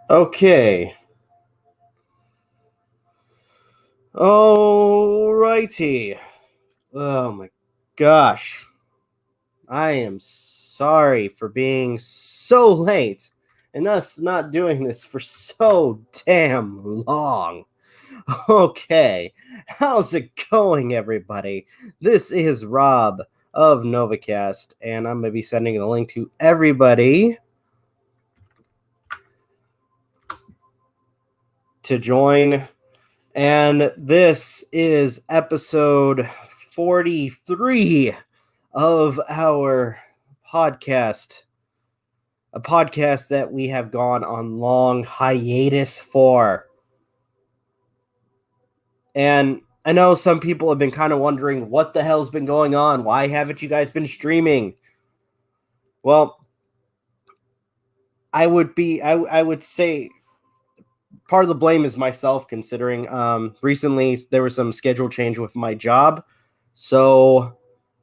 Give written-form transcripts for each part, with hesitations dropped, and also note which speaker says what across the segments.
Speaker 1: Okay. Alrighty. Oh my gosh. I am sorry for being so late and us not doing this for so damn long. Okay. How's it going, everybody? This is Rob of Novakast, and I'm going to be sending the link to everybody to join. And this is episode 43 of our podcast, a podcast that we have gone on long hiatus for. And I know some people have been kind of wondering what the hell's been going on. Why haven't you guys been streaming? Well, I would say part of the blame is myself, considering recently there was some schedule change with my job. So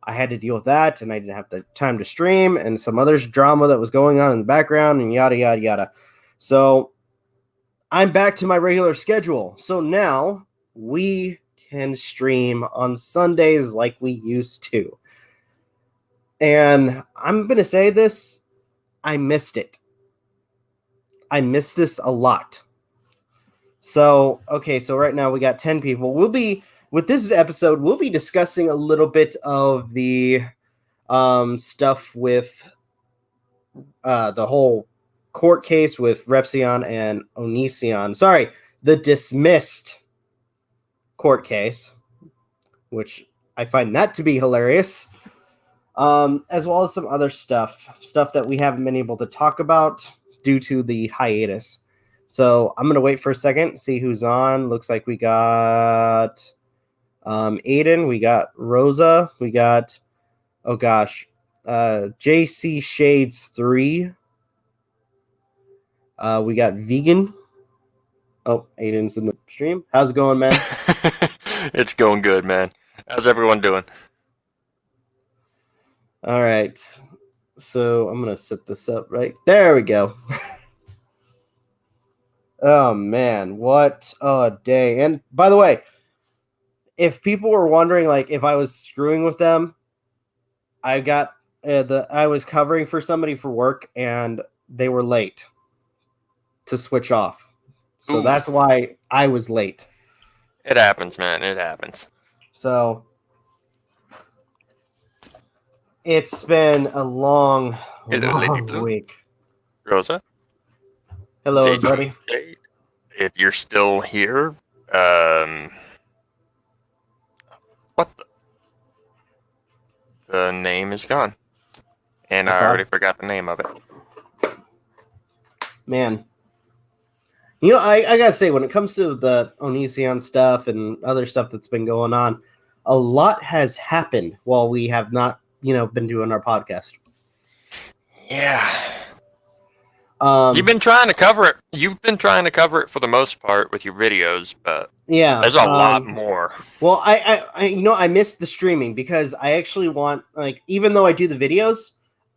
Speaker 1: I had to deal with that, and I didn't have the time to stream, and some other drama that was going on in the background, and yada, yada, yada. So I'm back to my regular schedule. So now we can stream on Sundays like we used to. And I'm going to say this, I missed it. I missed this a lot. So, okay, so right now we got 10 people. With this episode, we'll be discussing a little bit of the stuff with the whole court case with Repzion and Onision. Sorry, the dismissed court case, which I find that to be hilarious, as well as some other stuff that we haven't been able to talk about due to the hiatus. So I'm going to wait for a second, see who's on. Looks like we got Aden, we got Rosa, we got, oh gosh, JC Shades 3. We got Vegan. Oh, Aiden's in the stream. How's it going, man?
Speaker 2: It's going good, man. How's everyone doing?
Speaker 1: All right. So I'm going to set this up right. There we go. Oh, man. What a day. And by the way, if people were wondering, like, if I was screwing with them, I got I was covering for somebody for work, and they were late to switch off. So
Speaker 2: Ooh.
Speaker 1: That's why I was late.
Speaker 2: It happens, man. It happens.
Speaker 1: So it's been a long week.
Speaker 2: Rosa?
Speaker 1: Hello,
Speaker 2: JC,
Speaker 1: everybody.
Speaker 2: If you're still here, what the name is gone. And I already forgot the name of it.
Speaker 1: Man. You know, I gotta say, when it comes to the Onision stuff and other stuff that's been going on, a lot has happened while we have not, been doing our podcast.
Speaker 2: Yeah. You've been trying to cover it. You've been trying to cover it for the most part with your videos, but
Speaker 1: yeah,
Speaker 2: there's a lot more.
Speaker 1: Well, I missed the streaming because I actually want, like, even though I do the videos,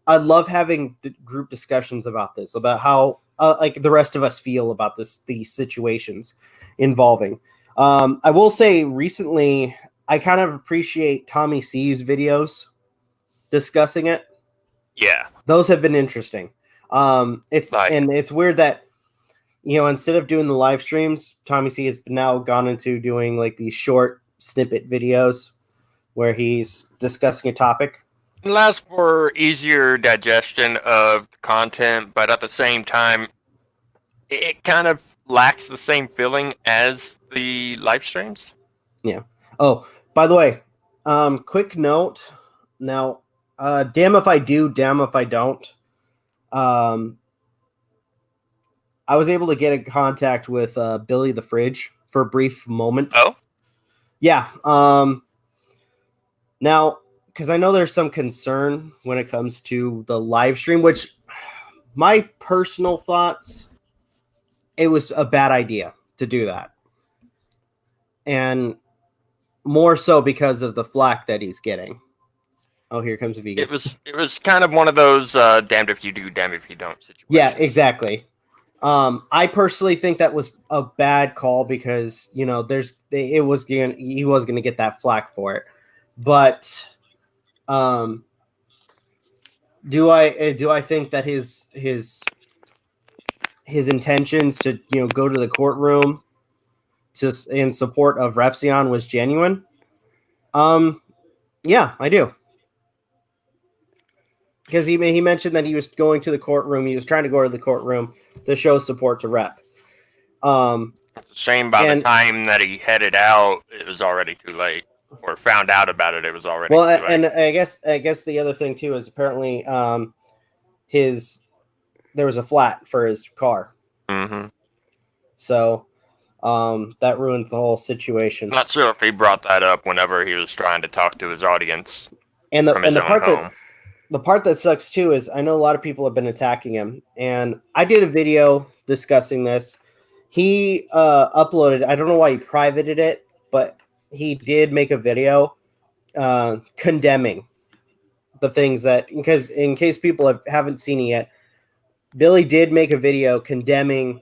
Speaker 1: I love having group discussions about this, about how like the rest of us feel about these situations involving. I will say recently, I kind of appreciate Tommy C's videos discussing it.
Speaker 2: Yeah,
Speaker 1: those have been interesting. It's weird that, instead of doing the live streams, Tommy C has now gone into doing like these short snippet videos where he's discussing a topic.
Speaker 2: It allows for easier digestion of the content, but at the same time, it kind of lacks the same feeling as the live streams.
Speaker 1: Yeah. Oh, by the way, quick note. Now, damn if I do, damn if I don't. I was able to get in contact with Billy the Fridge for a brief moment.
Speaker 2: Oh?
Speaker 1: Yeah. Now, because I know there's some concern when it comes to the live stream, which my personal thoughts, it was a bad idea to do that. And more so because of the flack that he's getting. Oh, here comes a vegan.
Speaker 2: It was kind of one of those damned if you do, damned if you don't situations.
Speaker 1: Yeah, exactly. I personally think that was a bad call because he was gonna get that flack for it. But do I think that his intentions to go to the courtroom in support of Repzion was genuine? Yeah, I do. Because he mentioned that he was going to the courtroom. He was trying to go to the courtroom to show support to Rep.
Speaker 2: It's a shame by the time that he headed out, it was already too late. Or found out about it, it was already too late.
Speaker 1: And I guess the other thing too is apparently there was a flat for his car.
Speaker 2: Mm-hmm.
Speaker 1: So that ruins the whole situation.
Speaker 2: Not sure if he brought that up whenever he was trying to talk to his audience.
Speaker 1: And the part that sucks too is I know a lot of people have been attacking him, and I did a video discussing this. He uploaded, I don't know why he privated it, but he did make a video condemning the things that, because in case people haven't seen it yet, Billy did make a video condemning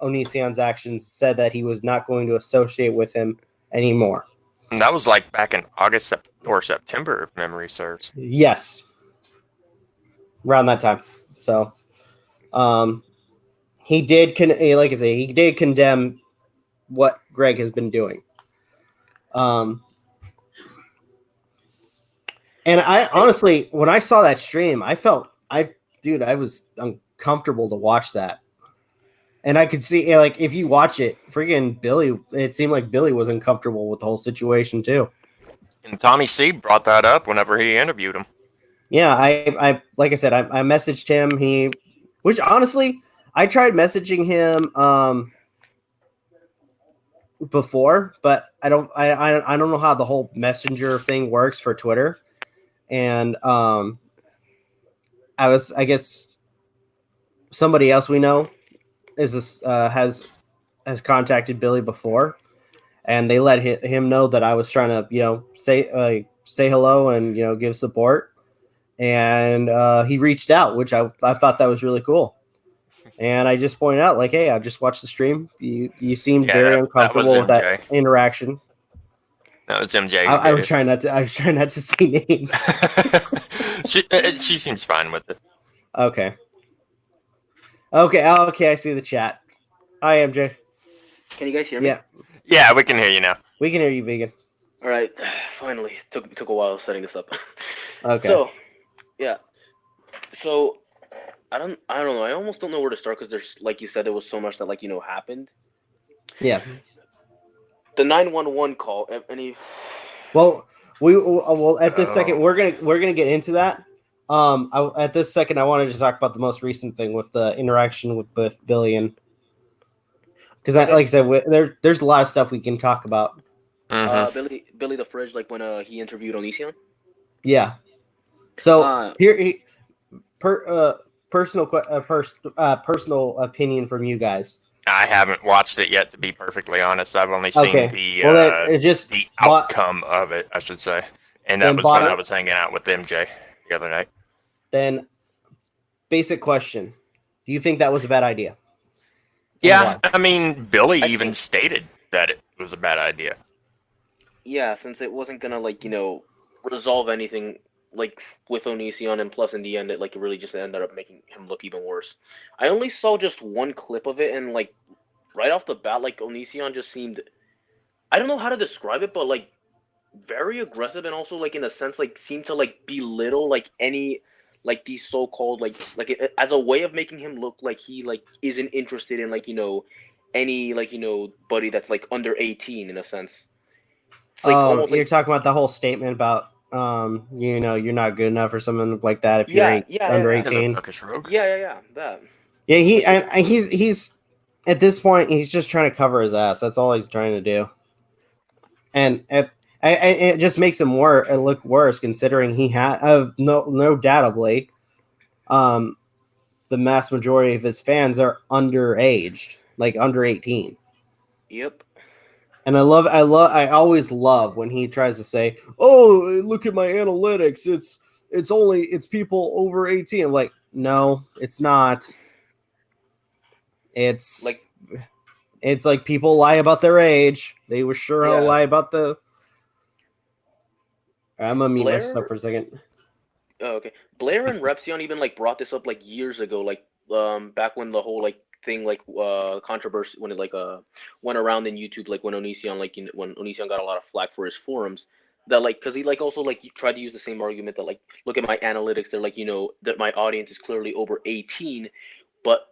Speaker 1: Onision's actions, said that he was not going to associate with him anymore.
Speaker 2: And that was like back in August or September, if memory serves.
Speaker 1: Yes. Around that time. So, he did, like I say, he did condemn what Greg has been doing. And I honestly, when I saw that stream, I was uncomfortable to watch that. And I could see, like, if you watch it, freaking Billy, it seemed like Billy was uncomfortable with the whole situation too.
Speaker 2: And Tommy C brought that up whenever he interviewed him.
Speaker 1: Yeah, I like I said, I messaged him. Which honestly, I tried messaging him before, but I don't know how the whole messenger thing works for Twitter. And I guess somebody else we know has contacted Billy before, and they let him know that I was trying to say hello and give support, and he reached out, which I thought that was really cool. And I just pointed out, like, hey, I just watched the stream. You seemed very uncomfortable with that interaction.
Speaker 2: That was MJ.
Speaker 1: I was trying not to say names.
Speaker 2: She seems fine with it.
Speaker 1: Okay. I see the chat. Hi, MJ.
Speaker 3: Can you guys hear me?
Speaker 2: Yeah, we can hear you now.
Speaker 1: We can hear you, Vegan.
Speaker 3: All right, finally. Took a while setting this up.
Speaker 1: Okay.
Speaker 3: So, yeah. So, I don't know. I almost don't know where to start because there's, like you said, there was so much that happened.
Speaker 1: Yeah.
Speaker 3: The 911 call. Any?
Speaker 1: Well, at this second we're gonna get into that. At this second, I wanted to talk about the most recent thing with the interaction with Billy, and because like I said, there's a lot of stuff we can talk about.
Speaker 2: Mm-hmm.
Speaker 3: Billy the Fridge, like when he interviewed Onision.
Speaker 1: Yeah. So personal opinion from you guys.
Speaker 2: I haven't watched it yet, to be perfectly honest. I've only seen the outcome of it, I should say. And that was when I was hanging out with MJ the other night.
Speaker 1: Then, basic question. Do you think that was a bad idea?
Speaker 2: Yeah, I mean, Billy even stated that it was a bad idea.
Speaker 3: Yeah, since it wasn't going to, resolve anything, with Onision, and plus in the end, it really just ended up making him look even worse. I only saw just one clip of it, and right off the bat, Onision just seemed, I don't know how to describe it, but very aggressive, and also in a sense seemed to belittle any these so-called as a way of making him look like he isn't interested in any buddy that's under 18 in a sense.
Speaker 1: You're talking about the whole statement about you're not good enough or something like that if you're under 18.
Speaker 3: Yeah, that.
Speaker 1: Yeah, he's at this point he's just trying to cover his ass. That's all he's trying to do, and it just makes him look worse considering he had no doubtably, the mass majority of his fans are underage, under 18.
Speaker 3: Yep.
Speaker 1: And I always love when he tries to say, "Oh, look at my analytics. It's people over 18." I'm like, no, it's not. It's
Speaker 3: Like,
Speaker 1: it's like people lie about their age. They were sure
Speaker 3: Yeah.
Speaker 1: hell lie about the. I'm gonna mute
Speaker 3: Blair.
Speaker 1: myself for a second.
Speaker 3: Oh, okay. Blair and Repzion even like brought this up like years ago, like back when the whole like thing like controversy when it like went around in YouTube, like when Onision when Onision got a lot of flack for his forums, that like because he like also like tried to use the same argument that like look at my analytics, they're like that my audience is clearly over 18, but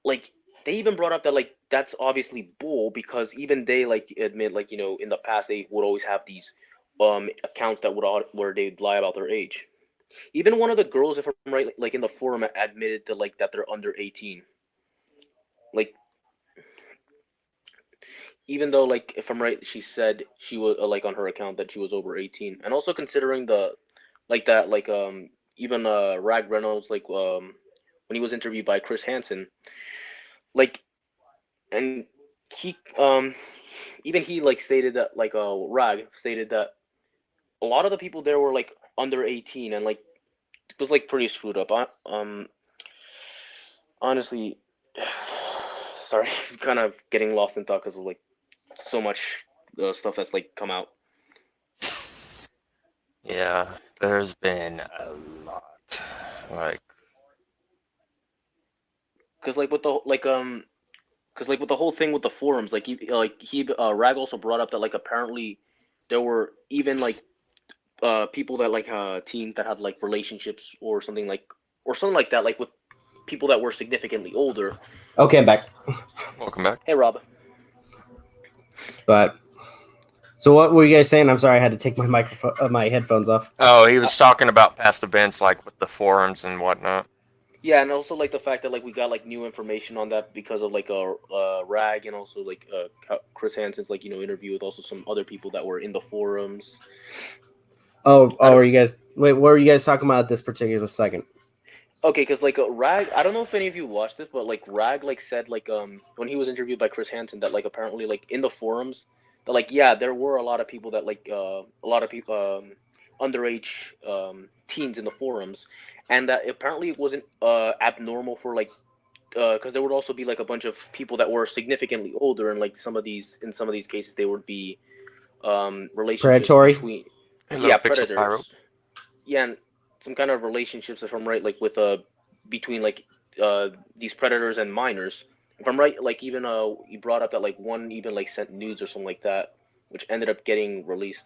Speaker 3: like they even brought up that like that's obviously bull because even they like admit like in the past they would always have these accounts that would where they'd lie about their age. Even one of the girls, if I'm right, like in the forum, admitted to like that they're under 18. Like, even though like if I'm right, she said she was like on her account that she was over 18, and also considering the like that like even Rag Reynolds like when he was interviewed by Chris Hansen, like and he even he like stated that like Rag stated that a lot of the people there were like under 18 and like it was like pretty screwed up. Honestly, sorry, I'm kind of getting lost in thought because of like so much stuff that's like come out.
Speaker 2: Yeah, there's been a lot. Like,
Speaker 3: Because like with the because like with the whole thing with the forums, like he Rag also brought up that like apparently there were even like people that like teens that had like relationships or something like that, like with people that were significantly older.
Speaker 1: Okay, I'm back.
Speaker 2: welcome back.
Speaker 3: Hey Rob.
Speaker 1: But so what were you guys saying? I'm sorry, I had to take my microphone, my headphones off.
Speaker 2: Oh, he was talking about past events, like with the forums and whatnot.
Speaker 3: Yeah, and also like the fact that like we got like new information on that because of like a Rag and also like Chris Hansen's like interview with also some other people that were in the forums.
Speaker 1: Are you guys? Wait, what were you guys talking about at this particular second?
Speaker 3: Okay, because like Rag, I don't know if any of you watched this, but like Rag like said like when he was interviewed by Chris Hansen that like apparently like in the forums that like yeah there were a lot of people that like a lot of people underage teens in the forums, and that apparently it wasn't abnormal for like because there would also be like a bunch of people that were significantly older and like some of these cases they would be relationships
Speaker 1: Predatory?
Speaker 3: between
Speaker 2: Hello, Pixel
Speaker 3: predators.
Speaker 2: Pyro.
Speaker 3: Yeah, and some kind of relationships if I'm right, like with between like these predators and minors. If I'm right, like even you brought up that like one even like sent nudes or something like that, which ended up getting released.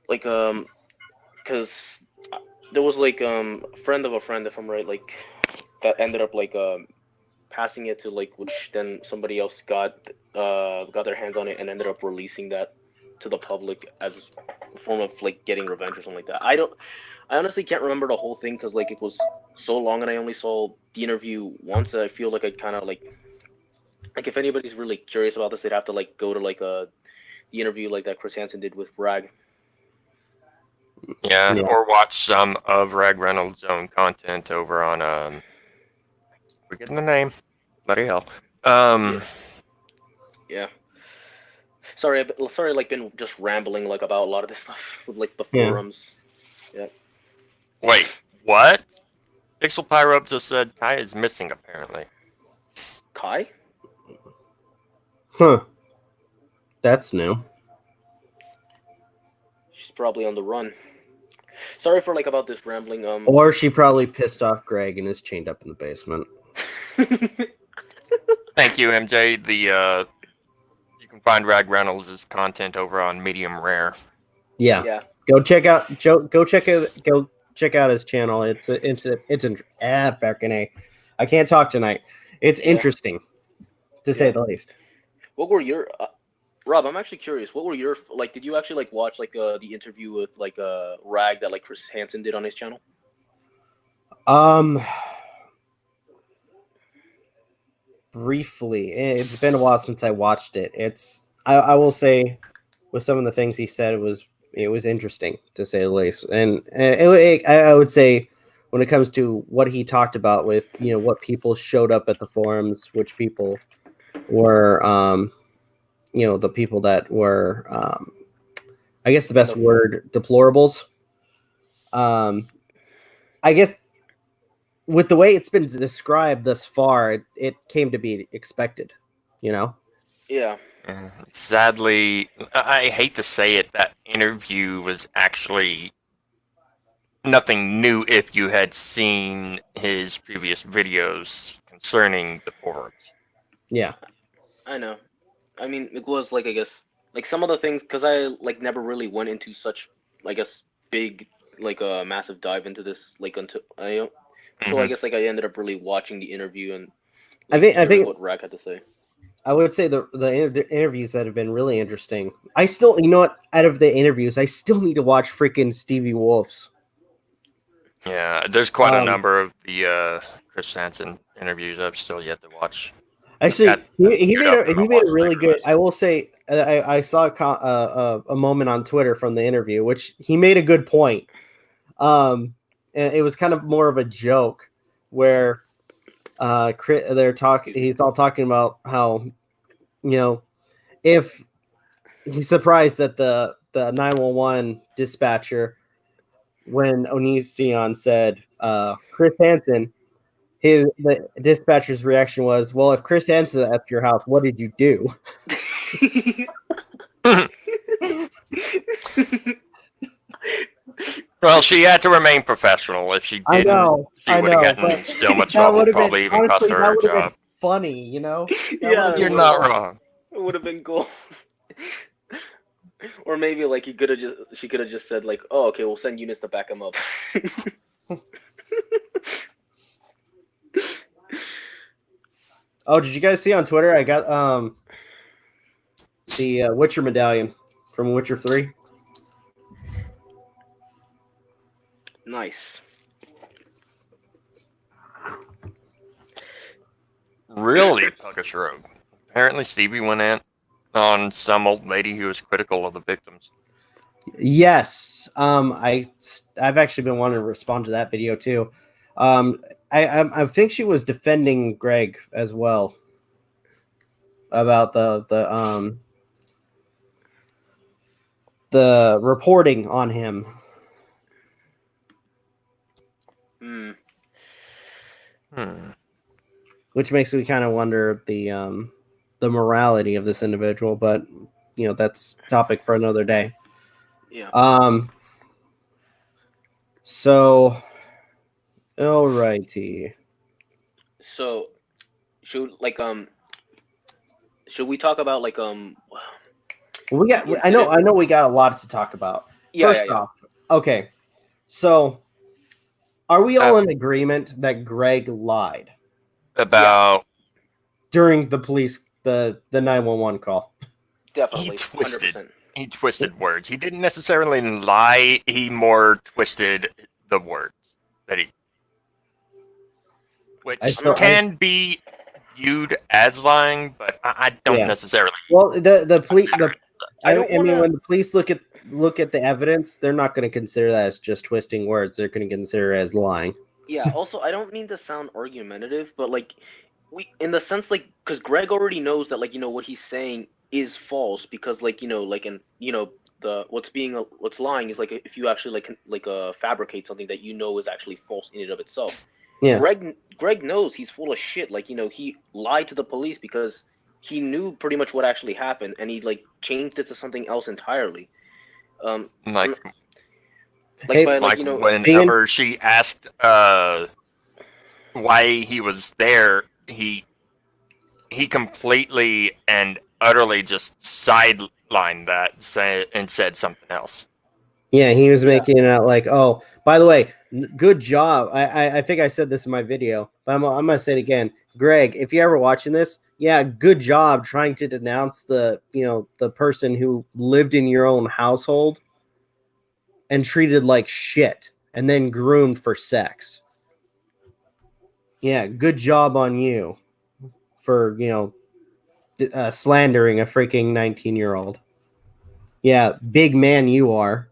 Speaker 3: Like because there was like a friend of a friend, if I'm right, like that ended up like passing it to like which then somebody else got their hands on it and ended up releasing that to the public as a form of like getting revenge or something like that. I honestly can't remember the whole thing because like it was so long and I only saw the interview once. I feel like I kind of like if anybody's really curious about this, they'd have to like go to like the interview like that Chris Hansen did with Rag.
Speaker 2: Yeah,
Speaker 1: Yeah.
Speaker 2: or watch some of Rag Reynolds' own content over on forgetting the name. Bloody hell.
Speaker 3: Yeah. Sorry, like been just rambling like about a lot of this stuff with like the
Speaker 1: Yeah.
Speaker 3: forums. Yeah.
Speaker 2: Wait, what? Pixel Pyro just said Kai is missing apparently.
Speaker 3: Kai?
Speaker 1: Huh. That's new.
Speaker 3: She's probably on the run. Sorry for like about this rambling.
Speaker 1: Or she probably pissed off Greg and is chained up in the basement.
Speaker 2: Thank you, MJ. You can find Rag Reynolds' content over on Medium Rare.
Speaker 1: Yeah.
Speaker 3: Yeah.
Speaker 1: Go check out his channel. Fucking A. I can't talk tonight. It's interesting, to say the least.
Speaker 3: What were your Rob? I'm actually curious. What were your like? Did you actually like watch like the interview with like Rag that like Chris Hansen did on his channel?
Speaker 1: Briefly, it's been a while since I watched it. I will say, with some of the things he said, it was interesting to say the least. And I would say, when it comes to what he talked about with what people showed up at the forums, which people were the people that were I guess the best word, deplorables. I guess with the way it's been described thus far, it came to be expected. You know.
Speaker 3: Yeah.
Speaker 2: Sadly, I hate to say it, that interview was actually nothing new if you had seen his previous videos concerning the forums.
Speaker 1: Yeah.
Speaker 3: I know. I mean, it was like, I guess, like some of the things, because I like never really went into such, I guess, big, like a massive dive into this, like until so I guess like I ended up really watching the interview and like
Speaker 1: I
Speaker 3: hearing
Speaker 1: think
Speaker 3: what Rack had to say.
Speaker 1: I would say the interviews that have been really interesting. I still, you know what? Out of the interviews, I still need to watch freaking Stevie Wolf's.
Speaker 2: Yeah, there's quite a number of the Chris Hansen interviews I've still yet to watch.
Speaker 1: Actually, he made a really good.
Speaker 2: Rest.
Speaker 1: I will say I saw a moment on Twitter from the interview, which he made a good point. And it was kind of more of a joke where they're talking. He's all talking about how, you know, if he's surprised that the 911 dispatcher, when Onision said Chris Hansen, the dispatcher's reaction was, well, if Chris Hansen's at your house, what did you do?
Speaker 2: Well, she had to remain professional. If she didn't, she would have gotten in so much trouble, probably even cost her her job.
Speaker 1: Funny, you know?
Speaker 3: Yeah,
Speaker 2: you're not wrong.
Speaker 3: It would have been cool. Or maybe like she could have just said like, oh, okay, we'll send Eunice to back him up.
Speaker 1: Oh, did you guys see on Twitter? I got the Witcher medallion from Witcher 3.
Speaker 3: Nice.
Speaker 2: Really, Puggish Rogue. Apparently, Stevie went in on some old lady who was critical of the victims.
Speaker 1: Yes, I've actually been wanting to respond to that video too. I think she was defending Greg as well about the reporting on him. Which makes me kind of wonder the morality of this individual, but you know, that's topic for another day.
Speaker 3: Yeah.
Speaker 1: So, alrighty.
Speaker 3: So, should we talk about like
Speaker 1: we got. I know we got a lot to talk about.
Speaker 3: Yeah,
Speaker 1: First off, okay. So, are we all in agreement that Greg lied
Speaker 2: about
Speaker 1: during the police the 911 call?
Speaker 3: Definitely.
Speaker 2: He twisted words. He didn't necessarily lie. He more twisted the words that which can be viewed as lying, but I don't necessarily.
Speaker 1: Well, the police. I mean, when the police look at the evidence, they're not going to consider that as just twisting words. They're going to consider it as lying.
Speaker 3: Yeah. Also, I don't mean to sound argumentative, but like in the sense like because Greg already knows that like what he's saying is false because like like in the what's lying is like if you actually fabricate something that is actually false in and of itself.
Speaker 1: Yeah.
Speaker 3: Greg knows he's full of shit. Like he lied to the police because he knew pretty much what actually happened, and he like changed it to something else entirely.
Speaker 2: Whenever she asked why he was there, he completely and utterly just sidelined that and said something else.
Speaker 1: Yeah, he was making it out like, oh, by the way, good job. I think I said this in my video, but I'm going to say it again. Greg, if you're ever watching this, yeah, good job trying to denounce the person who lived in your own household and treated like shit and then groomed for sex. Yeah, good job on you for, slandering a freaking 19-year-old. Yeah, big man you are.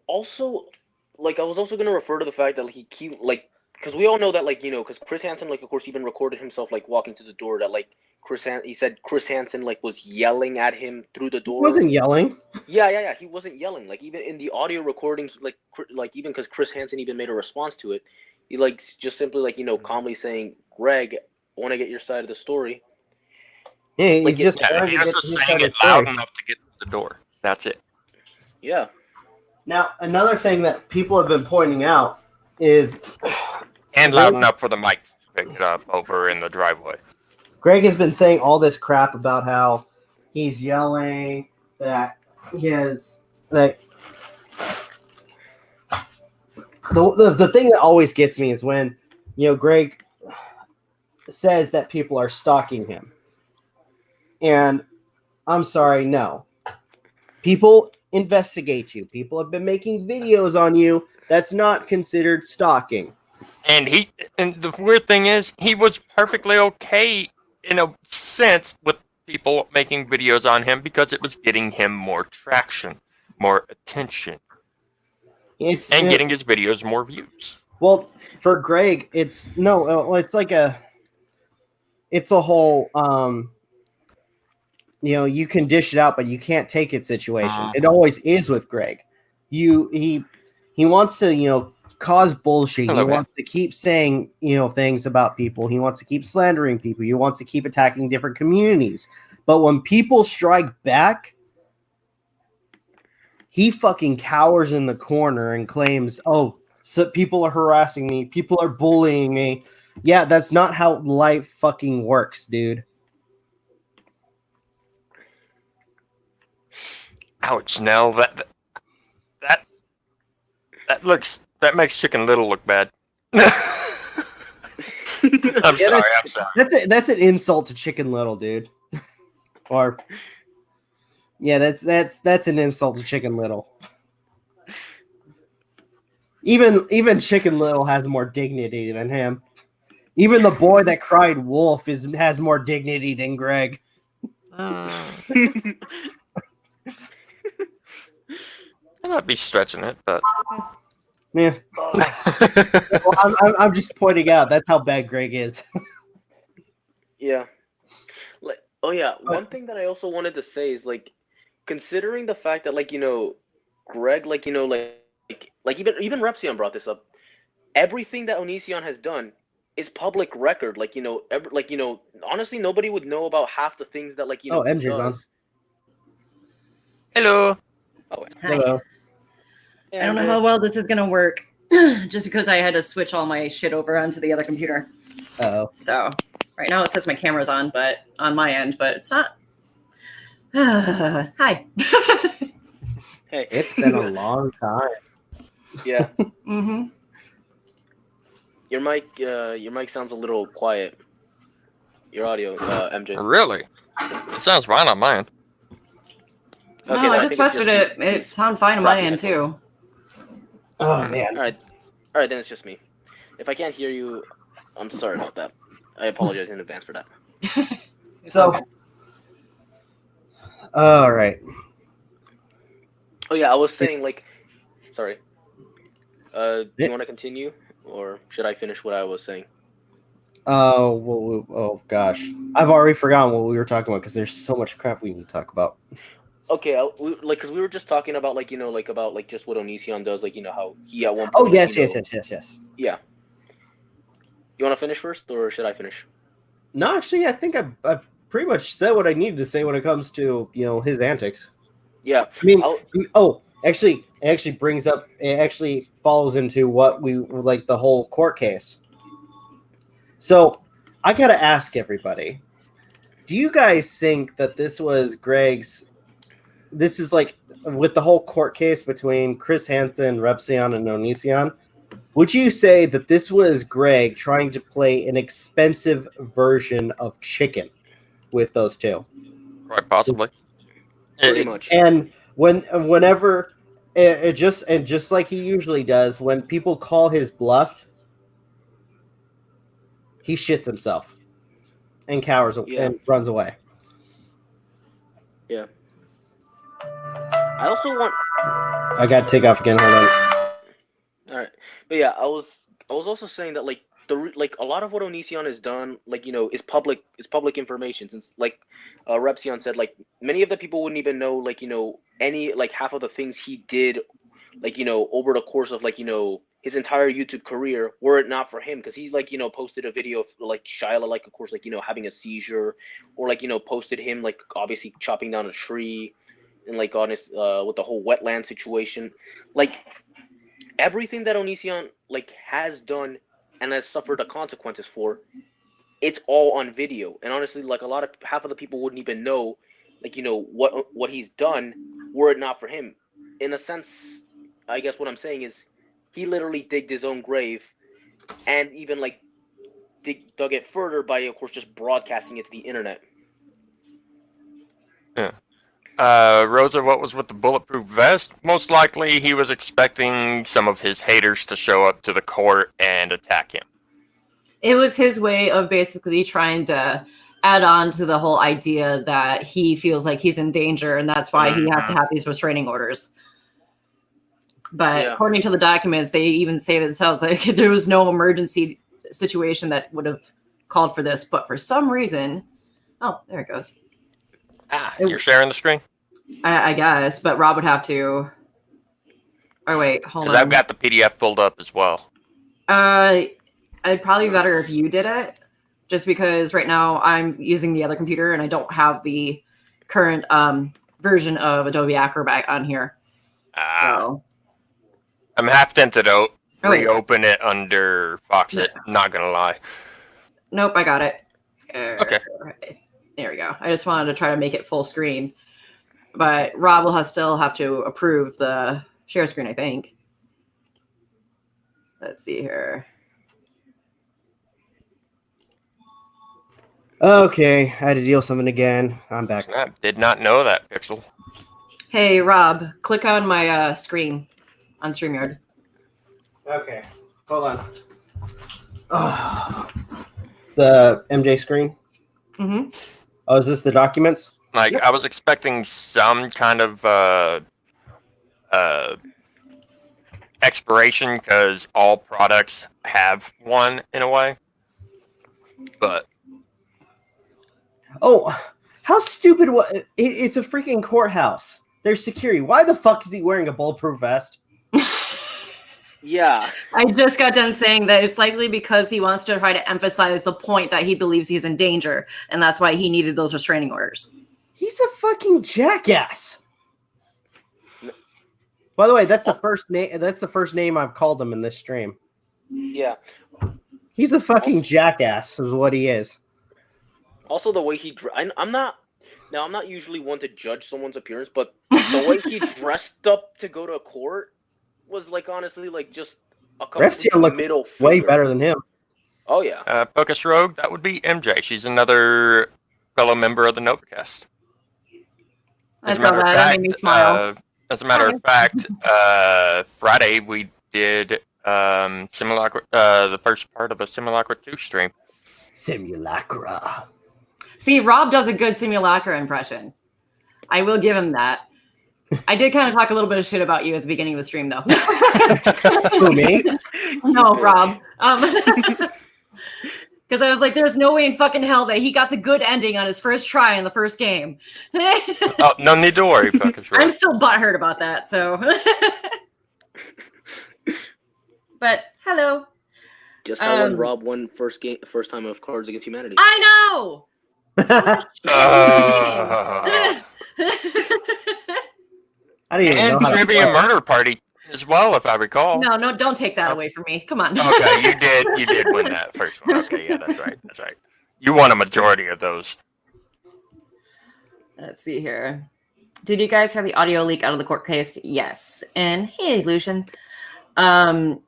Speaker 3: Also, like, I was also going to refer to the fact that because we all know that, because Chris Hansen, of course, even recorded himself, walking to the door, that, he said Chris Hansen, was yelling at him through the door.
Speaker 1: He wasn't yelling.
Speaker 3: Yeah. He wasn't yelling. Like even in the audio recordings, like even because Chris Hansen even made a response to it, he like just simply like calmly saying, "Greg, I want to get your side of the story."
Speaker 1: Yeah, he's
Speaker 3: Like
Speaker 1: just
Speaker 2: Yeah,
Speaker 1: trying
Speaker 2: he
Speaker 1: to
Speaker 2: was
Speaker 1: get
Speaker 2: just
Speaker 1: his
Speaker 2: saying
Speaker 1: side of
Speaker 2: it
Speaker 1: the
Speaker 2: loud
Speaker 1: story.
Speaker 2: enough to get through the door. That's it.
Speaker 3: Yeah.
Speaker 1: Now, another thing that people have been pointing out is
Speaker 2: And
Speaker 1: Greg,
Speaker 2: loud enough for the mics to pick it up over in the driveway.
Speaker 1: Greg has been saying all this crap about how he's yelling, that he has that. The thing that always gets me is when Greg says that people are stalking him, and I'm sorry, no. People investigate you. People have been making videos on you. That's not considered stalking.
Speaker 2: And the weird thing is, he was perfectly okay in a sense with people making videos on him because it was getting him more traction, more attention,
Speaker 1: It's
Speaker 2: and getting his videos more views.
Speaker 1: well for Greg. It's no. It's like it's a whole you can dish it out, but you can't take it situation. It always is with Greg. He wants to cause bullshit.
Speaker 2: Hello,
Speaker 1: He wants to keep saying things about people. He wants to keep slandering people. He wants to keep attacking different communities. But when people strike back, he fucking cowers in the corner and claims, "Oh, so people are harassing me. People are bullying me." Yeah, that's not how life fucking works, dude.
Speaker 2: Ouch! Now that that makes Chicken Little look bad. I'm sorry. I'm sorry.
Speaker 1: That's an insult to Chicken Little, dude. Or yeah, that's an insult to Chicken Little. Even Chicken Little has more dignity than him. Even the boy that cried wolf has more dignity than Greg.
Speaker 2: I might be stretching it, but
Speaker 1: Yeah, well, I'm just pointing out that's how bad Greg is.
Speaker 3: Yeah. Like, oh yeah, one thing that I also wanted to say is like, considering the fact that Greg like even Repzion brought this up. Everything that Onision has done is public record. Honestly, nobody would know about half the things that he
Speaker 1: MJ's
Speaker 3: does.
Speaker 1: on.
Speaker 2: hello.
Speaker 3: Oh,
Speaker 4: Hi.
Speaker 1: Hello.
Speaker 4: I don't know how well this is going to work just because I had to switch all my shit over onto the other computer.
Speaker 1: Uh-oh.
Speaker 4: So right now it says my camera's on, but on my end, but it's not. Hi.
Speaker 3: Hey.
Speaker 1: It's been a long time.
Speaker 3: Yeah.
Speaker 4: Mm-hmm.
Speaker 3: Your mic sounds a little quiet. Your audio, MJ.
Speaker 2: Really? It sounds fine on mine.
Speaker 4: No,
Speaker 3: Okay,
Speaker 4: I
Speaker 3: think
Speaker 4: just
Speaker 3: it's
Speaker 4: tested
Speaker 3: me.
Speaker 4: it. It
Speaker 3: He's
Speaker 4: sounded fine on my
Speaker 3: crappy
Speaker 4: end
Speaker 3: headphones.
Speaker 4: too.
Speaker 1: Oh man.
Speaker 3: All right, then it's just me. If I can't hear you, I'm sorry about that. I apologize in advance for that.
Speaker 1: So, all right.
Speaker 3: Oh yeah, I was saying sorry. Do you want to continue, or should I finish what I was saying?
Speaker 1: Oh gosh, I've already forgotten what we were talking about because there's so much crap we need to talk about.
Speaker 3: Okay, because we were just talking about about just what Onision does, how he at one point.
Speaker 1: Oh yes.
Speaker 3: Yeah. You want to finish first, or should I finish?
Speaker 1: No, actually, I think I pretty much said what I needed to say when it comes to his antics.
Speaker 3: Yeah.
Speaker 1: I mean, actually, it actually falls into what we like the whole court case. So I gotta ask everybody: do you guys think that this was Greg's? This is like with the whole court case between Chris Hansen, Repzion, and Onision. Would you say that this was Greg trying to play an expensive version of chicken with those two?
Speaker 2: Quite possibly.
Speaker 3: Pretty much.
Speaker 1: And whenever just like he usually does, when people call his bluff, he shits himself and cowers and runs away.
Speaker 3: Yeah. I also want.
Speaker 1: I got to take off again. Hold on.
Speaker 3: All right, but yeah, I was also saying that like a lot of what Onision has done, like is public information. Since like Repzion said, like many of the people wouldn't even know like any like half of the things he did, like over the course of like his entire YouTube career, were it not for him, because he like posted a video of like Shyla, like of course like having a seizure, or like posted him like obviously chopping down a tree, and like on his with the whole wetland situation, like everything that Onision like has done and has suffered the consequences for, it's all on video. And honestly, like half of the people wouldn't even know, like what he's done, were it not for him. In a sense, I guess what I'm saying is, he literally digged his own grave, and even like dug it further by, of course, just broadcasting it to the internet.
Speaker 2: Yeah. Rosa, what was with the bulletproof vest? Most likely he was expecting some of his haters to show up to the court and attack him.
Speaker 4: It was his way of basically trying to add on to the whole idea that he feels like he's in danger, and that's why he has to have these restraining orders. But according to the documents, they even say themselves like there was no emergency situation that would have called for this, but for some reason, oh, there it goes.
Speaker 2: You're sharing the screen?
Speaker 4: I guess, but Rob would have to. Oh wait, hold on.
Speaker 2: Because I've got the PDF pulled up as well.
Speaker 4: It'd probably be better if you did it, just because right now I'm using the other computer and I don't have the current version of Adobe Acrobat on here. So.
Speaker 2: I'm half tempted to reopen it under Foxit. Not gonna lie.
Speaker 4: Nope, I got it.
Speaker 2: Okay.
Speaker 4: There we go. I just wanted to try to make it full screen, but Rob will still have to approve the share screen, I think. Let's see here.
Speaker 1: Okay, I had to deal with something again. I'm back.
Speaker 2: I did not know that, Pixel.
Speaker 4: Hey, Rob, click on my screen on StreamYard.
Speaker 1: Okay, hold on. Oh, the MJ screen?
Speaker 4: Mm-hmm.
Speaker 1: Oh, is this the documents?
Speaker 2: Like, I was expecting some kind of expiration, because all products have one in a way. But
Speaker 1: oh, how stupid! It's a freaking courthouse. There's security. Why the fuck is he wearing a bulletproof vest?
Speaker 3: Yeah.
Speaker 4: I just got done saying that it's likely because he wants to try to emphasize the point that he believes he's in danger, and that's why he needed those restraining orders.
Speaker 1: He's a fucking jackass. By the way, that's the first name. That's the first name I've called him in this stream.
Speaker 3: Yeah.
Speaker 1: He's a fucking jackass, is what he is.
Speaker 3: Also, the way he I'm not usually one to judge someone's appearance, but the way he dressed up to go to court was like honestly like just a complete middle finger.
Speaker 1: Way better than him.
Speaker 3: Oh yeah.
Speaker 2: Pocus Rogue, that would be MJ. She's another fellow member of the Novakast.
Speaker 4: I saw that. That made me smile.
Speaker 2: As a matter of fact, Friday we did Simulacra, the first part of a Simulacra 2 stream.
Speaker 1: Simulacra.
Speaker 4: See, Rob does a good Simulacra impression. I will give him that. I did kind of talk a little bit of shit about you at the beginning of the stream, though.
Speaker 1: Who, me?
Speaker 4: No, Rob. Because I was like, there's no way in fucking hell that he got the good ending on his first try in the first game.
Speaker 2: Oh, no need to worry, Pocus Rogue.
Speaker 4: I'm still butthurt about that, so. But, hello.
Speaker 3: Just how when Rob won first time of Cards Against Humanity.
Speaker 4: I know!
Speaker 1: I didn't even know how
Speaker 2: Trivia Murder Party as well, if I recall.
Speaker 4: No, don't take that away from me. Come on.
Speaker 2: Okay, you did win that first one. Okay, yeah, that's right. You won a majority of those.
Speaker 4: Let's see here. Did you guys have the audio leak out of the court case? Yes. And hey, Lucian. So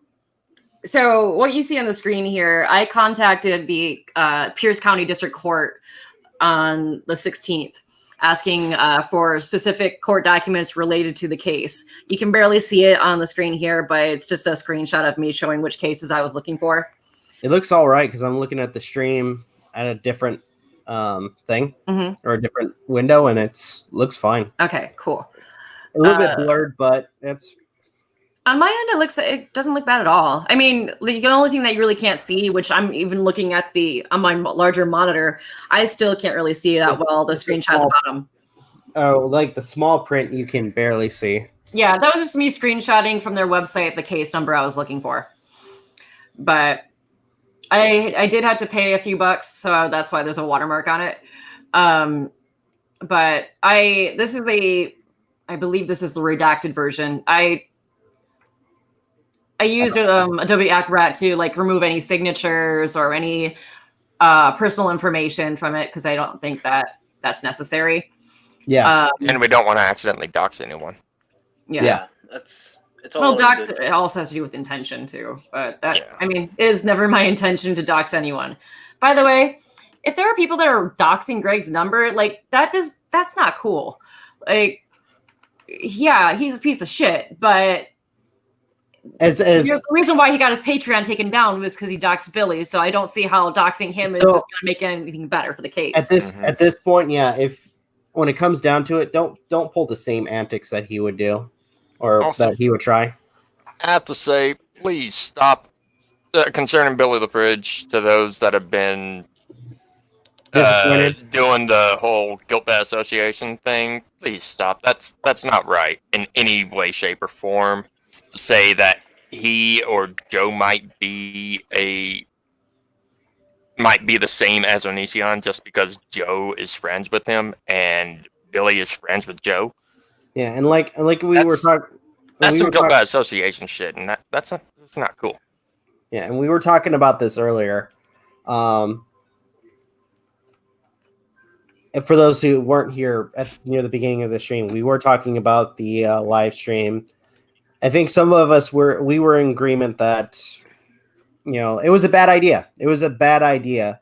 Speaker 4: what you see on the screen here, I contacted the Pierce County District Court on the 16th, asking for specific court documents related to the case. You can barely see it on the screen here, but it's just a screenshot of me showing which cases I was looking for.
Speaker 1: It looks all right because I'm looking at the stream at a different thing or a different window, and looks fine.
Speaker 4: Okay, cool.
Speaker 1: A little bit blurred, but it's
Speaker 4: On my end, it doesn't look bad at all. I mean, the only thing that you really can't see, which I'm even looking at on my larger monitor, I still can't really see that well. The screenshot at the bottom.
Speaker 1: Oh, like the small print you can barely see.
Speaker 4: Yeah, that was just me screenshotting from their website the case number I was looking for. But I did have to pay a few bucks, so that's why there's a watermark on it. But I believe this is the redacted version. I used Adobe Acrobat to like remove any signatures or any personal information from it because I don't think that's necessary.
Speaker 1: Yeah.
Speaker 2: And we don't want to accidentally dox anyone.
Speaker 3: Yeah. It's all
Speaker 4: dox, it also has to do with intention too. But I mean, it is never my intention to dox anyone. By the way, if there are people that are doxing Greg's number, like that's not cool. Like, yeah, he's a piece of shit, but the reason why he got his Patreon taken down was because he doxed Billy. So I don't see how doxing him is just going to make anything better for the case.
Speaker 1: At this point, yeah, when it comes down to it, don't pull the same antics that he would do, or also, that he would try.
Speaker 2: I have to say, please stop concerning Billy the Fridge to those that have been doing the whole guilt by association thing. Please stop. That's not right in any way, shape, or form. To say that he or Joe might be the same as Onision just because Joe is friends with him and Billy is friends with Joe.
Speaker 1: Yeah, and like we were talking.
Speaker 2: That's some guilt by association shit, and that's not cool.
Speaker 1: Yeah, and we were talking about this earlier. And for those who weren't here near the beginning of the stream, we were talking about the live stream. I think some of us were in agreement that, it was a bad idea. It was a bad idea.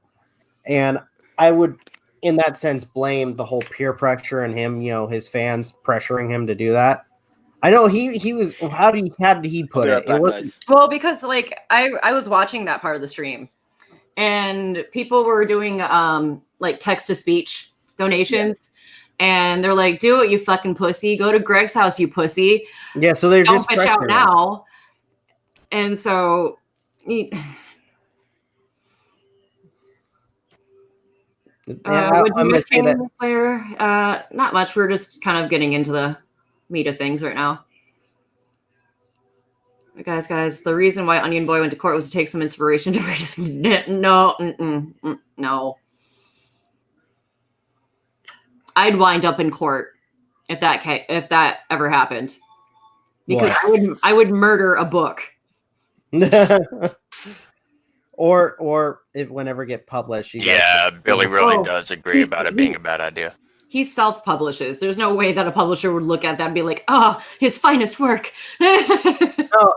Speaker 1: And I would, in that sense, blame the whole peer pressure and him, his fans pressuring him to do that. I know he was, how did he put it?
Speaker 4: Well, because like I was watching that part of the stream and people were doing like text to speech donations. Yeah. And they're like, do it, you fucking pussy. Go to Greg's house, you pussy.
Speaker 1: Yeah, so they're
Speaker 4: don't
Speaker 1: just
Speaker 4: bitch out now. And so, would you miss Phayn Slayer? Not much. We're just kind of getting into the meat of things right now. Guys, the reason why Onion Boy went to court was to take some inspiration to just no. I'd wind up in court if that ever happened, because I would murder a book.
Speaker 1: or if whenever get published.
Speaker 2: Billy really does agree about it being a bad idea.
Speaker 4: He self-publishes. There's no way that a publisher would look at that and be like, his finest work.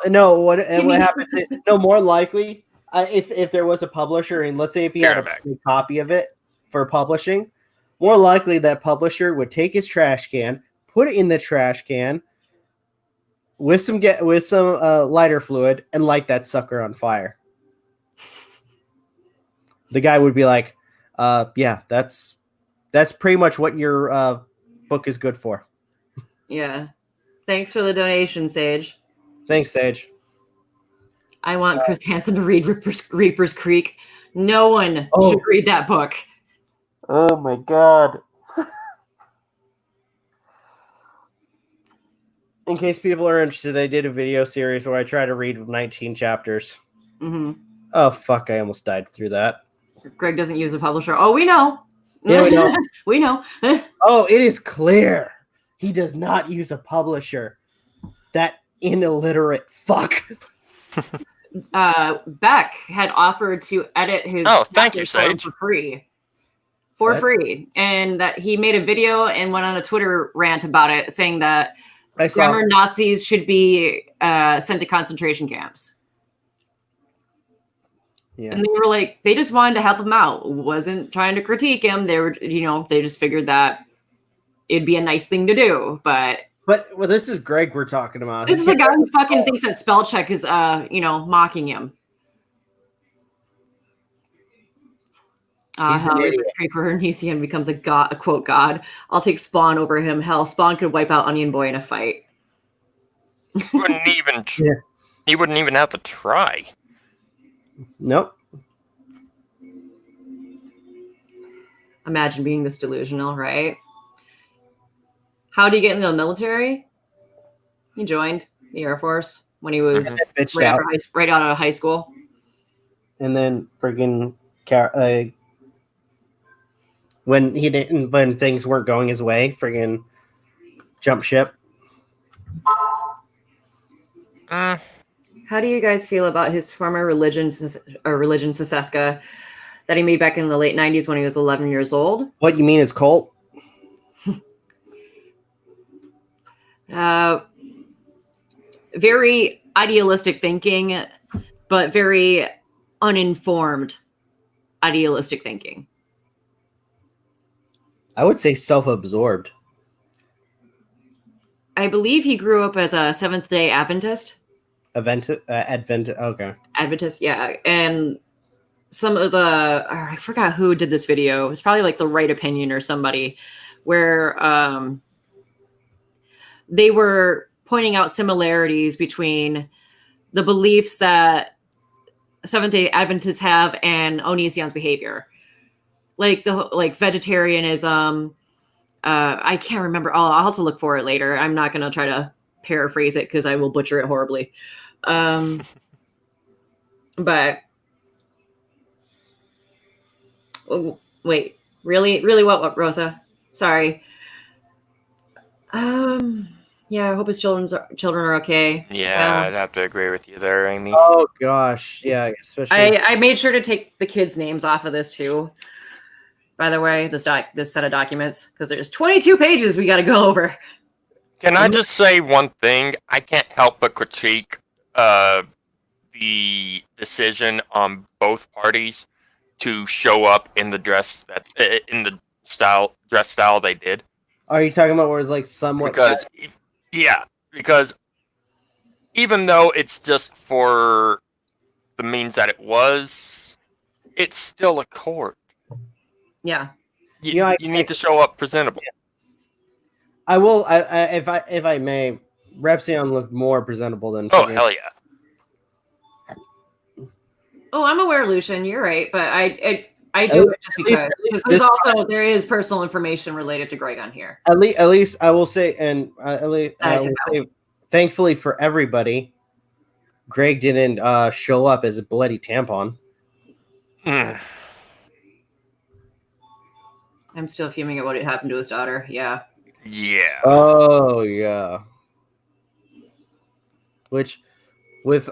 Speaker 1: No. What happens? More likely, if there was a publisher, and let's say if he had a copy of it for publishing. More likely that publisher would take his trash can, put it in the trash can with some lighter fluid, and light that sucker on fire. The guy would be like, "Yeah, that's pretty much what your book is good for."
Speaker 4: Yeah. Thanks for the donation, Sage.
Speaker 1: Thanks, Sage.
Speaker 4: I want Chris Hansen to read Reaper's Creek. No one should read that book.
Speaker 1: Oh my god. In case people are interested, I did a video series where I try to read 19 chapters.
Speaker 4: Mm-hmm.
Speaker 1: Oh, fuck, I almost died through that.
Speaker 4: Greg doesn't use a publisher. Oh, we know.
Speaker 1: Yeah, we know.
Speaker 4: We know.
Speaker 1: Oh, it is clear. He does not use a publisher. That illiterate fuck.
Speaker 4: Beck had offered to edit his
Speaker 2: thank you, Sage.
Speaker 4: for free, and that he made a video and went on a Twitter rant about it, saying that grammar Nazis should be sent to concentration camps. Yeah. And they were like, they just wanted to help him out. Wasn't trying to critique him. They were, they just figured that it'd be a nice thing to do. But
Speaker 1: this is Greg we're talking about.
Speaker 4: This is a guy who fucking thinks that spell check is, mocking him. Hell, Creeper Onision becomes a quote god. I'll take Spawn over him. Hell, Spawn could wipe out Onion Boy in a fight.
Speaker 2: He wouldn't even.
Speaker 1: Yeah.
Speaker 2: He wouldn't even have to try.
Speaker 1: Nope.
Speaker 4: Imagine being this delusional, right? How did he get into the military? He joined the Air Force when he was
Speaker 1: Bitched
Speaker 4: right,
Speaker 1: out.
Speaker 4: right out of high school.
Speaker 1: And then friggin' when things weren't going his way, friggin' jump ship.
Speaker 2: Mm,
Speaker 4: How do you guys feel about his former religion, Seseska, that he made back in the late 90s when he was 11 years old?
Speaker 1: What you mean is cult?
Speaker 4: Very idealistic thinking, but very uninformed idealistic thinking.
Speaker 1: I would say self-absorbed.
Speaker 4: I believe he grew up as a Seventh-day Adventist.
Speaker 1: Okay.
Speaker 4: Adventist, yeah. And some of I forgot who did this video. It's probably like The Right Opinion or somebody, where they were pointing out similarities between the beliefs that Seventh-day Adventists have and Onision's behavior, like vegetarianism. I can't remember. I'll have to look for it later. I'm not going to try to paraphrase it because I will butcher it horribly. But oh, wait, really, what, Rosa? Sorry. Yeah, I hope his children are okay.
Speaker 2: yeah, I'd have to agree with you there, Amy.
Speaker 1: Oh gosh, yeah. Especially
Speaker 4: I made sure to take the kids' names off of this too. By the way, this set of documents, because there's 22 pages we got to go over.
Speaker 2: Can I just say one thing? I can't help but critique the decision on both parties to show up in the dress dress style they did.
Speaker 1: Are you talking about where it's like somewhat?
Speaker 2: Because even though it's just for the means that it was, it's still a court.
Speaker 4: Yeah.
Speaker 2: You need to show up presentable.
Speaker 1: I will. If I may, Repzion looked more presentable than.
Speaker 2: Oh hell yeah!
Speaker 4: Oh, I'm aware, Lucian. You're right, but I do it just because there is personal information related to Greg on here.
Speaker 1: At least I will say, and at least I will say, thankfully for everybody, Greg didn't show up as a bloody tampon.
Speaker 4: I'm still fuming at what happened to his daughter. Yeah.
Speaker 2: Yeah.
Speaker 1: Oh yeah. Which, with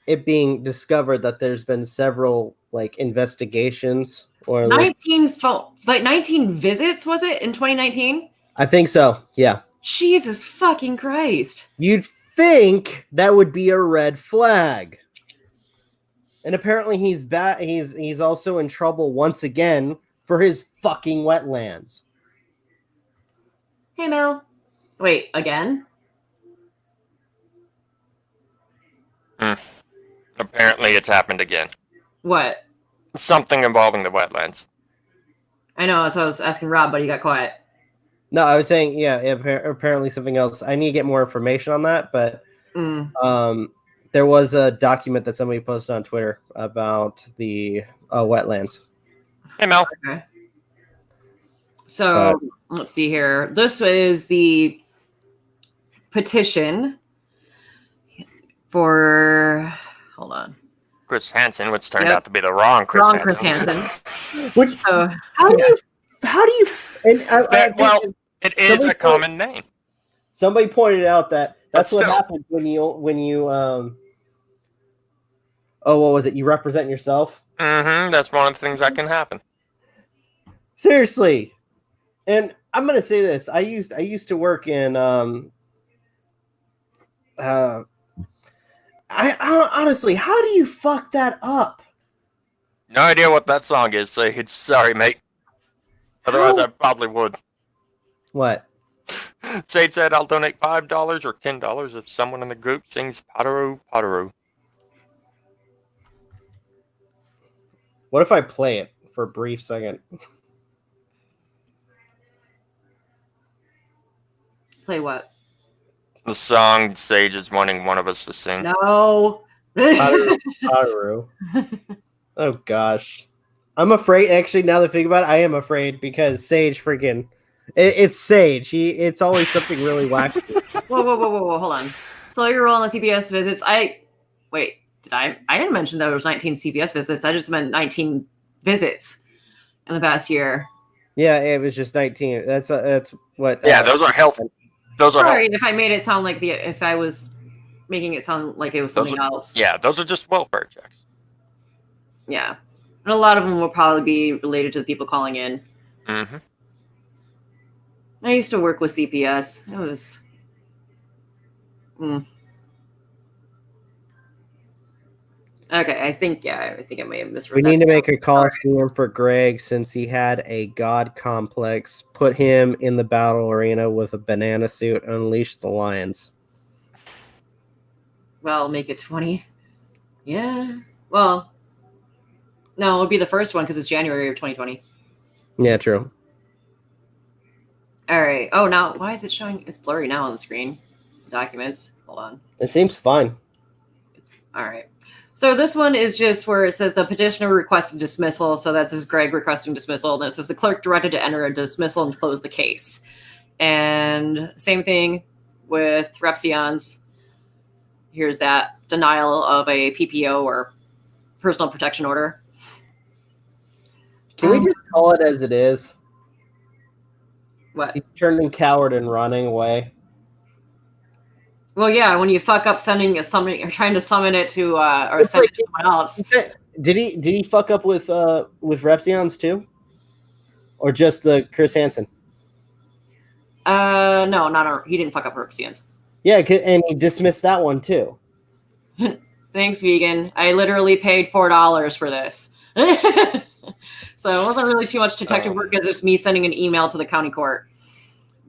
Speaker 1: it being discovered that there's been several like investigations or
Speaker 4: 19 visits, was it in 2019?
Speaker 1: I think so. Yeah.
Speaker 4: Jesus fucking Christ.
Speaker 1: You'd think that would be a red flag. And apparently he's he's also in trouble once again for his fucking wetlands.
Speaker 4: Hey Mel. Wait, again?
Speaker 2: Apparently it's happened again.
Speaker 4: What?
Speaker 2: Something involving the wetlands.
Speaker 4: I know, so I was asking Rob, but he got quiet.
Speaker 1: No, I was saying, yeah, apparently something else. I need to get more information on that, but there was a document that somebody posted on Twitter about the wetlands.
Speaker 2: Hey, Mel.
Speaker 4: Okay. So, let's see here. This is the petition for... Hold on.
Speaker 2: Chris Hansen, which turned out to be the wrong Chris Hansen.
Speaker 4: Chris Hansen.
Speaker 1: Which, how do you... And
Speaker 2: it is a common name.
Speaker 1: Somebody pointed out that's what happens when you what was it? You represent yourself?
Speaker 2: That's one of the things that can happen.
Speaker 1: Seriously. And I'm gonna say this. I used to work in I honestly, how do you fuck that up?
Speaker 2: No idea what that song is, so it's sorry, mate. Otherwise I probably would.
Speaker 1: What?
Speaker 2: Sage said I'll donate $5 or $10 if someone in the group sings Potteroo Potteroo.
Speaker 1: What if I play it for a brief second?
Speaker 4: Play what?
Speaker 2: The song Sage is wanting one of us to sing.
Speaker 4: No.
Speaker 1: Haru. Oh gosh, I'm afraid. Actually, now that I think about it, I am afraid because Sage freaking. It's Sage. It's always something really wacky.
Speaker 4: Whoa! Hold on. So you're on the CPS visits. Wait. Did I didn't mention that there was 19 CPS visits. I just meant 19 visits in the past year.
Speaker 1: Yeah, it was just 19. That's what.
Speaker 2: Yeah, those are health. Those are
Speaker 4: Sorry
Speaker 2: health.
Speaker 4: if I made it sound like if I was making it sound like it was something else.
Speaker 2: Yeah, those are just welfare checks.
Speaker 4: Yeah, and a lot of them will probably be related to the people calling in.
Speaker 2: Mm-hmm.
Speaker 4: I used to work with CPS. It was. Okay, I think I may have misread.
Speaker 1: We need to make a costume for Greg since he had a god complex. Put him in the battle arena with a banana suit and unleash the lions.
Speaker 4: Well, make it 20. Yeah. Well, no, it would be the first one because it's January of 2020.
Speaker 1: Yeah, true.
Speaker 4: All right. Oh, now why is it showing? It's blurry now on the screen. Documents. Hold on.
Speaker 1: It seems fine.
Speaker 4: All right. So this one is just where it says the petitioner requested dismissal. So that says Greg requesting dismissal. And it says the clerk directed to enter a dismissal and close the case. And same thing with Repzion's. Here's that denial of a PPO or personal protection order.
Speaker 1: Can we just call it as it is?
Speaker 4: What?
Speaker 1: He's turning coward and running away.
Speaker 4: Well, yeah, when you fuck up sending a summon, you're trying to summon it to or send it to someone else.
Speaker 1: Did he fuck up with Repzion's too, or just the Chris Hansen?
Speaker 4: No, he didn't fuck up Repzion's.
Speaker 1: Yeah, and he dismissed that one too.
Speaker 4: Thanks, vegan. I literally paid $4 for this, so it wasn't really too much detective work. It's just me sending an email to the county court,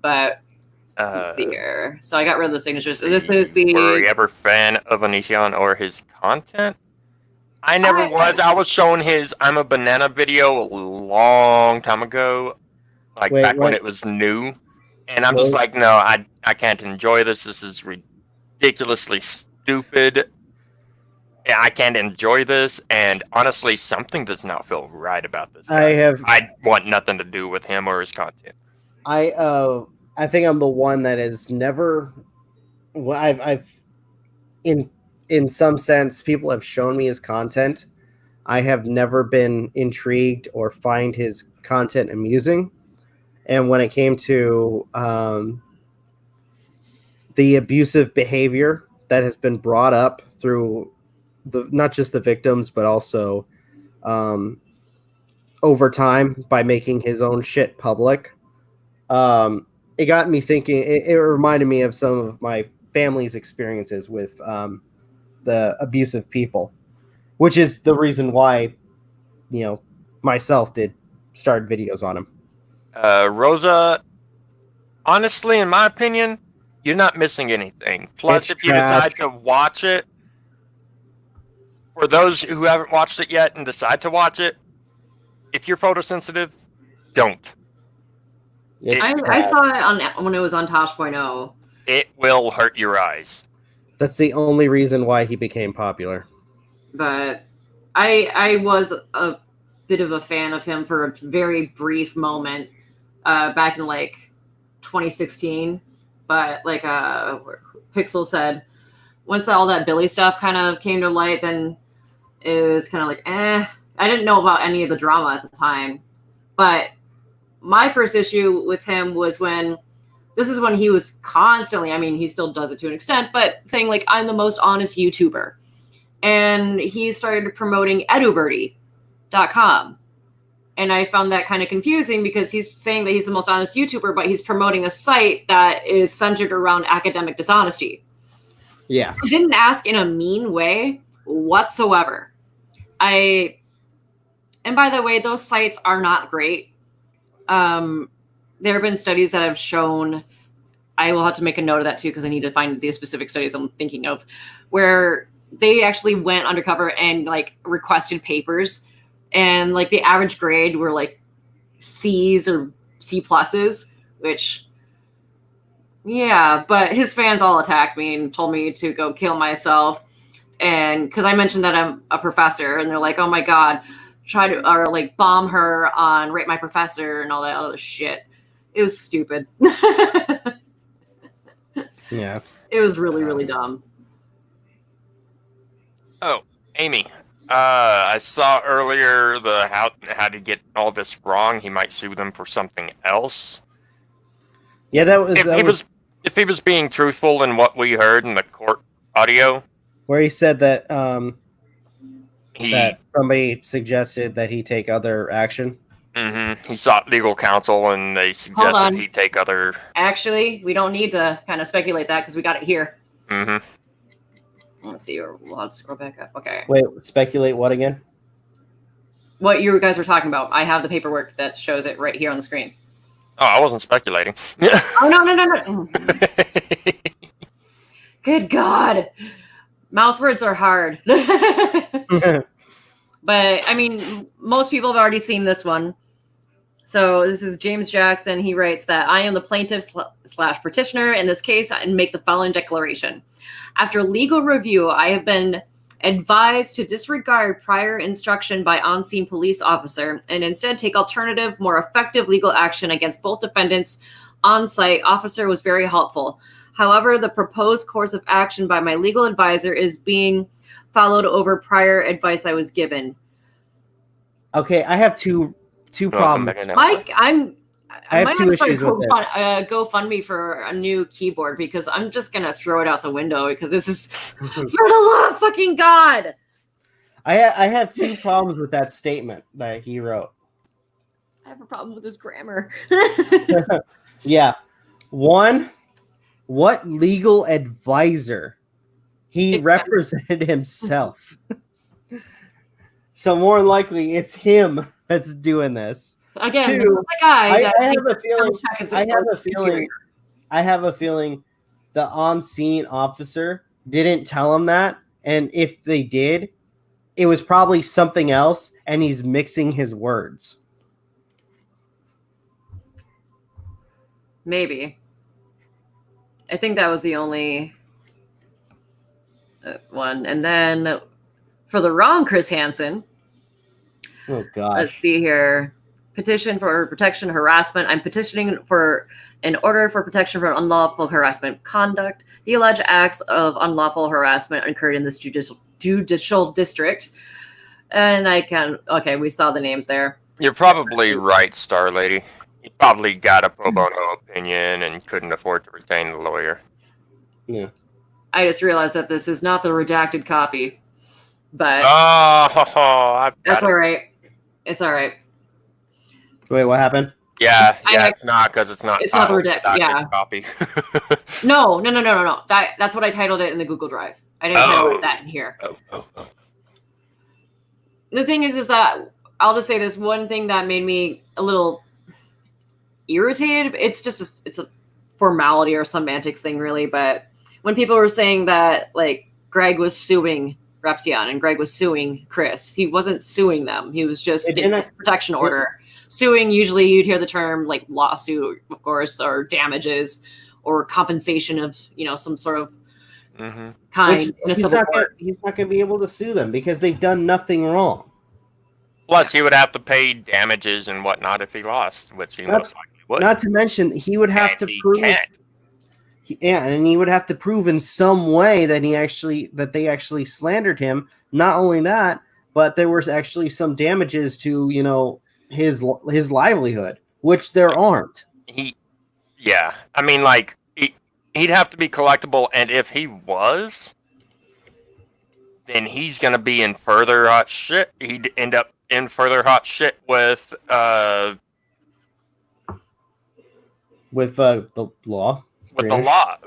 Speaker 4: but. Let's see here. So I got rid of the signatures. This is the.
Speaker 2: Were you ever a fan of Onision or his content? I never was. I was shown his "I'm a Banana" video a long time ago, back when it was new, and I'm just like, no, I can't enjoy this. This is ridiculously stupid. Yeah, I can't enjoy this, and honestly, something does not feel right about this guy. I want nothing to do with him or his content.
Speaker 1: I think I'm the one that has never. Well, I've in some sense, people have shown me his content. I have never been intrigued or find his content amusing. And when it came to the abusive behavior that has been brought up through not just the victims, but also over time by making his own shit public. It got me thinking. It reminded me of some of my family's experiences with the abusive people, which is the reason why, myself started videos on him.
Speaker 2: Rosa, honestly, in my opinion, you're not missing anything. Plus, if you decide to watch it, for those who haven't watched it yet and decide to watch it, if you're photosensitive, don't.
Speaker 4: I saw it when it was on Tosh.0.
Speaker 2: It will hurt your eyes.
Speaker 1: That's the only reason why he became popular.
Speaker 4: But I was a bit of a fan of him for a very brief moment back in 2016. But Pixel said, once all that Billy stuff kind of came to light, then it was kind of I didn't know about any of the drama at the time. But my first issue with him was when he was constantly, he still does it to an extent, but saying I'm the most honest YouTuber. And he started promoting edubirdie.com. And I found that kind of confusing because he's saying that he's the most honest YouTuber, but he's promoting a site that is centered around academic dishonesty.
Speaker 1: Yeah.
Speaker 4: I didn't ask in a mean way whatsoever. And by the way, those sites are not great. There have been studies that have shown, I will have to make a note of that too, because I need to find the specific studies I'm thinking of, where they actually went undercover and requested papers, and the average grade were C's or C pluses, which Yeah, but his fans all attacked me and told me to go kill myself. And because I mentioned that I'm a professor, and they're like, "Oh my god, try to or like bomb her on Rate My Professor and all that other shit." It was stupid.
Speaker 1: Yeah.
Speaker 4: It was really, really dumb.
Speaker 2: Oh, Amy. I saw earlier the how to get all this wrong. He might sue them for something else.
Speaker 1: Yeah,
Speaker 2: If he was being truthful in what we heard in the court audio,
Speaker 1: where he said that
Speaker 2: he
Speaker 1: that somebody suggested that he take other action.
Speaker 2: he sought legal counsel and they suggested he take other.
Speaker 4: Actually, we don't need to kind of speculate that because we got it here. Let's see. We'll have to scroll back up. Okay.
Speaker 1: Wait, speculate what again?
Speaker 4: What you guys were talking about. I have the paperwork that shows it right here on the screen.
Speaker 2: Oh, I wasn't speculating.
Speaker 4: Oh, no. Good God. Mouth words are hard. But, I mean, most people have already seen this one. So this is James Jackson. He writes that I am the plaintiff / petitioner in this case and make the following declaration. After legal review, I have been advised to disregard prior instruction by on-scene police officer and instead take alternative, more effective legal action against both defendants on-site. Officer was very helpful. However, the proposed course of action by my legal advisor is being followed over prior advice I was given.
Speaker 1: Okay, I have two problems.
Speaker 4: Mike, I
Speaker 1: have two issues with this.
Speaker 4: GoFundMe for a new keyboard because I'm just gonna throw it out the window because this is for the love of fucking God.
Speaker 1: I have two problems with that statement that he wrote.
Speaker 4: I have a problem with his grammar.
Speaker 1: Yeah. One, what legal advisor? He represented himself. So more than likely it's him that's doing this.
Speaker 4: Again, this is the guy
Speaker 1: I have a feeling the on-scene officer didn't tell him that, and if they did, it was probably something else, and he's mixing his words.
Speaker 4: Maybe. I think that was the only one. And then for the wrong Chris Hansen.
Speaker 1: Oh, gosh.
Speaker 4: Let's see here. Petition for protection harassment. I'm petitioning for an order for protection from unlawful harassment conduct. The alleged acts of unlawful harassment occurred in this judicial district. And we saw the names there.
Speaker 2: You're probably right, Star Lady. He probably got a pro bono opinion and couldn't afford to retain the lawyer.
Speaker 1: Yeah.
Speaker 4: I just realized that this is not the redacted copy. But that's all right. It's all right.
Speaker 1: Wait, what happened?
Speaker 2: Yeah, it's not because it's not.
Speaker 4: It's not the redacted
Speaker 2: copy.
Speaker 4: No. That's what I titled it in the Google Drive. I didn't title that in here.
Speaker 2: Oh.
Speaker 4: The thing is that I'll just say this one thing that made me a little irritated. It's just it's a formality or semantics thing, really. But when people were saying that, like, Greg was suing Repzion and Greg was suing Chris, he wasn't suing them. He was just in a protection order. Suing, usually you'd hear the term like lawsuit, of course, or damages or compensation of, some sort of kind in a civil court.
Speaker 1: He's not going to be able to sue them because they've done nothing wrong.
Speaker 2: Plus, he would have to pay damages and whatnot if he lost, which he most likely would.
Speaker 1: Not to mention, he would have to prove. And he would have to prove in some way that they actually slandered him. Not only that, but there was actually some damages to his livelihood, which there aren't.
Speaker 2: He'd have to be collectible, and if he was, then he's gonna be in further hot shit. He'd end up in further hot shit with the law. With the law.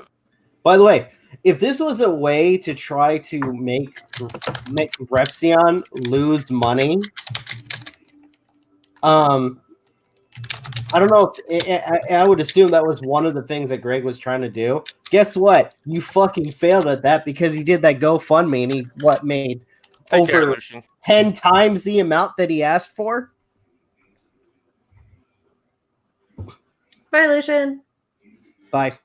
Speaker 1: By the way, if this was a way to try to make Repzion lose money, I don't know if I would assume that was one of the things that Greg was trying to do. Guess what? You fucking failed at that because he did that GoFundMe and he made over 10 times the amount that he asked for.
Speaker 4: Bye, Lucian.
Speaker 1: Bye.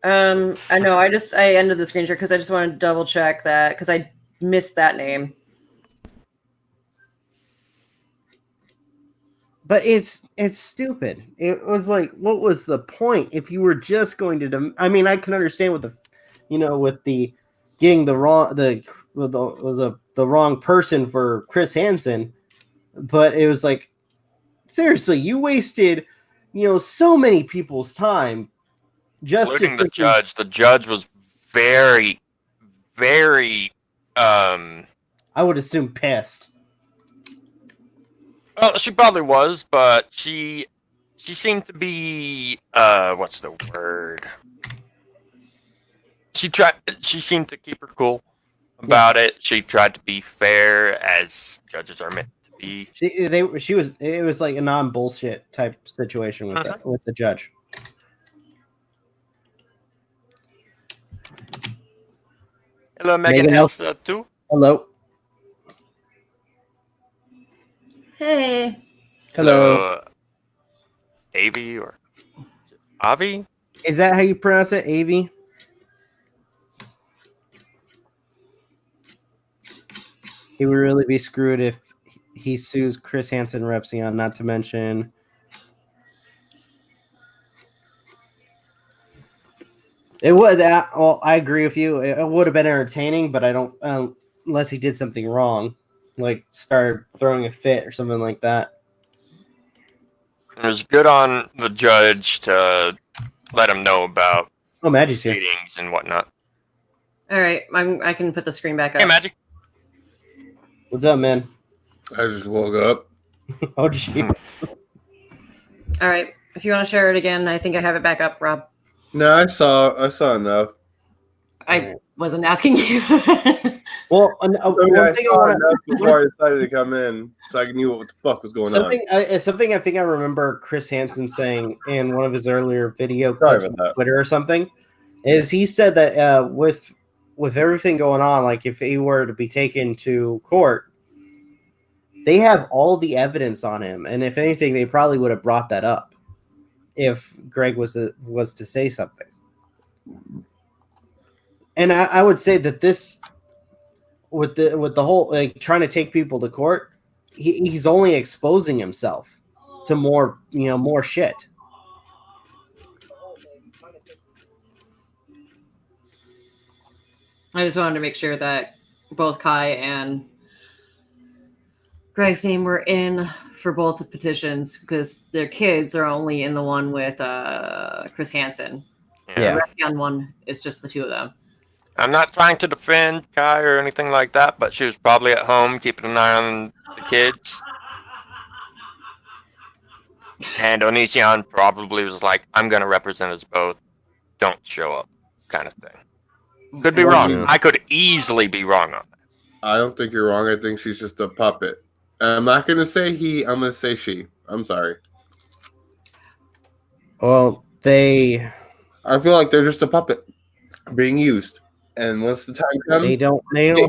Speaker 4: I know. I ended the screen share because I just wanted to double check that because I missed that name.
Speaker 1: But it's stupid. It was like, what was the point if you were just going to? I mean, I can understand with the, with the getting the wrong person for Chris Hansen, but it was like, seriously, you wasted, so many people's time just
Speaker 2: Including
Speaker 1: to
Speaker 2: the judge. The judge was very, very.
Speaker 1: I would assume pissed.
Speaker 2: Well, she probably was, but she seemed to be what's the word? She seemed to keep her cool about it. She tried to be fair, as judges are meant to be.
Speaker 1: It was like a non-bullshit type situation with the judge.
Speaker 2: Hello, Megan Elsa too.
Speaker 1: Hello.
Speaker 4: Hey.
Speaker 1: Hello.
Speaker 2: Avi or Avi?
Speaker 1: Is that how you pronounce it, Avi? He would really be screwed if he sues Chris Hansen Repzion, not to mention it would. Well, I agree with you. It would have been entertaining, but I don't unless he did something wrong, like started throwing a fit or something like that.
Speaker 2: It was good on the judge to let him know about
Speaker 1: Magi's here.
Speaker 2: meetings and whatnot.
Speaker 4: All right, I can put the screen back up.
Speaker 2: Hey, Magic.
Speaker 1: What's up, man?
Speaker 5: I just woke up.
Speaker 1: Oh, jeez.
Speaker 4: All right, if you want to share it again, I think I have it back up, Rob.
Speaker 5: No, I saw enough.
Speaker 4: I wasn't asking you.
Speaker 1: Well,
Speaker 5: I saw enough before I decided to come in, so I knew what the fuck was going on.
Speaker 1: Something I think I remember Chris Hansen saying in one of his earlier video clips on Twitter or something, is he said that with everything going on, like if he were to be taken to court, they have all the evidence on him, and if anything, they probably would have brought that up if Greg was to say something. And I would say that this, with the whole like trying to take people to court, he's only exposing himself to more shit.
Speaker 4: I just wanted to make sure that both Kai and Greg's name were in for both the petitions because their kids are only in the one with Chris Hansen.
Speaker 1: Yeah.
Speaker 4: The Repzion one is just the two of them.
Speaker 2: I'm not trying to defend Kai or anything like that, but she was probably at home keeping an eye on the kids. And Onision probably was like, I'm going to represent us both. Don't show up, kind of thing. Could be wrong.
Speaker 1: Yeah.
Speaker 2: I could easily be wrong on that.
Speaker 5: I don't think you're wrong. I think she's just a puppet. I'm not going to say he. I'm going to say she. I'm sorry.
Speaker 1: Well, I
Speaker 5: feel like they're just a puppet being used. And once the time comes,
Speaker 1: they don't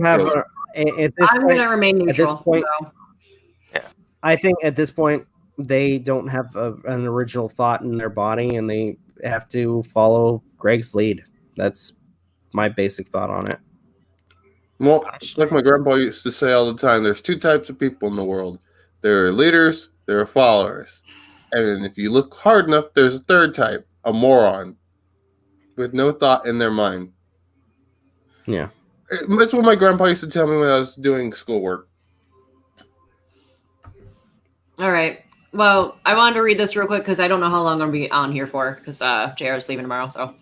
Speaker 1: have at this
Speaker 4: I'm going to remain neutral.
Speaker 1: At this point,
Speaker 4: so.
Speaker 2: Yeah.
Speaker 1: I think at this point they don't have an original thought in their body, and they have to follow Greg's lead. That's my basic thought on it.
Speaker 5: Well, like my grandpa used to say all the time, there's two types of people in the world. There are leaders, there are followers. And then if you look hard enough, there's a third type, a moron, with no thought in their mind.
Speaker 1: Yeah.
Speaker 5: That's what my grandpa used to tell me when I was doing schoolwork.
Speaker 4: All right. Well, I wanted to read this real quick because I don't know how long I'm going to be on here for because JR is leaving tomorrow. So,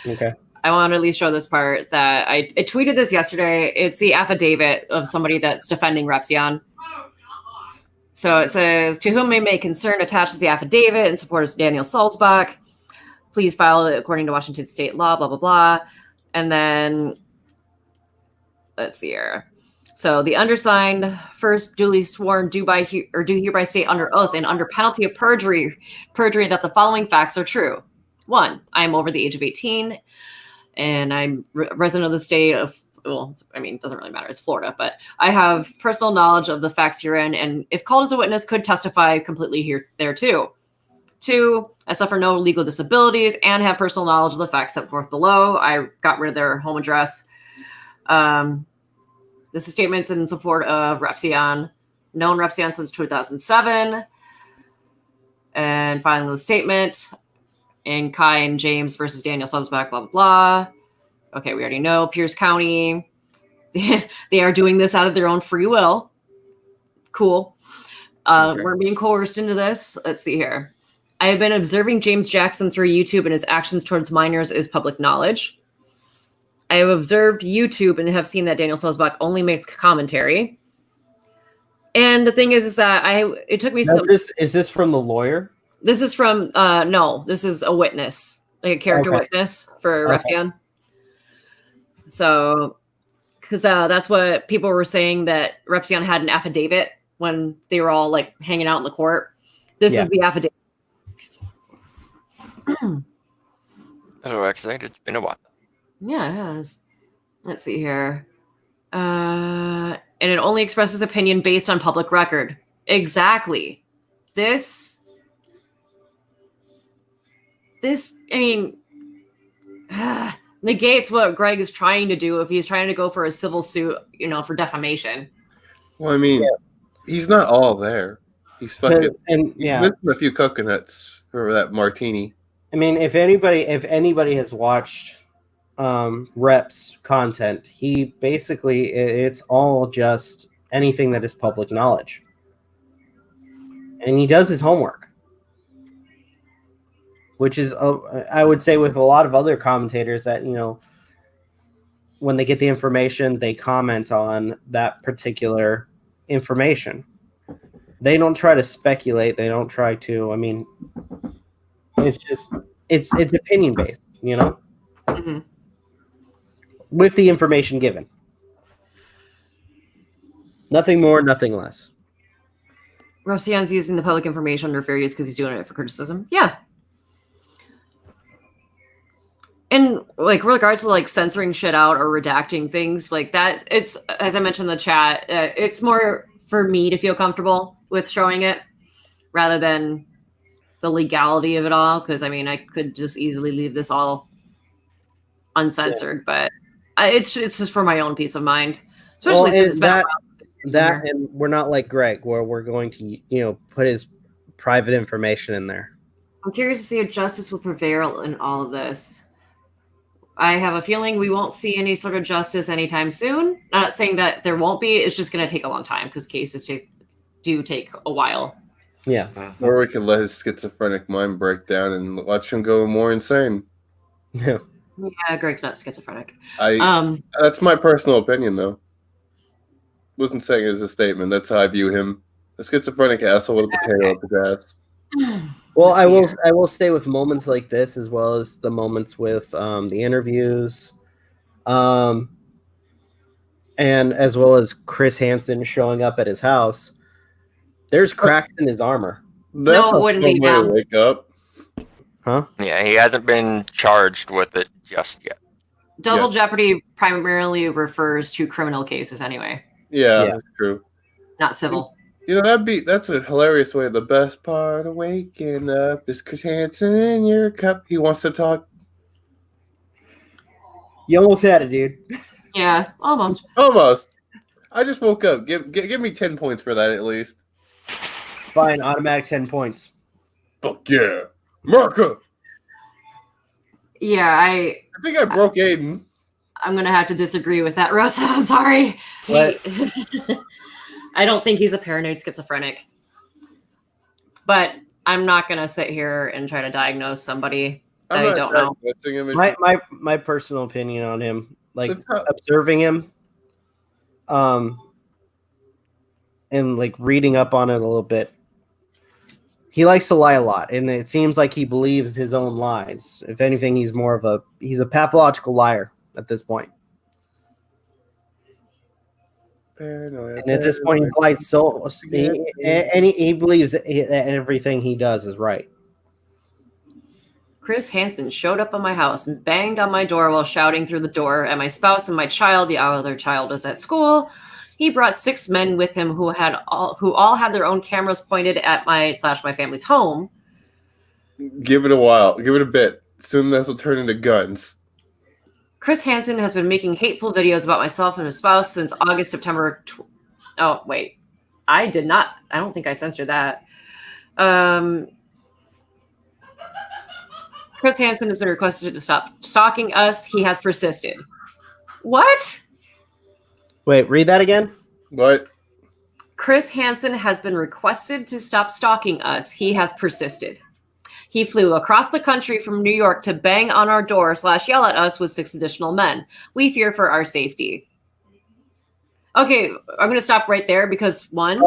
Speaker 1: okay.
Speaker 4: I want to at least show this part that I tweeted this yesterday. It's the affidavit of somebody that's defending Repzion. So it says, to whom it may concern attaches the affidavit in support of Daniel Salzbach. Please file it according to Washington state law, blah, blah, blah. And then, let's see here. So the undersigned, first duly sworn, do hereby state under oath and under penalty of perjury that the following facts are true. 1, I am over the age of 18, and I'm resident of the state of, well, I mean, it doesn't really matter. It's Florida, but I have personal knowledge of the facts herein, and if called as a witness, could testify completely there too. 2, I suffer no legal disabilities and have personal knowledge of the facts set forth below. I got rid of their home address. This is statements in support of Repzion. Known Repzion since 2007. And finally, the statement in Kai and James versus Daniel Subsback, blah, blah, blah. Okay, we already know. Pierce County. They are doing this out of their own free will. Cool.
Speaker 2: Okay.
Speaker 4: We're being coerced into this. Let's see here. I have been observing James Jackson through YouTube, and his actions towards minors is public knowledge. I have observed YouTube and have seen that Daniel Subsback only makes commentary. And the thing is that it took me
Speaker 1: Is this from the lawyer?
Speaker 4: This is from no, this is a witness, like a character witness for Repzion. So, because that's what people were saying, that Repzion had an affidavit when they were all like hanging out in the court. This is the affidavit.
Speaker 2: So excited! It's been a while.
Speaker 4: Yeah, it has. Let's see here. And it only expresses opinion based on public record. Exactly. This, I mean, negates what Greg is trying to do if he's trying to go for a civil suit, for defamation.
Speaker 5: Well, I mean, he's not all there. He's fucking missing a few coconuts for that martini.
Speaker 1: I mean, if anybody has watched Rep's content, he basically, it's all just anything that is public knowledge, and he does his homework, which is I would say with a lot of other commentators that when they get the information, they comment on that particular information. They don't try to speculate. They don't try to. I mean, it's just it's opinion based,
Speaker 4: Mm-hmm.
Speaker 1: with the information given. Nothing more, nothing less.
Speaker 4: Repzion's using the public information under fair use because he's doing it for criticism. Yeah. And like with regards to like censoring shit out or redacting things like that, it's, as I mentioned in the chat, it's more for me to feel comfortable with showing it rather than the legality of it all. Because I mean, I could just easily leave this all uncensored, but it's just for my own peace of mind, especially since it's been a while.
Speaker 1: And we're not like Greg, where we're going to put his private information in there.
Speaker 4: I'm curious to see if justice will prevail in all of this. I have a feeling we won't see any sort of justice anytime soon. Not saying that there won't be. It's just going to take a long time because cases do take a while.
Speaker 1: Yeah.
Speaker 5: Or we could let his schizophrenic mind break down and watch him go more insane.
Speaker 1: Yeah.
Speaker 4: Yeah, Greg's not schizophrenic.
Speaker 5: That's my personal opinion, though. Wasn't saying it as a statement. That's how I view him. A schizophrenic asshole with a potato up his ass.
Speaker 1: Well, I will say with moments like this, as well as the moments with the interviews, and as well as Chris Hansen showing up at his house, there's cracks in his armor.
Speaker 5: That's
Speaker 4: it wouldn't be
Speaker 5: way to wake up.
Speaker 1: Huh?
Speaker 2: Yeah, he hasn't been charged with it just yet.
Speaker 4: Double jeopardy primarily refers to criminal cases anyway.
Speaker 5: Yeah, that's true.
Speaker 4: Not civil.
Speaker 5: That's a hilarious way. The best part of waking up is Chris Hansen in your cup. He wants to talk.
Speaker 1: You almost had it, dude.
Speaker 4: Yeah, almost.
Speaker 5: Almost. I just woke up. Give me 10 points for that at least.
Speaker 1: Fine, automatic 10 points.
Speaker 5: Fuck yeah. America!
Speaker 4: Yeah, I
Speaker 5: think I broke Aden.
Speaker 4: I'm going to have to disagree with that, Rosa. I'm sorry. I don't think he's a paranoid schizophrenic. But I'm not going to sit here and try to diagnose somebody that I don't know.
Speaker 1: My personal opinion on him, like observing him, and like reading up on it a little bit, he likes to lie a lot, and it seems like he believes his own lies. If anything, he's a pathological liar at this point.
Speaker 5: Paranoia,
Speaker 1: and at this point, he lies he believes that everything he does is right.
Speaker 4: Chris Hansen showed up at my house and banged on my door while shouting through the door at my spouse and my child. The other child was at school. He brought 6 men with him who all had their own cameras pointed at my family's home.
Speaker 5: Give it a while. Give it a bit. Soon this will turn into guns.
Speaker 4: Chris Hansen has been making hateful videos about myself and his spouse since August, September. Oh, wait. I did not. I don't think I censored that. Chris Hansen has been requested to stop stalking us. He has persisted. What?
Speaker 1: Wait, read that again.
Speaker 5: What?
Speaker 4: Chris Hansen has been requested to stop stalking us. He has persisted. He flew across the country from New York to bang on our door / yell at us with 6 additional men. We fear for our safety. Okay, I'm going to stop right there because and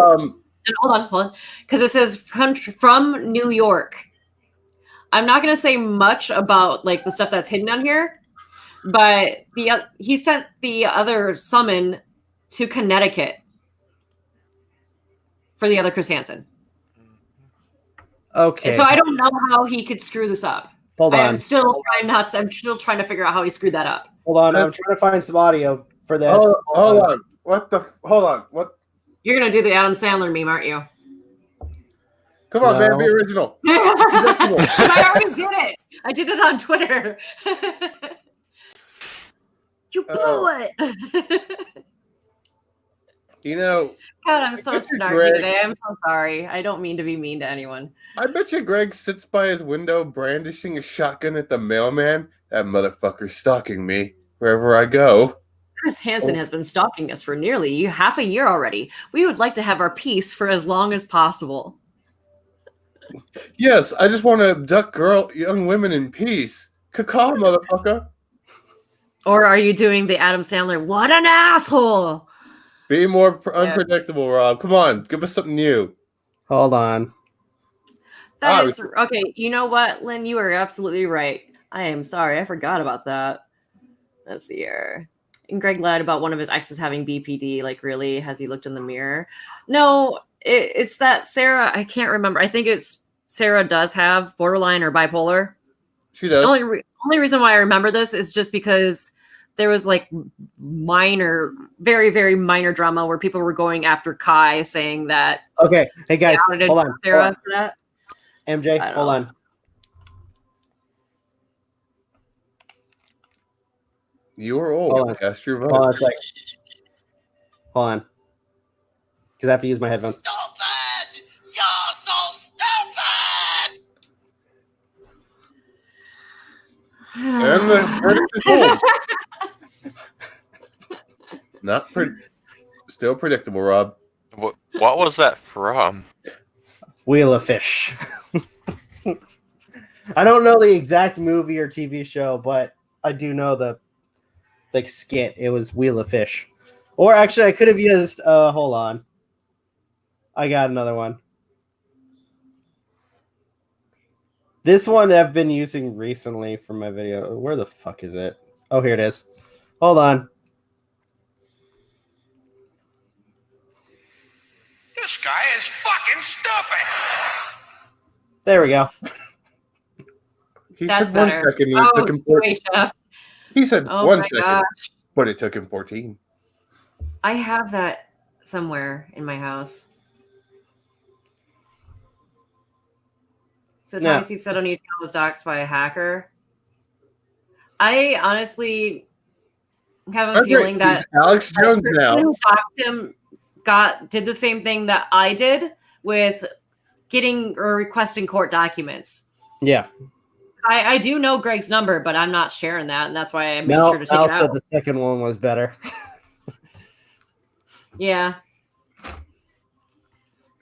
Speaker 4: hold on. Because it says from New York. I'm not going to say much about like the stuff that's hidden on here, but he sent the other summon to Connecticut for the other Chris Hansen.
Speaker 1: Okay.
Speaker 4: So I don't know how he could screw this up.
Speaker 1: Hold on.
Speaker 4: I'm still trying to figure out how he screwed that up.
Speaker 1: Hold on. I'm trying to find some audio for this.
Speaker 5: Hold on. Hold on. What?
Speaker 4: You're gonna do the Adam Sandler meme, aren't you?
Speaker 5: Come on,
Speaker 1: No.
Speaker 5: man. Be original.
Speaker 4: I already did it. I did it on Twitter. You blew it.
Speaker 5: You know,
Speaker 4: God, I'm so
Speaker 5: bet you
Speaker 4: snarky
Speaker 5: Greg-
Speaker 4: today. I'm so sorry. I don't mean to be mean to anyone.
Speaker 5: I bet you Greg sits by his window brandishing a shotgun at the mailman. That motherfucker's stalking me wherever I go.
Speaker 4: Chris Hansen has been stalking us for nearly half a year already. We would like to have our peace for as long as possible.
Speaker 5: Yes, I just want to abduct young women in peace. Caw, motherfucker.
Speaker 4: Or are you doing the Adam Sandler, what an asshole?
Speaker 5: Be more unpredictable, Rob. Come on, give us something new.
Speaker 1: Hold on.
Speaker 4: That is okay. You know what, Lynn? You are absolutely right. I am sorry. I forgot about that. Let's see here. And Greg lied about one of his exes having BPD. Like, really? Has he looked in the mirror? No, it's that Sarah. I can't remember. I think it's Sarah does have borderline or bipolar.
Speaker 5: She does.
Speaker 4: The only reason why I remember this is just because there was like very, very minor drama where people were going after Kai saying that.
Speaker 1: Okay. Hey, guys. Hold on.
Speaker 4: Sarah for that.
Speaker 1: MJ, hold on.
Speaker 5: You're old. Cast your vote.
Speaker 1: Hold on a sec. Hold on. Because I have to use my headphones.
Speaker 6: Stupid! You're so stupid!
Speaker 5: And the verdict is home. Still predictable, Rob.
Speaker 2: What was that from?
Speaker 1: Wheel of Fish. I don't know the exact movie or TV show, but I do know the skit. It was Wheel of Fish. Or actually, I could have used. Hold on. I got another one. This one I've been using recently for my video. Where the fuck is it? Oh, here it is. Hold on.
Speaker 6: This guy is fucking stupid!
Speaker 1: There we go.
Speaker 5: He
Speaker 4: That's
Speaker 5: said 1
Speaker 4: better.
Speaker 5: second. And it took him 14.
Speaker 4: Wait, Chef.
Speaker 5: He said
Speaker 4: Oh
Speaker 5: 1
Speaker 4: my
Speaker 5: second,
Speaker 4: gosh.
Speaker 5: but it took him 14.
Speaker 4: I have that somewhere in my house. So
Speaker 1: Yeah.
Speaker 4: Tiny Seed said Onision was doxxed by a hacker. I honestly have a feeling that
Speaker 5: He's Alex Jones
Speaker 4: the person
Speaker 5: now.
Speaker 4: who doxxed him did the same thing that I did with getting or requesting court documents.
Speaker 1: Yeah.
Speaker 4: I do know Greg's number, but I'm not sharing that, and that's why I made
Speaker 1: No,
Speaker 4: sure to take
Speaker 1: Al
Speaker 4: it
Speaker 1: said
Speaker 4: out.
Speaker 1: the second one was better.
Speaker 4: Yeah.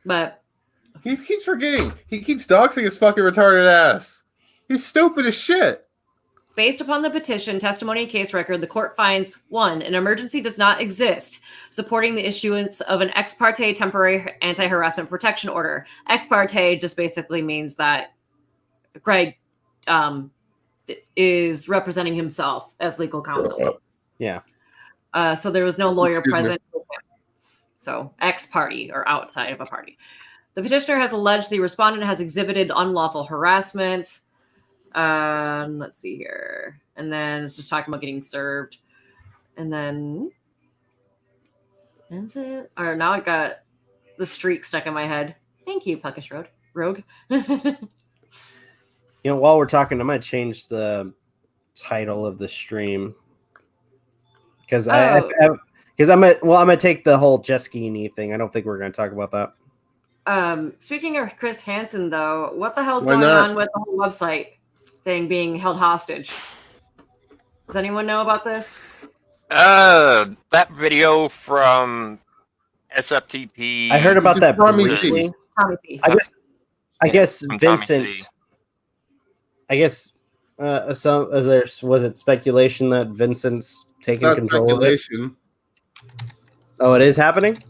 Speaker 4: But
Speaker 5: He keeps forgetting. He keeps doxing his fucking retarded ass. He's stupid as shit.
Speaker 4: based upon the petition, testimony, and case record, the court finds 1, an emergency does not exist, supporting the issuance of an ex parte temporary anti-harassment protection order. Ex parte just basically means that Greg is representing himself as legal counsel.
Speaker 1: Yeah.
Speaker 4: So there was no lawyer
Speaker 5: Excuse me.
Speaker 4: present. So ex party or outside of a party. The petitioner has alleged the respondent has exhibited unlawful harassment. Let's see here. And then it's just talking about getting served. And then that's it. Or now I got the streak stuck in my head. Thank you, Puckish Rogue.
Speaker 1: You know, while we're talking, I might change the title of the stream because because I'm gonna take the whole Jeskini thing. I don't think we're gonna talk about that.
Speaker 4: Speaking of Chris Hansen, though, what the hell's
Speaker 5: Why
Speaker 4: going
Speaker 5: not?
Speaker 4: on with the whole website thing being held hostage? Does anyone know about this?
Speaker 2: That video from SFTP.
Speaker 1: I heard about
Speaker 5: Just
Speaker 1: that
Speaker 5: Tommy C.
Speaker 1: briefly.
Speaker 4: Tommy C.
Speaker 1: I guess
Speaker 2: From Tommy
Speaker 1: Vincent.
Speaker 2: C.
Speaker 1: I guess was it speculation that Vincent's
Speaker 5: It's
Speaker 1: taking
Speaker 5: not
Speaker 1: control of it?
Speaker 5: speculation.
Speaker 1: Oh, it is happening.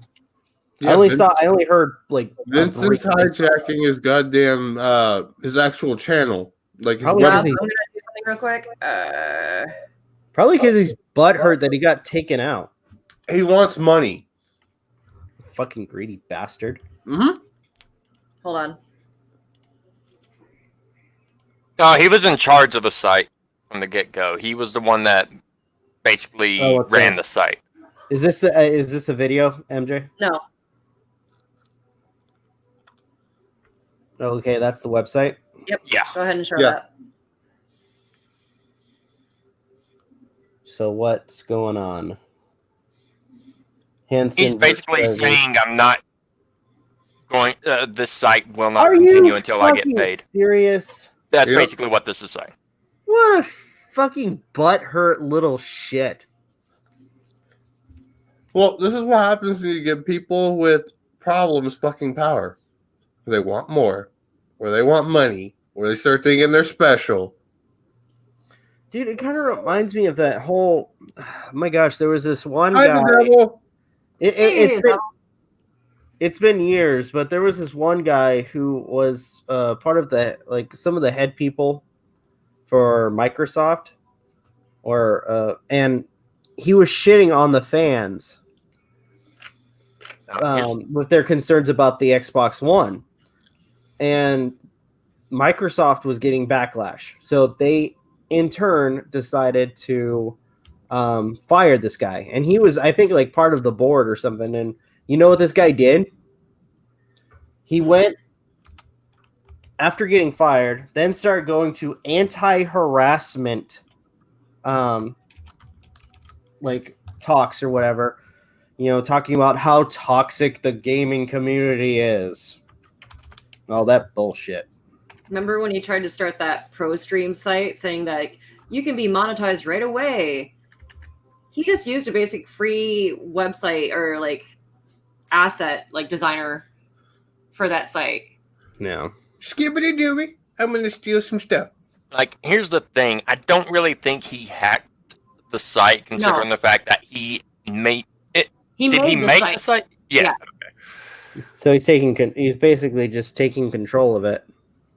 Speaker 5: Yeah,
Speaker 1: I only heard like a
Speaker 5: Vincent's
Speaker 1: brief-
Speaker 5: hijacking his goddamn his actual channel. Like his
Speaker 1: Probably
Speaker 4: I'm
Speaker 5: web.
Speaker 1: because
Speaker 4: gonna do something real quick.
Speaker 1: probably because he's butthurt that he got taken out.
Speaker 5: He wants money.
Speaker 1: Fucking greedy bastard.
Speaker 5: Mm-hmm.
Speaker 4: Hold on.
Speaker 2: No, he was in charge of the site from the get-go. He was the one that basically
Speaker 1: Oh, okay.
Speaker 2: ran the site.
Speaker 1: Is this a video, MJ?
Speaker 4: No.
Speaker 1: Oh, okay, that's the website.
Speaker 4: Yep.
Speaker 2: Yeah.
Speaker 4: Go ahead and show
Speaker 5: Yeah.
Speaker 4: that.
Speaker 1: So what's going on? Hansen.
Speaker 2: He's basically saying, I'm not going, this site will not
Speaker 1: Are
Speaker 2: continue
Speaker 1: you
Speaker 2: until I get
Speaker 1: fucking
Speaker 2: paid.
Speaker 1: serious?
Speaker 2: That's
Speaker 5: Yep.
Speaker 2: basically what this is saying.
Speaker 1: What a fucking butthurt little shit.
Speaker 5: Well, this is what happens when you get people with problems fucking power. They want more, or they want money, or they start thinking they're special.
Speaker 1: Dude, it kind of reminds me of that whole. My gosh, there was this one
Speaker 5: Hi,
Speaker 1: guy.
Speaker 5: the devil.
Speaker 1: It's been years, but there was this one guy who was part of the some of the head people for Microsoft, and he was shitting on the fans with their concerns about the Xbox One, and Microsoft was getting backlash, so they in turn decided to fire this guy, and he was, I think, like part of the board or something. And you know what this guy did? He went after getting fired, then started going to anti-harassment like talks or whatever, you know, talking about how toxic the gaming community is. All that bullshit.
Speaker 4: Remember when he tried to start that pro stream site saying that like, you can be monetized right away? He just used a basic free website or like asset like designer for that site.
Speaker 1: Yeah.
Speaker 5: Skibbity dooby. I'm gonna steal some stuff.
Speaker 2: Like, here's the thing. I don't really think he hacked the site, considering the fact that he made it.
Speaker 4: He
Speaker 2: Did
Speaker 4: made
Speaker 2: he
Speaker 4: the
Speaker 2: make
Speaker 4: site.
Speaker 2: the site? Yeah.
Speaker 1: So he's basically just taking control of it.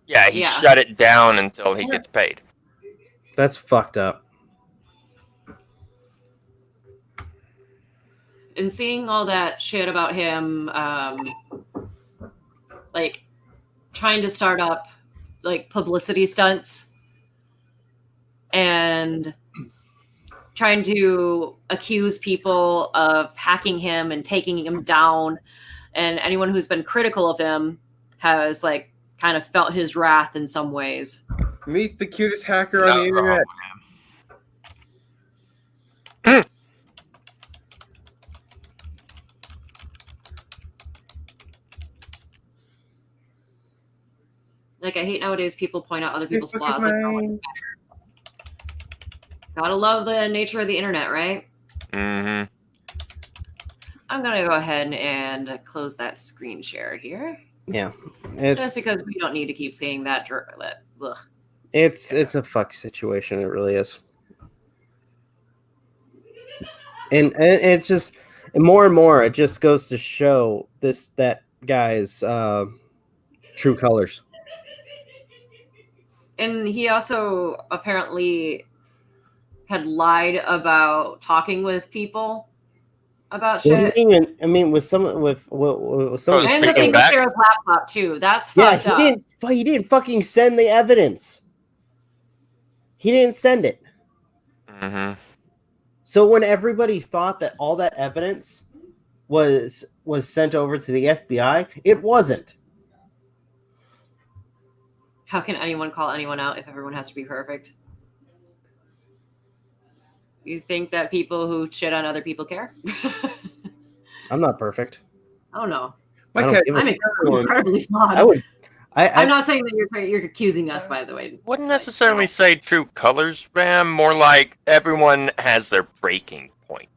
Speaker 2: Yeah, he
Speaker 4: Yeah.
Speaker 2: shut it down until he gets paid.
Speaker 1: That's fucked up.
Speaker 4: And seeing all that shit about him, like trying to start up like publicity stunts and trying to accuse people of hacking him and taking him down, and anyone who's been critical of him has like kind of felt his wrath in some ways.
Speaker 5: Meet the cutest hacker on the internet.
Speaker 4: Like, I hate nowadays people point out other people's
Speaker 5: Look
Speaker 4: flaws.
Speaker 5: at
Speaker 4: Like, no one's
Speaker 5: mine.
Speaker 4: gotta love the nature of the internet, right?
Speaker 2: Mm-hmm.
Speaker 4: I'm gonna go ahead and close that screen share here,
Speaker 1: Yeah.
Speaker 4: just because we don't need to keep seeing that. Ugh.
Speaker 1: It's a fuck situation. It really is. And it just more and more it just goes to show that guy's true colors.
Speaker 4: And he also apparently had lied about talking with people about
Speaker 1: Well,
Speaker 4: shit.
Speaker 1: he didn't even, I mean, with some
Speaker 2: Oh,
Speaker 4: And the
Speaker 2: speaking
Speaker 4: thing
Speaker 2: back-
Speaker 4: with Sarah's laptop too. That's
Speaker 1: yeah,
Speaker 4: fucked up.
Speaker 1: he didn't fucking send the evidence. He didn't send it.
Speaker 2: Mm-hmm.
Speaker 1: So when everybody thought that all that evidence was sent over to the FBI, it wasn't.
Speaker 4: How can anyone call anyone out if everyone has to be perfect? You think that people who shit on other people care?
Speaker 1: I'm not perfect.
Speaker 4: Oh no,
Speaker 5: My
Speaker 1: I don't
Speaker 5: cat,
Speaker 1: give a
Speaker 4: I'm incredibly flawed.
Speaker 1: I would.
Speaker 4: I'm not saying that you're accusing us, by the way.
Speaker 2: Wouldn't necessarily say true colors, Ram. More like everyone has their breaking point.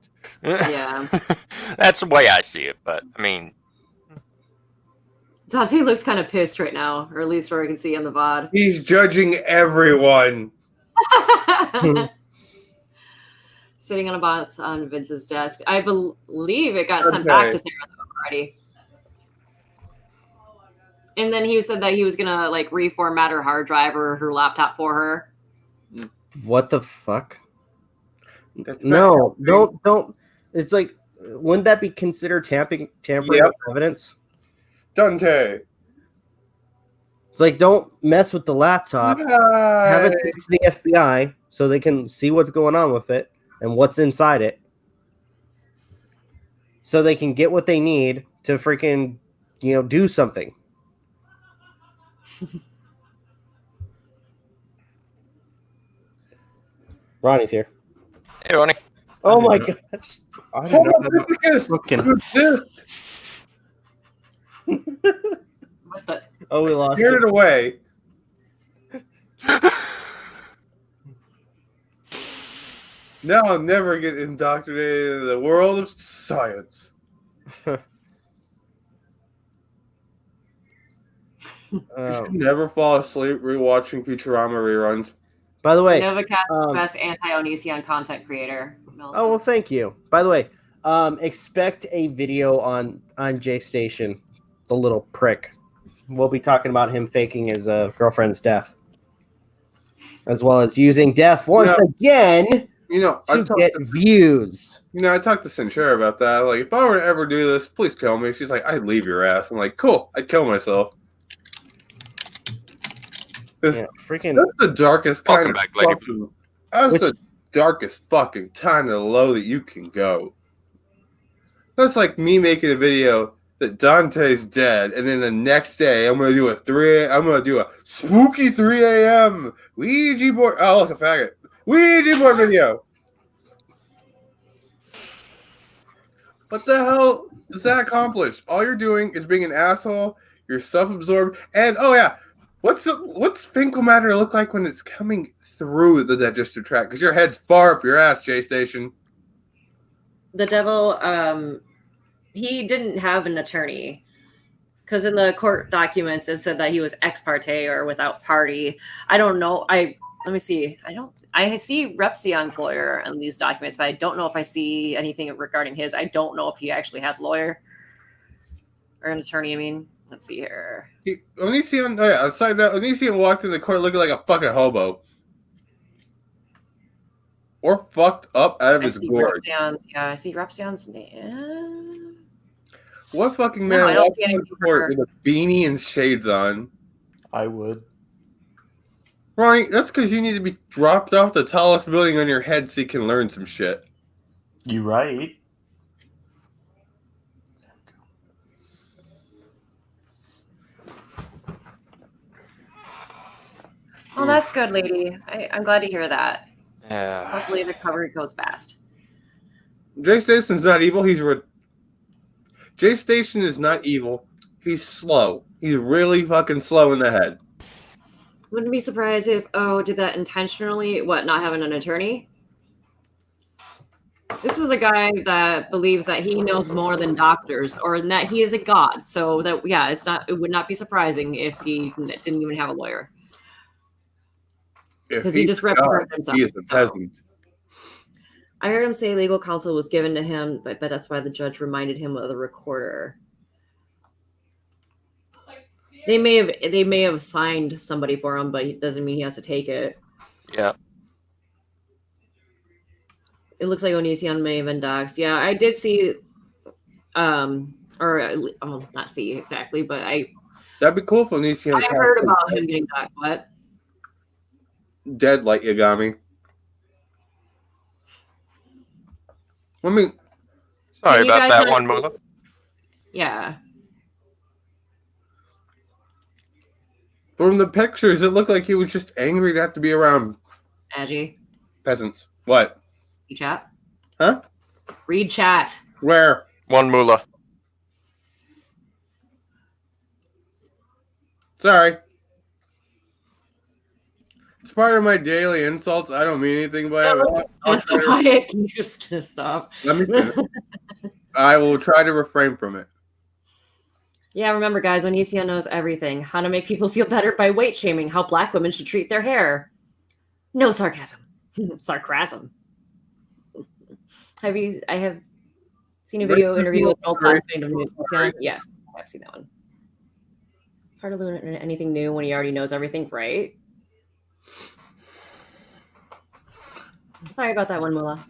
Speaker 4: Yeah.
Speaker 2: That's the way I see it. But I mean,
Speaker 4: Dante looks kind of pissed right now, or at least where I can see on the VOD.
Speaker 5: he's judging everyone.
Speaker 4: Sitting on a box on Vince's desk. I believe it got sent back to Sarah already. And then he said that he was gonna like reformat her hard drive or her laptop for her.
Speaker 1: What the fuck?
Speaker 5: That's
Speaker 1: No,
Speaker 5: not
Speaker 1: don't. It's like, wouldn't that be considered tampering
Speaker 5: Yep.
Speaker 1: with evidence?
Speaker 5: Dante.
Speaker 1: It's like, don't mess with the laptop. Have it sent to the FBI so they can see what's going on with it and what's inside it, so they can get what they need to freaking, do something. Ronnie's here.
Speaker 2: hey, Ronnie.
Speaker 1: Oh my gosh.
Speaker 7: I did
Speaker 5: Hold
Speaker 7: not
Speaker 5: on,
Speaker 7: have
Speaker 5: Lucas.
Speaker 7: fucking-
Speaker 5: Who's this?
Speaker 4: What the?
Speaker 1: Oh, we lost
Speaker 5: Scared
Speaker 1: it.
Speaker 5: it away. Now I'll never get indoctrinated into the world of science. You should never fall asleep rewatching Futurama reruns.
Speaker 1: By the way,
Speaker 4: Novakast, best anti-Onision content creator.
Speaker 1: oh well, thank you. By the way, expect a video on J Station, the little prick. We'll be talking about him faking his girlfriend's death, as well as using death once again to get views.
Speaker 5: I talked to Sinchera about that. Like, if I were to ever do this, please kill me. She's like, I'd leave your ass. I'm like, cool, I'd kill myself.
Speaker 1: Yeah, freaking.
Speaker 5: That's the darkest kind
Speaker 2: Welcome
Speaker 5: of
Speaker 2: back, lady.
Speaker 5: fucking, that's the darkest fucking kind of low that you can go. That's like me making a video that Dante's dead, and then the next day I'm gonna do a spooky 3 a.m. Ouija board. Oh, look, a faggot. Ouija board video. What the hell does that accomplish? All you're doing is being an asshole. You're self-absorbed, and oh yeah, what's fecal matter look like when it's coming through the digestive tract? Because your head's far up your ass, J Station.
Speaker 4: The devil, he didn't have an attorney because in the court documents it said that he was ex parte or without party. I don't know. Let me see. I see Repzion's lawyer in these documents, but I don't know if I see anything regarding his. I don't know if he actually has a lawyer or an attorney. I mean, let's see here.
Speaker 5: Onision, outside that, Onision walked in the court looking like a fucking hobo. Or fucked up out of his gourd.
Speaker 4: I see Repzion's name.
Speaker 5: What fucking man
Speaker 4: I don't
Speaker 5: walked
Speaker 4: see
Speaker 5: in the
Speaker 4: anything for
Speaker 5: court
Speaker 4: her.
Speaker 5: with a beanie and shades on?
Speaker 7: I would.
Speaker 5: Ronnie, that's because you need to be dropped off the tallest building on your head so you can learn some shit.
Speaker 7: You right.
Speaker 4: Oh, that's good, lady. I'm glad to hear that.
Speaker 2: Yeah.
Speaker 4: Hopefully the recovery goes fast.
Speaker 5: J Station's not evil. J Station is not evil. He's slow. He's really fucking slow in the head.
Speaker 4: Wouldn't be surprised if did that intentionally. What, not having an attorney? This is a guy that believes that he knows more than doctors, or that he is a god. So that it would not be surprising if he didn't even have a lawyer. Because he just represents himself.
Speaker 5: He is a peasant.
Speaker 4: I heard him say legal counsel was given to him, but that's why the judge reminded him of the recorder. They may have signed somebody for him, but it doesn't mean he has to take it.
Speaker 2: Yeah.
Speaker 4: It looks like Onision may have been doxxed. Yeah, I did see, not see exactly, but
Speaker 5: That'd be cool if Onision.
Speaker 4: I heard about him getting doxxed. What?
Speaker 5: Dead like Yagami. I mean,
Speaker 2: Sorry
Speaker 4: Can you
Speaker 2: about
Speaker 4: guys
Speaker 2: that
Speaker 4: not-
Speaker 2: one moment.
Speaker 4: Yeah.
Speaker 5: From the pictures, it looked like he was just angry to have to be around
Speaker 4: Magi,
Speaker 5: peasants. What?
Speaker 4: read chat.
Speaker 5: Huh?
Speaker 4: Read chat.
Speaker 5: Where?
Speaker 2: One moolah.
Speaker 5: Sorry. It's part of my daily insults. I don't mean anything by it.
Speaker 4: Justify it. Can you just stop?
Speaker 5: Let me finish. I will try to refrain from it.
Speaker 4: Yeah, remember, guys, Onision knows everything. How to make people feel better by weight shaming. How black women should treat their hair. No sarcasm. Sarcasm. I have seen a video interview with an old black friend of Onision. Yes, I've seen that one. It's hard to learn anything new when he already knows everything, right? Sorry about that one, Mula.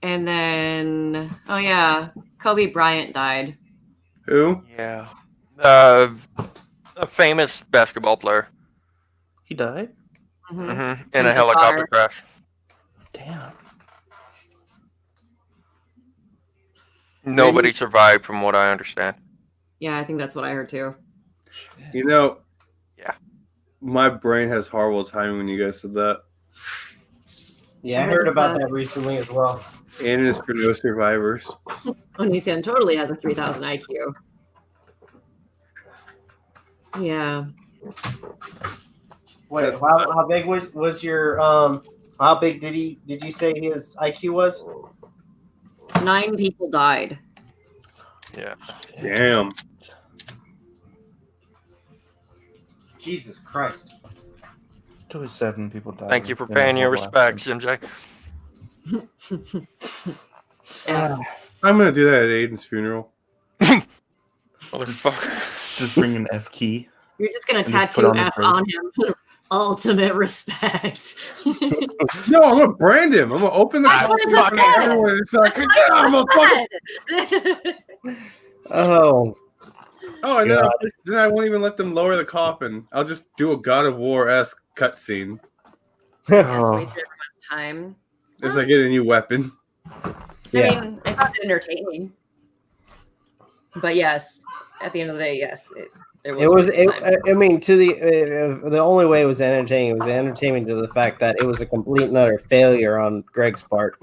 Speaker 4: And then, oh yeah, Kobe Bryant died.
Speaker 5: Who?
Speaker 2: Yeah. A famous basketball player.
Speaker 7: He died?
Speaker 2: Mm-hmm. In a helicopter crash.
Speaker 7: Damn.
Speaker 2: Nobody survived, from what I understand.
Speaker 4: Yeah, I think that's what I heard too.
Speaker 5: You know,
Speaker 2: yeah,
Speaker 5: my brain has horrible timing when you guys said that.
Speaker 1: Yeah, I heard about that recently as well.
Speaker 5: And it's for no survivors.
Speaker 4: Onision totally has a 3,000 IQ. Yeah.
Speaker 1: Wait, how big was your how big did you say his IQ was?
Speaker 4: 9 people died.
Speaker 2: Yeah.
Speaker 5: Damn.
Speaker 1: Jesus Christ.
Speaker 7: 27 people died.
Speaker 2: Thank you for paying your respects, MJ.
Speaker 4: Yeah.
Speaker 5: I'm gonna do that at Aiden's funeral.
Speaker 2: Motherfucker.
Speaker 7: Just bring an F key.
Speaker 4: You're just going to
Speaker 7: And just put
Speaker 4: tattoo
Speaker 7: on his
Speaker 4: F
Speaker 7: grave.
Speaker 4: on him. Ultimate respect.
Speaker 5: No, I'm gonna brand him. I'm gonna open the
Speaker 4: That's what I just
Speaker 5: coffin
Speaker 4: said.
Speaker 5: and everyone is like, "Yeah, motherfucker."
Speaker 1: Oh,
Speaker 5: Oh, and then I won't even let them lower the coffin. I'll just do a God of War-esque cutscene
Speaker 4: Just
Speaker 7: Oh.
Speaker 4: wasted everyone's time.
Speaker 5: as I get a new weapon.
Speaker 1: Yeah.
Speaker 4: I mean, I found it entertaining. But yes, at the end of the day, yes.
Speaker 1: it was. I mean, to the only way it was entertaining. It was entertaining to the fact that it was a complete and utter failure on Greg's part.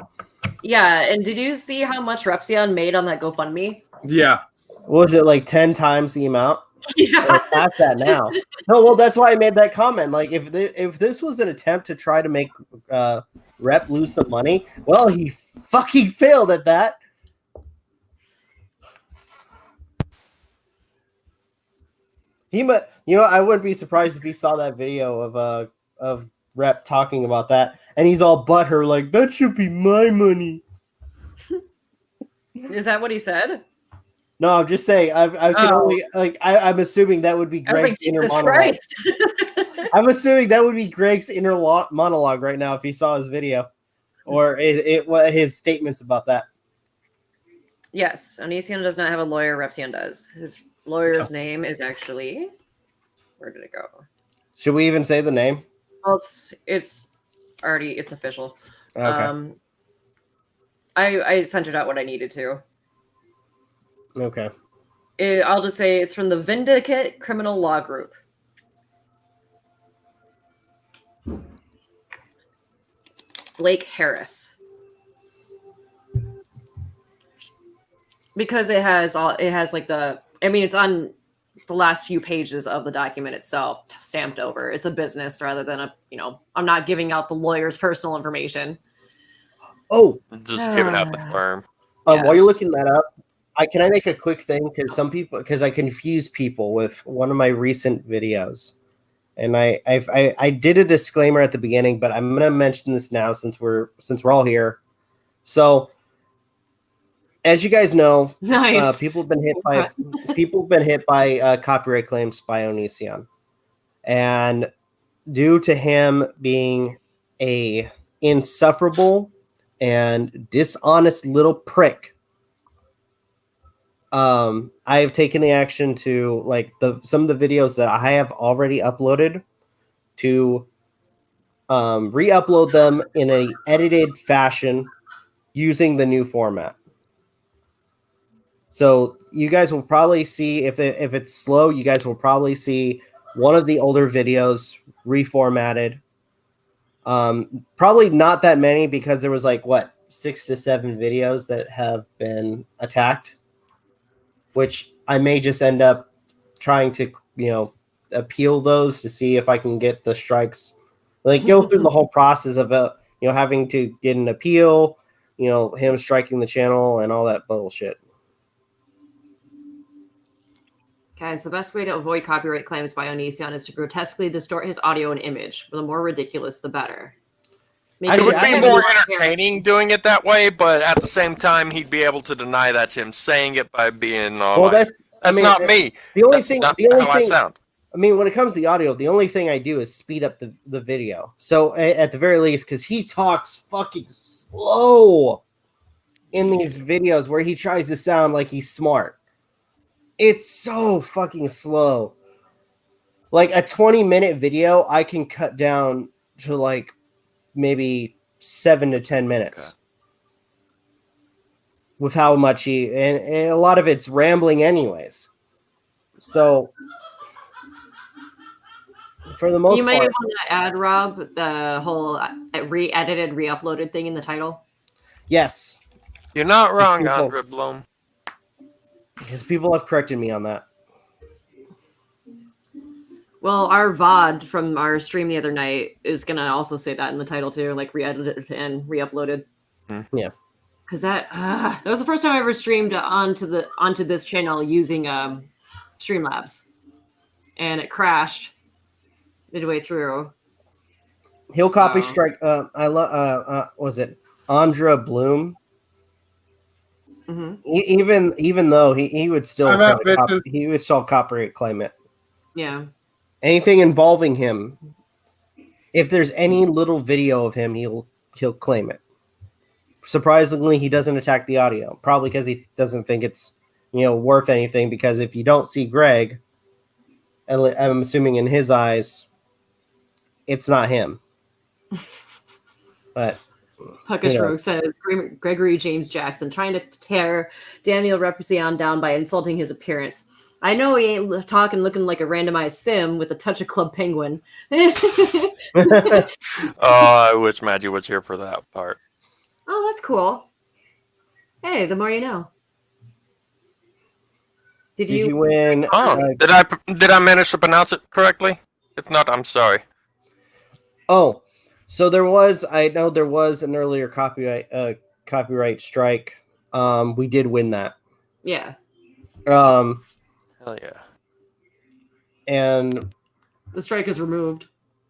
Speaker 4: Yeah, and did you see how much Repzion made on that GoFundMe?
Speaker 5: Yeah.
Speaker 1: What was it, like 10 times the amount?
Speaker 4: Yeah.
Speaker 1: Or past that now. No, well, that's why I made that comment. Like, if this was an attempt to try to make Rep lose some money, well, he fucking failed at that. I wouldn't be surprised if he saw that video of Rep talking about that, and he's all butthurt, like, that should be my money.
Speaker 4: Is that what he said?
Speaker 1: No, I'm just saying. I can only I'm assuming that would be
Speaker 4: I was
Speaker 1: Greg's
Speaker 4: like,
Speaker 1: inner
Speaker 4: Jesus
Speaker 1: monologue.
Speaker 4: Christ.
Speaker 1: I'm assuming that would be Greg's inner monologue right now if he saw his video, or his statements about that.
Speaker 4: Yes, Onision does not have a lawyer. Repzion does. His lawyer's name is actually. Where did it go?
Speaker 1: Should we even say the name?
Speaker 4: Well, it's official.
Speaker 1: Okay.
Speaker 4: I centered out what I needed to.
Speaker 1: Okay.
Speaker 4: I'll just say it's from the Vindicate Criminal Law Group. Blake Harris. Because it has like it's on the last few pages of the document itself stamped over. It's a business rather than I'm not giving out the lawyer's personal information.
Speaker 1: Oh,
Speaker 2: Just giving out the firm.
Speaker 4: Yeah.
Speaker 1: While you're looking that up, can I make a quick thing? Because I confuse people with one of my recent videos. And I did a disclaimer at the beginning, but I'm gonna mention this now since we're all here. So as you guys know,
Speaker 4: Nice.
Speaker 1: people have been hit by copyright claims by Onision, and due to him being a insufferable and dishonest little prick, I have taken the action to some of the videos that I have already uploaded to re-upload them in a edited fashion using the new format. So you guys will probably see if it's slow, you guys will probably see one of the older videos reformatted. Probably not that many because there was like 6 to 7 videos that have been attacked, which I may just end up trying to, appeal those to see if I can get the strikes. Like go through the whole process of having to get an appeal, him striking the channel and all that bullshit.
Speaker 4: Guys, the best way to avoid copyright claims by Onision is to grotesquely distort his audio and image. The more ridiculous, the better.
Speaker 2: It would be more entertaining doing it that way, but at the same time, he'd be able to deny that's him saying it by being that's not me.
Speaker 1: The only
Speaker 2: that's
Speaker 1: thing,
Speaker 2: not
Speaker 1: the only
Speaker 2: how
Speaker 1: thing,
Speaker 2: I sound.
Speaker 1: I mean, when it comes to the audio, the only thing I do is speed up the video. So at the very least, because he talks fucking slow in these videos where he tries to sound like he's smart. It's so fucking slow. Like a 20-minute video, I can cut down to like maybe 7 to 10 minutes with how much and a lot of it's rambling anyways. So for the most
Speaker 4: you might
Speaker 1: part,
Speaker 4: want to add, Rob, the whole re-edited, re-uploaded thing in the title.
Speaker 1: Yes.
Speaker 2: You're not wrong, Andre Blom.
Speaker 1: Because people have corrected me on that.
Speaker 4: Well, our VOD from our stream the other night is going to also say that in the title too, like re-edited and re-uploaded.
Speaker 1: Yeah.
Speaker 4: Because that was the first time I ever streamed onto this channel using Streamlabs. And it crashed midway through.
Speaker 1: He'll copy strike. I love. Was it Andra Bloom?
Speaker 4: Mm-hmm.
Speaker 1: Even though he would still he would still copyright claim it.
Speaker 4: Yeah.
Speaker 1: Anything involving him, if there's any little video of him, he'll claim it. Surprisingly, he doesn't attack the audio, probably because he doesn't think it's worth anything. Because if you don't see Greg, I'm assuming in his eyes, it's not him. But
Speaker 4: Puckish Rogue says Gregory James Jackson trying to tear Daniel Repzion down by insulting his appearance. I know he ain't talking looking like a randomized sim with a touch of Club Penguin.
Speaker 2: I wish Magi was here for that part.
Speaker 4: Oh, that's cool. Hey, the more you know. Did you
Speaker 1: win?
Speaker 2: Did I manage to pronounce it correctly? If not, I'm sorry.
Speaker 1: Oh, so I know there was an earlier copyright strike. We did win that.
Speaker 4: Yeah.
Speaker 2: Hell yeah.
Speaker 1: And
Speaker 4: the strike is removed.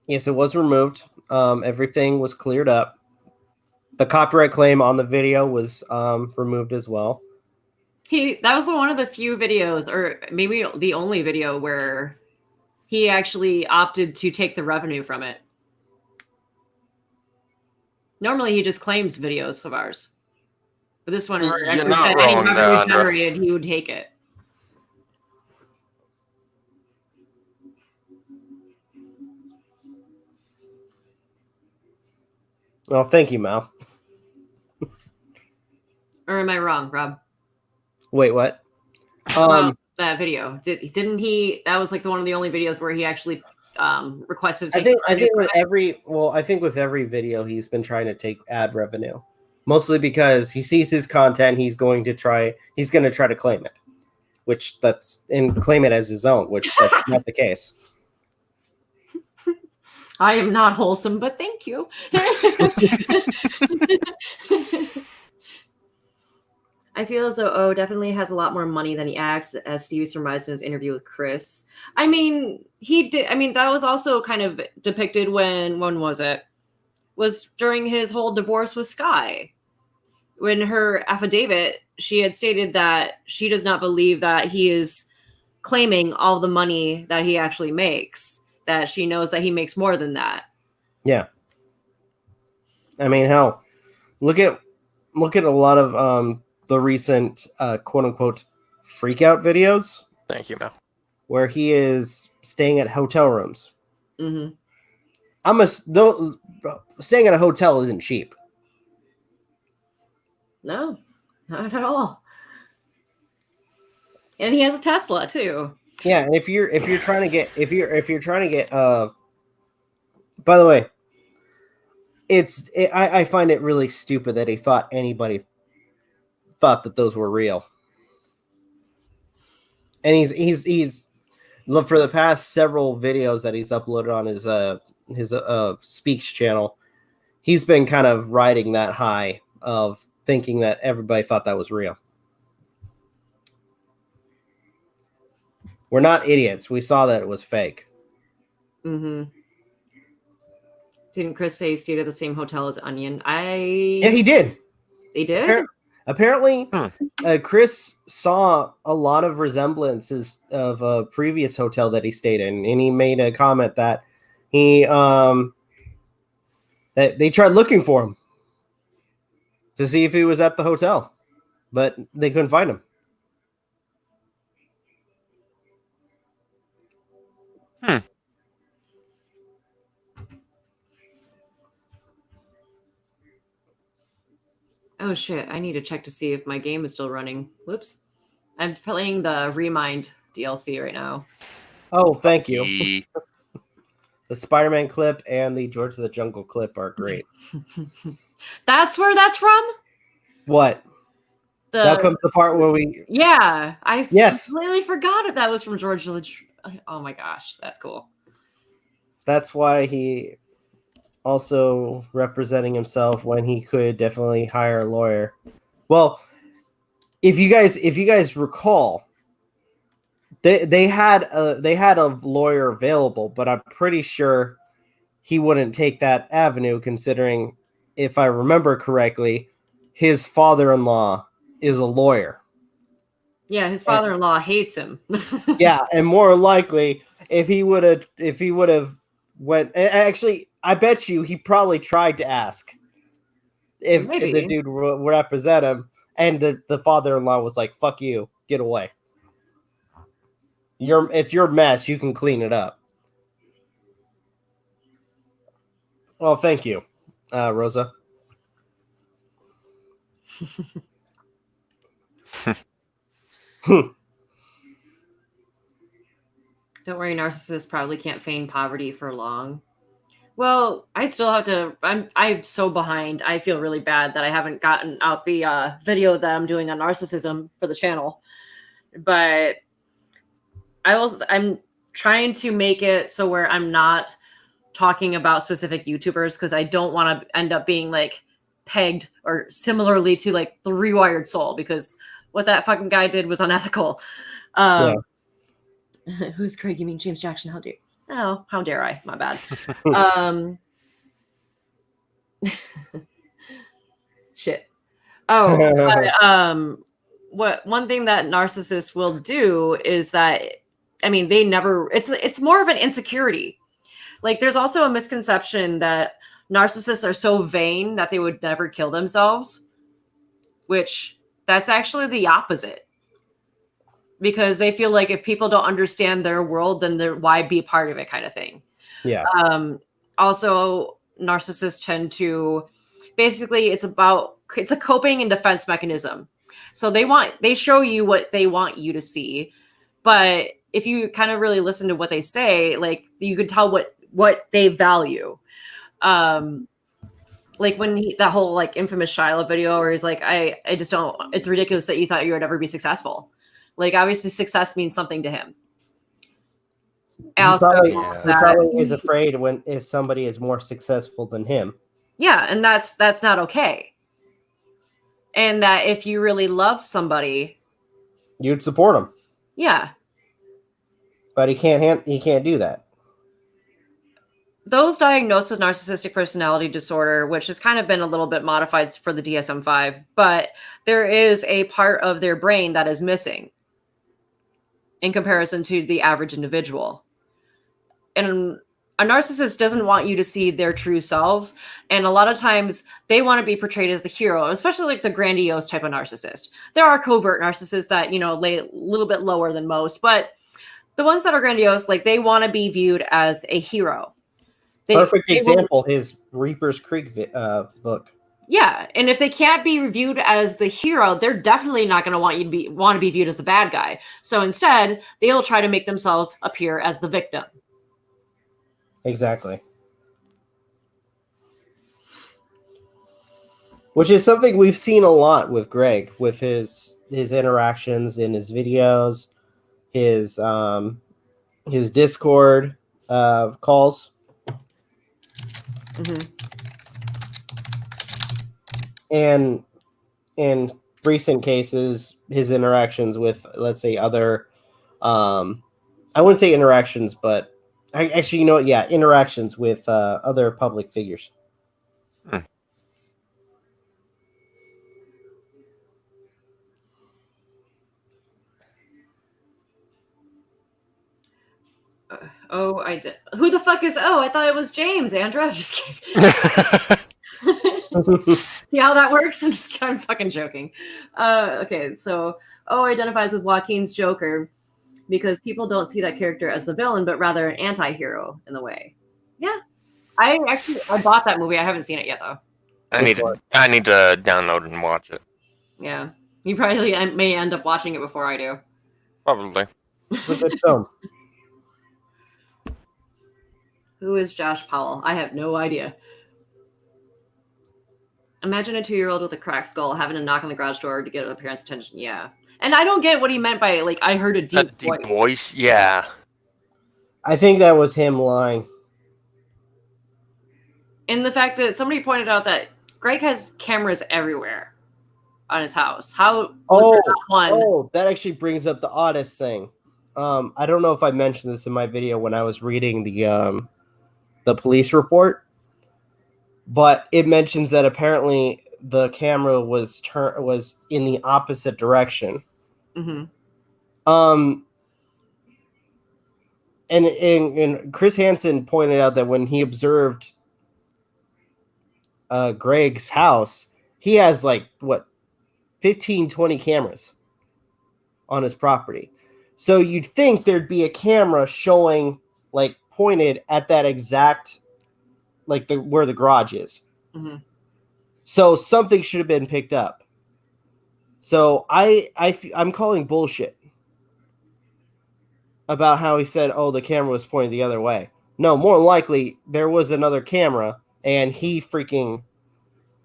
Speaker 1: Yes, it was removed. Everything was cleared up. The copyright claim on the video was removed as well.
Speaker 4: That was one of the few videos, or maybe the only video, where he actually opted to take the revenue from it. Normally, he just claims videos of ours. But this one,
Speaker 2: you're not wrong,
Speaker 4: generated, he would take it.
Speaker 1: Well, thank you, Mal.
Speaker 4: Or am I wrong, Rob?
Speaker 1: Wait, what?
Speaker 4: That video. Didn't he? That was like one of the only videos where he actually requested.
Speaker 1: I think with every video he's been trying to take ad revenue, mostly because he sees his content. He's going to try to claim it, and claim it as his own, which that's not the case.
Speaker 4: I am not wholesome, but thank you. I feel as though definitely has a lot more money than he acts, as Stevie surmised in his interview with Chris. I mean, he did. I mean, that was also kind of depicted when was it? Was during his whole divorce with Sky. When her affidavit, she had stated that she does not believe that he is claiming all the money that he actually makes. That she knows that he makes more than that.
Speaker 1: Yeah. I mean, hell, look at a lot of the recent quote unquote freak out videos.
Speaker 2: Thank you, Mel.
Speaker 1: Where he is staying at hotel rooms.
Speaker 4: Mm-hmm.
Speaker 1: Staying at a hotel isn't cheap.
Speaker 4: No, not at all. And he has a Tesla too.
Speaker 1: Yeah, and if you're trying to get by the way, I find it really stupid that he thought anybody thought that those were real. And he's look for the past several videos that he's uploaded on his speaks channel. He's been kind of riding that high of thinking that everybody thought that was real. We're not idiots. We saw that it was fake.
Speaker 4: Mm-hmm. Didn't Chris say he stayed at the same hotel as Onion?
Speaker 1: Yeah, he did.
Speaker 4: They did?
Speaker 1: Apparently, Chris saw a lot of resemblances of a previous hotel that he stayed in, and he made a comment that that they tried looking for him to see if he was at the hotel, but they couldn't find him.
Speaker 4: Oh shit, I need to check to see if my game is still running. Whoops. I'm playing the Remind DLC right now.
Speaker 1: Oh, thank you. The Spider-Man clip and the George of the Jungle clip are great.
Speaker 4: That's where that's from?
Speaker 1: What? Now comes the part where we...
Speaker 4: Yeah, I
Speaker 1: Yes.
Speaker 4: completely forgot if that was from George. Oh my gosh, that's cool.
Speaker 1: That's why he also representing himself when he could definitely hire a lawyer. Well, if you guys recall, they had a lawyer available, but I'm pretty sure he wouldn't take that avenue, considering, if I remember correctly, his father-in-law is a lawyer.
Speaker 4: Yeah, his father-in-law hates him.
Speaker 1: Yeah, and more likely, if he would have went, actually, I bet you he probably tried to ask if the dude would represent him, and the father-in-law was like, "Fuck you, get away. It's your mess. You can clean it up." Well, thank you, Rosa.
Speaker 4: Don't worry, narcissists probably can't feign poverty for long. Well, I still have to. I'm so behind. I feel really bad that I haven't gotten out the video that I'm doing on narcissism for the channel. But I'm trying to make it so where I'm not talking about specific YouTubers, because I don't want to end up being like pegged or similarly to like the Rewired Soul, because what that fucking guy did was unethical. Who's Craig? You mean James Jackson? How dare you? Oh, how dare I? My bad. Shit. Oh, but, one thing that narcissists will do is that, I mean, it's more of an insecurity. Like, there's also a misconception that narcissists are so vain that they would never kill themselves, which that's actually the opposite. Because they feel like if people don't understand their world, then why be part of it, kind of thing.
Speaker 1: Yeah.
Speaker 4: Also, narcissists tend to, basically, it's a coping and defense mechanism. So they show you what they want you to see, but if you kind of really listen to what they say, like, you could tell what they value. Like when that whole like infamous Shiloh video where he's like, I just don't. It's ridiculous that you thought you would ever be successful. Like, obviously success means something to him.
Speaker 1: He probably is afraid if somebody is more successful than him.
Speaker 4: Yeah, and that's not okay. And that if you really love somebody,
Speaker 1: you'd support him.
Speaker 4: Yeah.
Speaker 1: But he can't do that.
Speaker 4: Those diagnosed with narcissistic personality disorder, which has kind of been a little bit modified for the DSM-5, but there is a part of their brain that is missing in comparison to the average individual. And a narcissist doesn't want you to see their true selves. And a lot of times they want to be portrayed as the hero, especially like the grandiose type of narcissist. There are covert narcissists that, lay a little bit lower than most, but the ones that are grandiose, like, they want to be viewed as a hero.
Speaker 1: Perfect example, his Reaper's Creek book.
Speaker 4: Yeah, and if they can't be reviewed as the hero, they're definitely not going to want to be viewed as the bad guy. So instead, they'll try to make themselves appear as the victim.
Speaker 1: Exactly. Which is something we've seen a lot with Greg, with his interactions in his videos, his Discord calls,
Speaker 4: Mm-hmm.
Speaker 1: and in recent cases, his interactions with, let's say, other, I wouldn't say interactions, but actually, you know what? Yeah, interactions with other public figures.
Speaker 4: Oh, I did. Who the fuck is? Oh, I thought it was James. Andra, just kidding. See how that works? I'm fucking joking. Okay, so identifies with Joaquin's Joker because people don't see that character as the villain, but rather an anti-hero in the way. Yeah, I bought that movie. I haven't seen it yet though.
Speaker 2: I need to download and watch it.
Speaker 4: Yeah, you probably may end up watching it before I do.
Speaker 2: Probably.
Speaker 1: It's a good film.
Speaker 4: Who is Josh Powell? I have no idea. Imagine a 2-year-old with a cracked skull having to knock on the garage door to get a parent's attention. Yeah. And I don't get what he meant by, like, I heard a deep
Speaker 2: voice. Yeah.
Speaker 1: I think that was him lying.
Speaker 4: And the fact that somebody pointed out that Greg has cameras everywhere on his house. How?
Speaker 1: Oh, that actually brings up the oddest thing. I don't know if I mentioned this in my video when I was reading the police report, but it mentions that apparently the camera was in the opposite direction.
Speaker 4: Mm-hmm.
Speaker 1: And Chris Hansen pointed out that when he observed Greg's house, he has like 15, 20 cameras on his property. So you'd think there'd be a camera showing, like, pointed at that exact, like, where the garage is.
Speaker 4: Mm-hmm.
Speaker 1: So something should have been picked up. So I'm calling bullshit about how he said, oh, the camera was pointed the other way. No, more than likely, there was another camera, and he freaking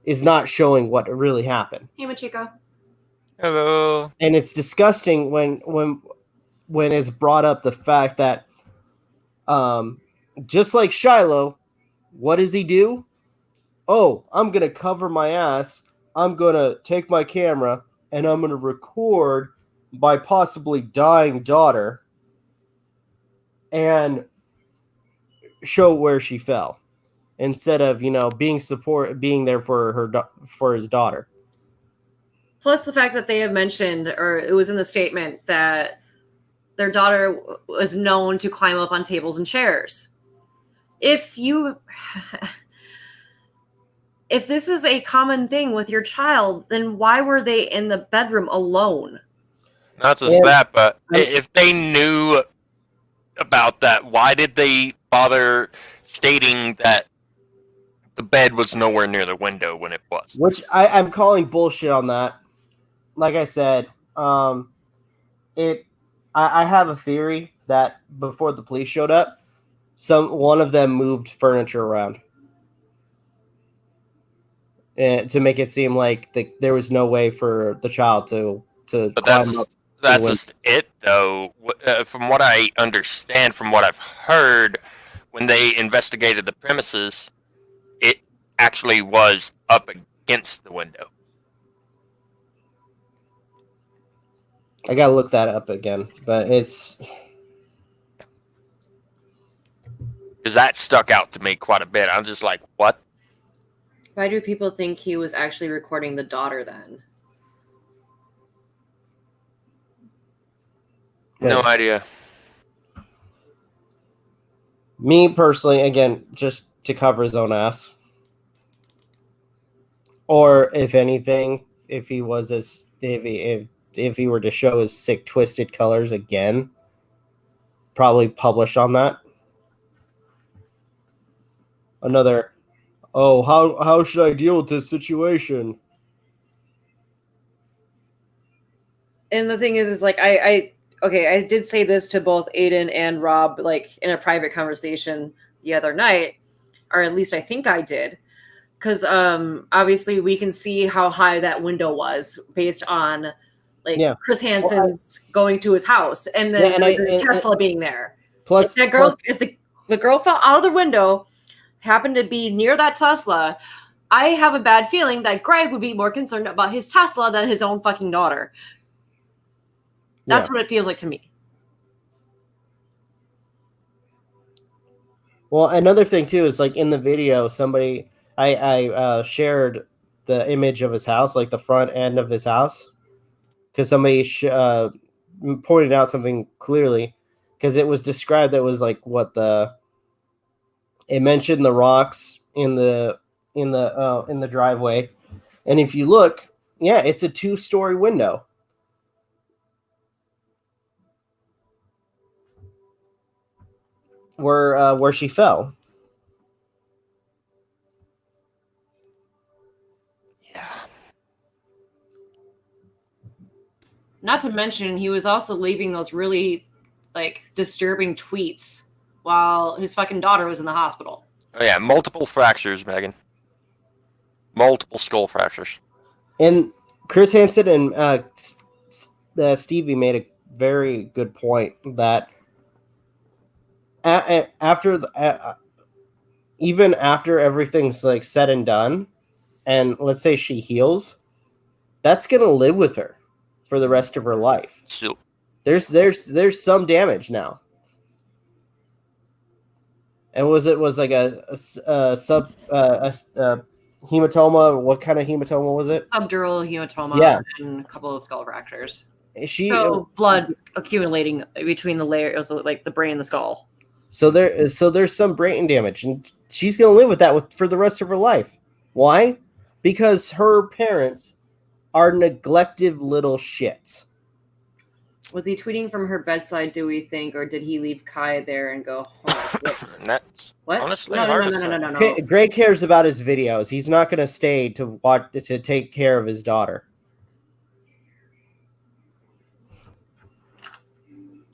Speaker 1: is not showing what really happened.
Speaker 4: Hey, Machiko.
Speaker 2: Hello.
Speaker 1: And it's disgusting when it's brought up the fact that, just like Shiloh, what does he do? Oh, I'm going to cover my ass. I'm going to take my camera and I'm going to record my possibly dying daughter and show where she fell instead of, being there for his daughter.
Speaker 4: Plus the fact that they have mentioned, or it was in the statement, that their daughter was known to climb up on tables and chairs. If this is a common thing with your child, then why were they in the bedroom alone?
Speaker 2: Not just that, but if they knew about that, why did they bother stating that the bed was nowhere near the window when it was?
Speaker 1: Which I'm calling bullshit on that. Like I said, I have a theory that before the police showed up, one of them moved furniture around to make it seem like there was no way for the child to
Speaker 2: But
Speaker 1: climb up.
Speaker 2: That's just it, though. From what I understand, from what I've heard, when they investigated the premises, it actually was up against the window.
Speaker 1: I gotta look that up again, but it's...
Speaker 2: Because that stuck out to me quite a bit. I'm just like, what?
Speaker 4: Why do people think he was actually recording the daughter then?
Speaker 2: No idea.
Speaker 1: Me personally, again, just to cover his own ass. Or if anything, if he were to show his sick, twisted colors again, probably publish on that. Another oh, how should I deal with this situation?
Speaker 4: And the thing is like I did say this to both Aden and Rob, like in a private conversation the other night, or at least I think I did, because obviously we can see how high that window was based on like Chris Hansen's going to his house, and then Tesla being there.
Speaker 1: Plus,
Speaker 4: if that girl, if the girl fell out of the window, happened to be near that Tesla, I have a bad feeling that Greg would be more concerned about his Tesla than his own fucking daughter. That's what it feels like to me.
Speaker 1: Well, another thing too is like in the video, somebody I shared the image of his house, like the front end of his house, because somebody pointed out something clearly, because it was described that was like it mentioned the rocks in the driveway, and if you look, it's a 2-story window. Where she fell.
Speaker 2: Yeah.
Speaker 4: Not to mention, he was also leaving those really like disturbing tweets while his fucking daughter was in the hospital.
Speaker 2: Oh yeah, multiple fractures, Megan. Multiple skull fractures.
Speaker 1: And Chris Hansen and Stevie made a very good point that even after everything's like said and done, and let's say she heals, that's gonna live with her for the rest of her life.
Speaker 2: So,
Speaker 1: there's some damage now. And was like a hematoma? What kind of hematoma was it?
Speaker 4: Subdural hematoma and a couple of skull fractures. Blood accumulating between the layers, like the brain and the skull.
Speaker 1: So there's some brain damage, and she's gonna live with that for the rest of her life. Why? Because her parents are neglective little shits.
Speaker 4: Was he tweeting from her bedside, do we think, or did he leave Kai there and go home?
Speaker 2: That's
Speaker 4: what?
Speaker 2: Honestly,
Speaker 4: No.
Speaker 1: Greg cares about his videos. He's not gonna stay to take care of his daughter.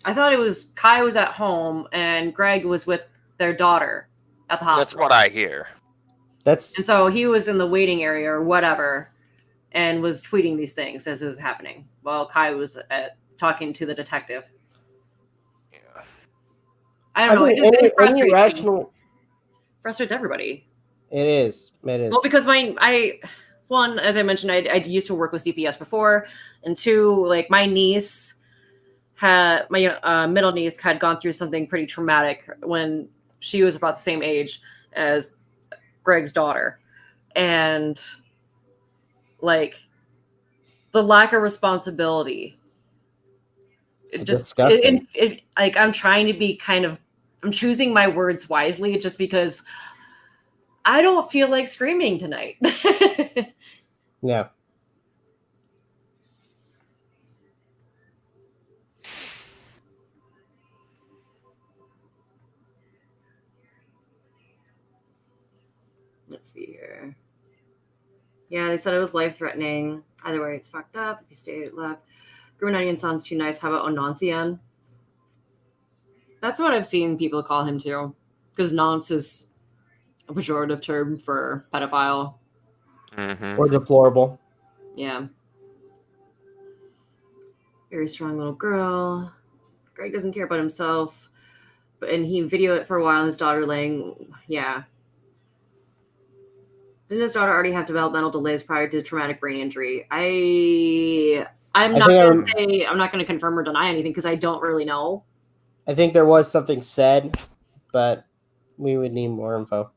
Speaker 4: I thought it was Kai was at home and Greg was with their daughter at the hospital.
Speaker 2: That's what I hear.
Speaker 4: And so he was in the waiting area or whatever and was tweeting these things as it was happening while Kai was talking to the detective.
Speaker 2: Yeah.
Speaker 4: I don't know. It frustrates me. Frustrates everybody.
Speaker 1: It is.
Speaker 4: Well, because one, as I mentioned, I used to work with CPS before, and two, like my niece my middle niece had gone through something pretty traumatic when she was about the same age as Greg's daughter. And like the lack of responsibility. Like I'm trying to be I'm choosing my words wisely just because I don't feel like screaming tonight.
Speaker 1: Yeah.
Speaker 4: Let's see here. Yeah, they said it was life-threatening. Either way, it's fucked up. If you stayed left. Green onion sounds too nice. How about Onision? That's what I've seen people call him too. Because nonce is a pejorative term for pedophile.
Speaker 2: Mm-hmm.
Speaker 1: Or deplorable.
Speaker 4: Yeah. Very strong little girl. Greg doesn't care about himself. And he videoed it for a while. His daughter laying... Yeah. Didn't his daughter already have developmental delays prior to traumatic brain injury? I'm not going to say, I'm not going to confirm or deny anything because I don't really know.
Speaker 1: I think there was something said, but we would need more info.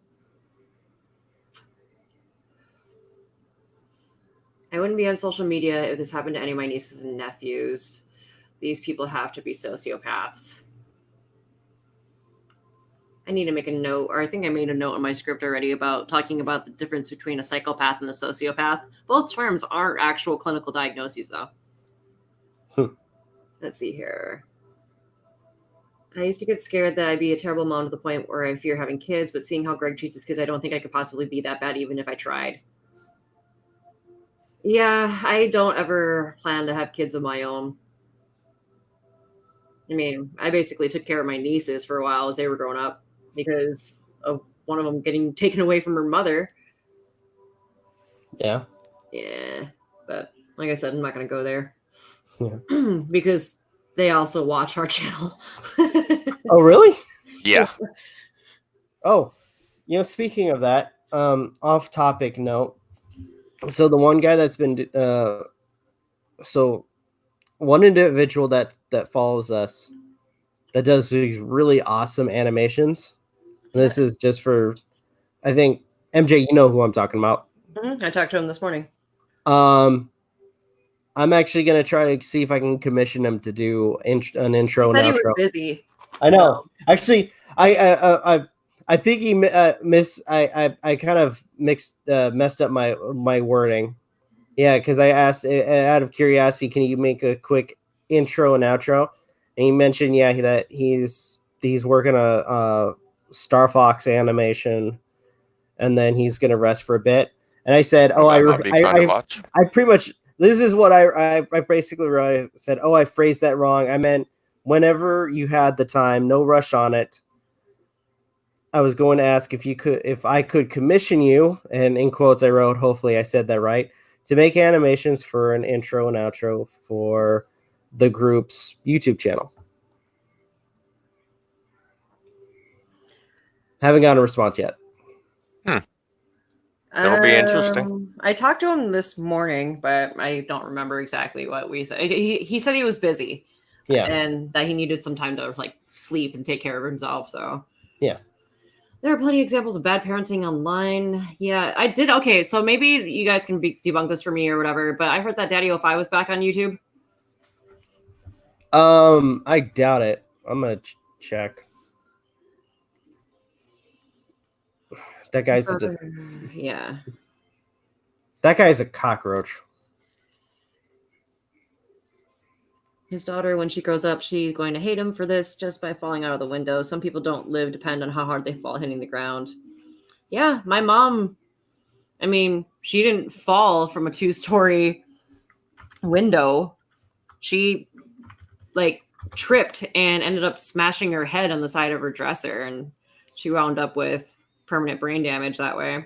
Speaker 4: I wouldn't be on social media if this happened to any of my nieces and nephews. These people have to be sociopaths. I need to make a note, or I think I made a note in my script already about talking about the difference between a psychopath and a sociopath. Both terms aren't actual clinical diagnoses, though. Let's see here. I used to get scared that I'd be a terrible mom to the point where I fear having kids, but seeing how Greg treats his kids, I don't think I could possibly be that bad even if I tried. Yeah, I don't ever plan to have kids of my own. I mean, I basically took care of my nieces for a while as they were growing up because of one of them getting taken away from her mother.
Speaker 1: Yeah.
Speaker 4: Yeah, but like I said, I'm not going to go there.
Speaker 1: Yeah.
Speaker 4: Because they also watch our channel.
Speaker 1: Oh, really?
Speaker 2: Yeah.
Speaker 1: Oh, speaking of that, off topic note. So the one guy that's been, so one individual that follows us that does these really awesome animations. And this is just for, I think MJ, you know who I'm talking about.
Speaker 4: I talked to him this morning.
Speaker 1: I'm actually gonna try to see if I can commission him to do an intro.
Speaker 4: He said
Speaker 1: and
Speaker 4: he
Speaker 1: outro.
Speaker 4: was busy.
Speaker 1: I know. Actually, I think he I kind of messed up my wording. Yeah, because I asked out of curiosity, can you make a quick intro and outro? And he mentioned, that he's working a Star Fox animation, and then he's gonna rest for a bit. And I said,
Speaker 2: That might be fun to watch.
Speaker 1: I pretty much, this is what I basically said. Oh, I phrased that wrong. I meant whenever you had the time, no rush on it. I was going to ask if I could commission you, and in quotes I wrote, hopefully I said that right, to make animations for an intro and outro for the group's YouTube channel. Haven't gotten a response yet.
Speaker 2: That'll be interesting.
Speaker 4: I talked to him this morning, but I don't remember exactly what we said. He said he was busy.
Speaker 1: Yeah.
Speaker 4: And that he needed some time to sleep and take care of himself. So
Speaker 1: yeah.
Speaker 4: There are plenty of examples of bad parenting online. Yeah, I did. Okay, so maybe you guys can debunk this for me or whatever, but I heard that Daddy 05 was back on YouTube.
Speaker 1: I doubt it. I'm going to check. That guy's
Speaker 4: yeah.
Speaker 1: That guy's a cockroach.
Speaker 4: His daughter, when she grows up, she's going to hate him for this just by falling out of the window. Some people don't depend on how hard they fall hitting the ground. Yeah, my mom, I mean, she didn't fall from a 2-story window. She tripped and ended up smashing her head on the side of her dresser, and she wound up with permanent brain damage that way.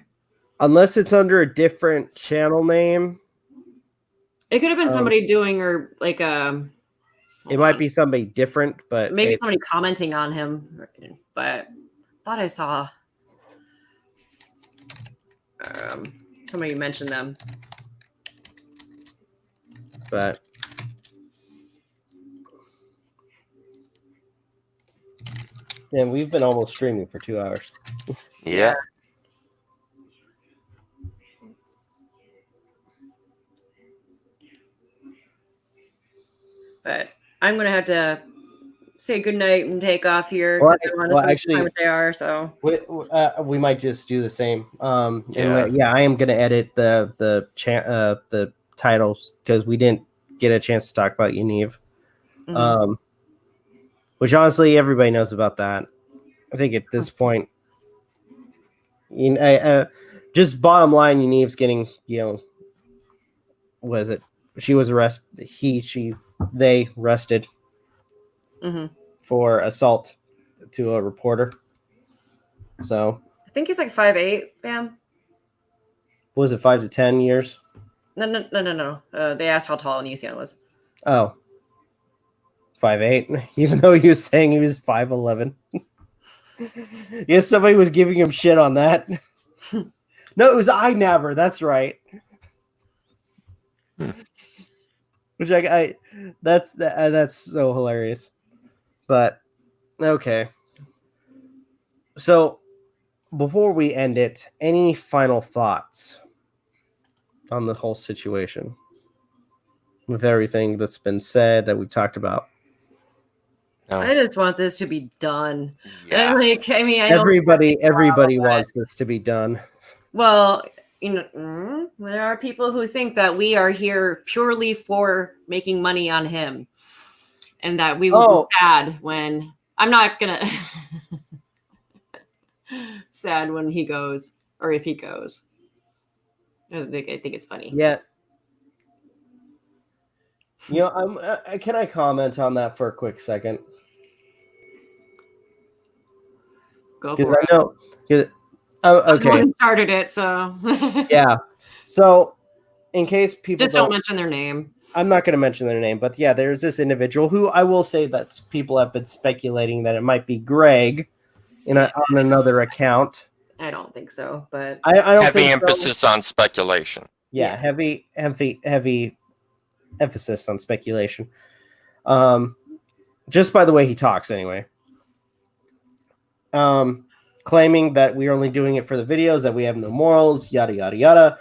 Speaker 1: Unless it's under a different channel name.
Speaker 4: It could have been somebody doing her
Speaker 1: it might be somebody different, but
Speaker 4: maybe somebody commenting on him. But I thought I saw somebody mention them.
Speaker 1: But man, we've been almost streaming for 2 hours.
Speaker 2: Yeah.
Speaker 4: But I'm gonna have to say goodnight and take off here.
Speaker 1: Actually,
Speaker 4: they are so
Speaker 1: we might just do the same. I am gonna edit the titles because we didn't get a chance to talk about Yaniv. Mm-hmm. Which honestly everybody knows about that. I think at this point, just bottom line, Yaniv's getting, what is it? She was arrested. They arrested for assault to a reporter. So
Speaker 4: I think he's 5'8", Bam.
Speaker 1: Was it 5 to 10 years?
Speaker 4: No. They asked how tall Onision was.
Speaker 1: Oh. 5'8", even though he was saying he was 5'11". Yes, somebody was giving him shit on that. No, it was iNabber. That's right. Which that's so hilarious. But okay. So before we end it, any final thoughts on the whole situation with everything that's been said that we talked about?
Speaker 2: No.
Speaker 4: I just want this to be done.
Speaker 2: Yeah.
Speaker 1: Everybody wants this to be done.
Speaker 4: Well, there are people who think that we are here purely for making money on him, and that we will be sad when I'm not gonna sad when he goes, or if he goes. I think it's funny.
Speaker 1: Yeah. You know, can I comment on that for a quick second?
Speaker 4: Go
Speaker 1: Because
Speaker 4: for
Speaker 1: I know. Okay.
Speaker 4: I'm the one who started it, so
Speaker 1: Yeah. So, in case people
Speaker 4: just don't mention their name.
Speaker 1: I'm not going to mention their name, but yeah, there's this individual who I will say that people have been speculating that it might be Greg on another account.
Speaker 4: I don't think so, but
Speaker 1: I don't
Speaker 2: Heavy
Speaker 1: think
Speaker 2: emphasis on speculation.
Speaker 1: Yeah, heavy emphasis on speculation. Just by the way he talks, anyway. Claiming that we're only doing it for the videos, that we have no morals, yada yada yada.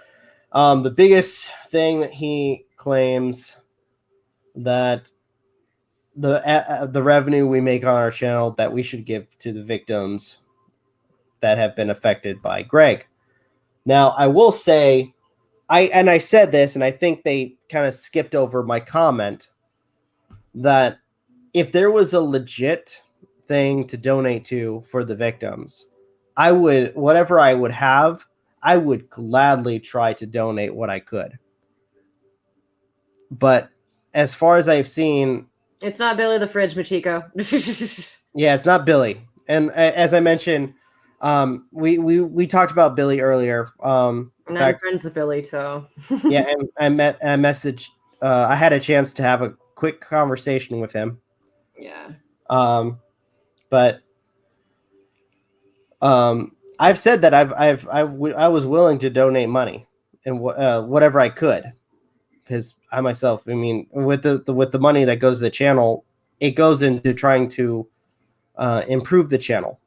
Speaker 1: The biggest thing that he claims that the revenue we make on our channel that we should give to the victims that have been affected by Greg. Now, I will say, I said this, and I think they kind of skipped over my comment that if there was a legit thing to donate to for the victims, I would, whatever I would have, I would gladly try to donate what I could. But as far as I've seen,
Speaker 4: it's not Billy the Fridge, Machiko.
Speaker 1: Yeah, it's not Billy. And as I mentioned, we talked about Billy earlier.
Speaker 4: I'm not friends with Billy, so
Speaker 1: yeah, and I messaged. I had a chance to have a quick conversation with him.
Speaker 4: Yeah.
Speaker 1: But I've said that I was willing to donate money and whatever I could, because I myself, I mean, with the money that goes to the channel, it goes into trying to improve the channel,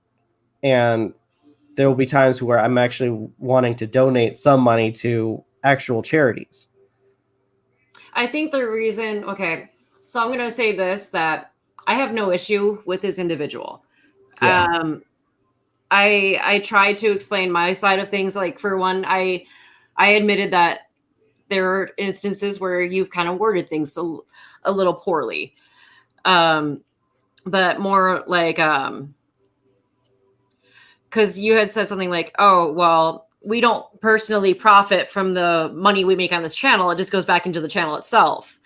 Speaker 1: and there will be times where I'm actually wanting to donate some money to actual charities.
Speaker 4: I think the reason, okay, so I'm going to say this, that I have no issue with this individual. Yeah. I tried to explain my side of things. Like, for one, I admitted that there are instances where you've kind of worded things a little poorly. But more like, because you had said something like, oh, well, we don't personally profit from the money we make on this channel. It just goes back into the channel itself.